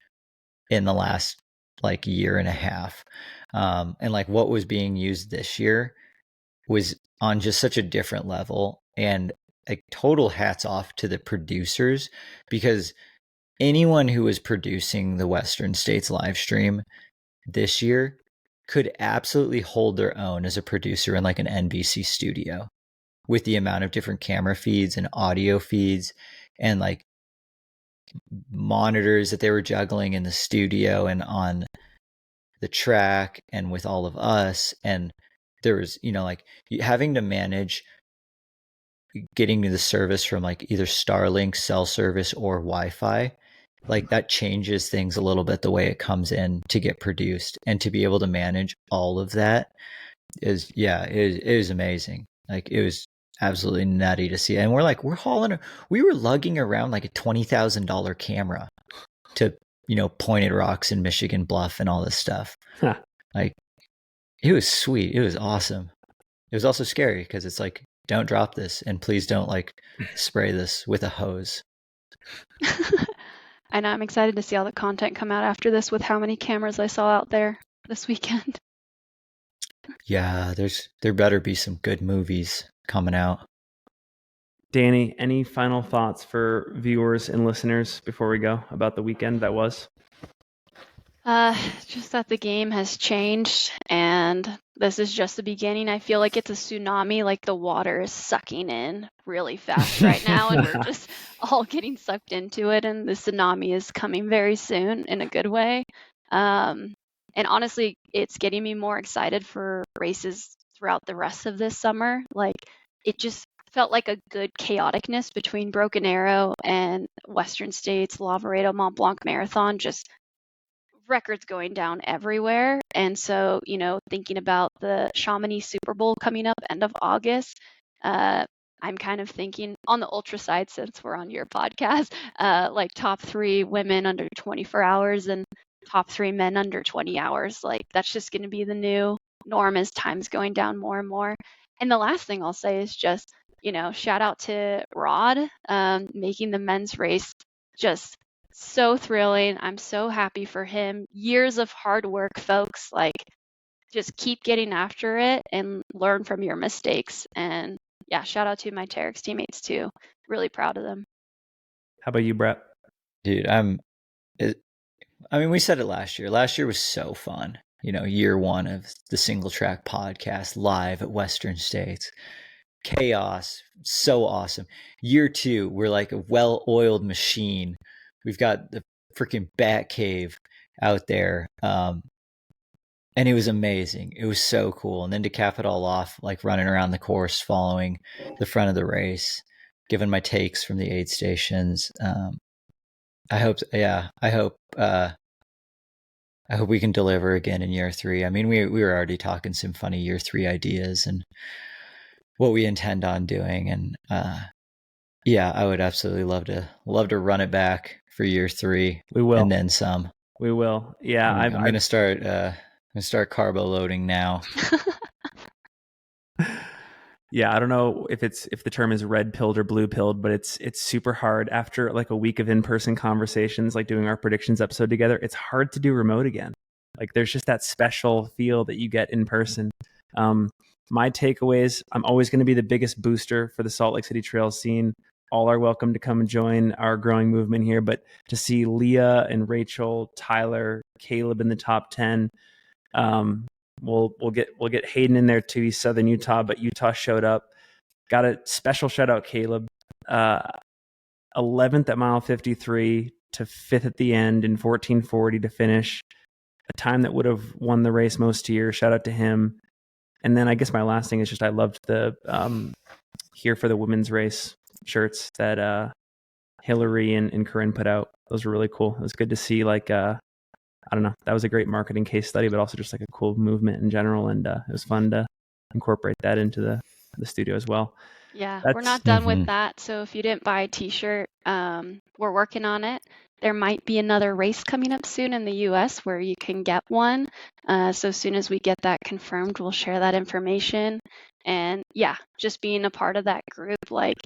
in the last like year and a half. And like what was being used this year was on just such a different level, and like total hats off to the producers, because anyone who was producing the Western States live stream this year could absolutely hold their own as a producer in like an NBC studio with the amount of different camera feeds and audio feeds and like monitors that they were juggling in the studio and on the track and with all of us. And there was, like having to manage getting to the service from like either Starlink, cell service, or Wi-Fi. Like that changes things a little bit, the way it comes in to get produced, and to be able to manage all of that is, it was amazing. Like it was absolutely nutty to see. And we were lugging around like a $20,000 camera to, Pointed Rocks and Michigan Bluff and all this stuff. Huh. Like it was sweet. It was awesome. It was also scary because it's like, don't drop this, and please don't like spray this with a hose. I know, I'm excited to see all the content come out after this with how many cameras I saw out there this weekend. Yeah, there better be some good movies coming out. Danny, any final thoughts for viewers and listeners before we go about the weekend that was? Just that the game has changed, and this is just the beginning. I feel like it's a tsunami, like the water is sucking in really fast right now, and we're just all getting sucked into it, and the tsunami is coming very soon in a good way. And honestly, it's getting me more excited for races throughout the rest of this summer. Like, it just felt like a good chaoticness between Broken Arrow and Western States, Lavaredo, Mont Blanc Marathon, just records going down everywhere. And so, thinking about the Chamonix Super Bowl coming up end of August, I'm kind of thinking on the ultra side, since we're on your podcast, like top 3 women under 24 hours and top 3 men under 20 hours. Like that's just going to be the new norm as time's going down more and more. And the last thing I'll say is just, shout out to Rod, making the men's race just so thrilling. I'm so happy for him. Years of hard work, folks. Like, just keep getting after it and learn from your mistakes. And yeah, shout out to my Terex teammates too. Really proud of them. How about you, Brett? Dude, we said it last year. Last year was so fun. Year 1 of the Singletrack podcast live at Western States. Chaos, so awesome. Year 2, we're like a well-oiled machine. We've got the freaking Bat Cave out there. And it was amazing. It was so cool. And then to cap it all off, like running around the course, following the front of the race, giving my takes from the aid stations. I hope we can deliver again in year 3. I mean, we were already talking some funny year 3 ideas and what we intend on doing. And yeah, I would absolutely love to run it back for year 3. We will, and then some. We will. Yeah, I'm gonna start. Carbo loading now. Yeah, I don't know if the term is red pilled or blue pilled, but it's super hard after like a week of in-person conversations, like doing our predictions episode together. It's hard to do remote again. Like there's just that special feel that you get in person. My takeaways: I'm always going to be the biggest booster for the Salt Lake City trail scene. All are welcome to come and join our growing movement here. But to see Leah and Rachel, Tyler, Caleb in the top 10. We'll get Hayden in there too. He's Southern Utah, but Utah showed up. Got a special shout out, Caleb. 11th at mile 53 to 5th at the end in 14:40 to finish. A time that would have won the race most years. Shout out to him. And then I guess my last thing is just I loved the Here for the Women's Race shirts that Hillary and Corinne put out. Those were really cool. It was good to see I don't know. That was a great marketing case study, but also just like a cool movement in general. And it was fun to incorporate that into the studio as well. Yeah, we're not done with that. So if you didn't buy a t-shirt, we're working on it. There might be another race coming up soon in the US where you can get one. So as soon as we get that confirmed, we'll share that information. And yeah, just being a part of that group, like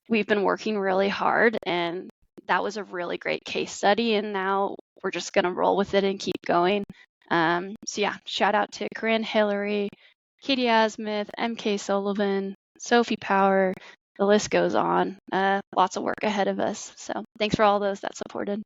we've been working really hard and that was a really great case study. And now we're just going to roll with it and keep going. So yeah, shout out to Corinne, Hillary, Katie Asmith, MK Sullivan, Sophie Power. The list goes on. Lots of work ahead of us. So thanks for all those that supported.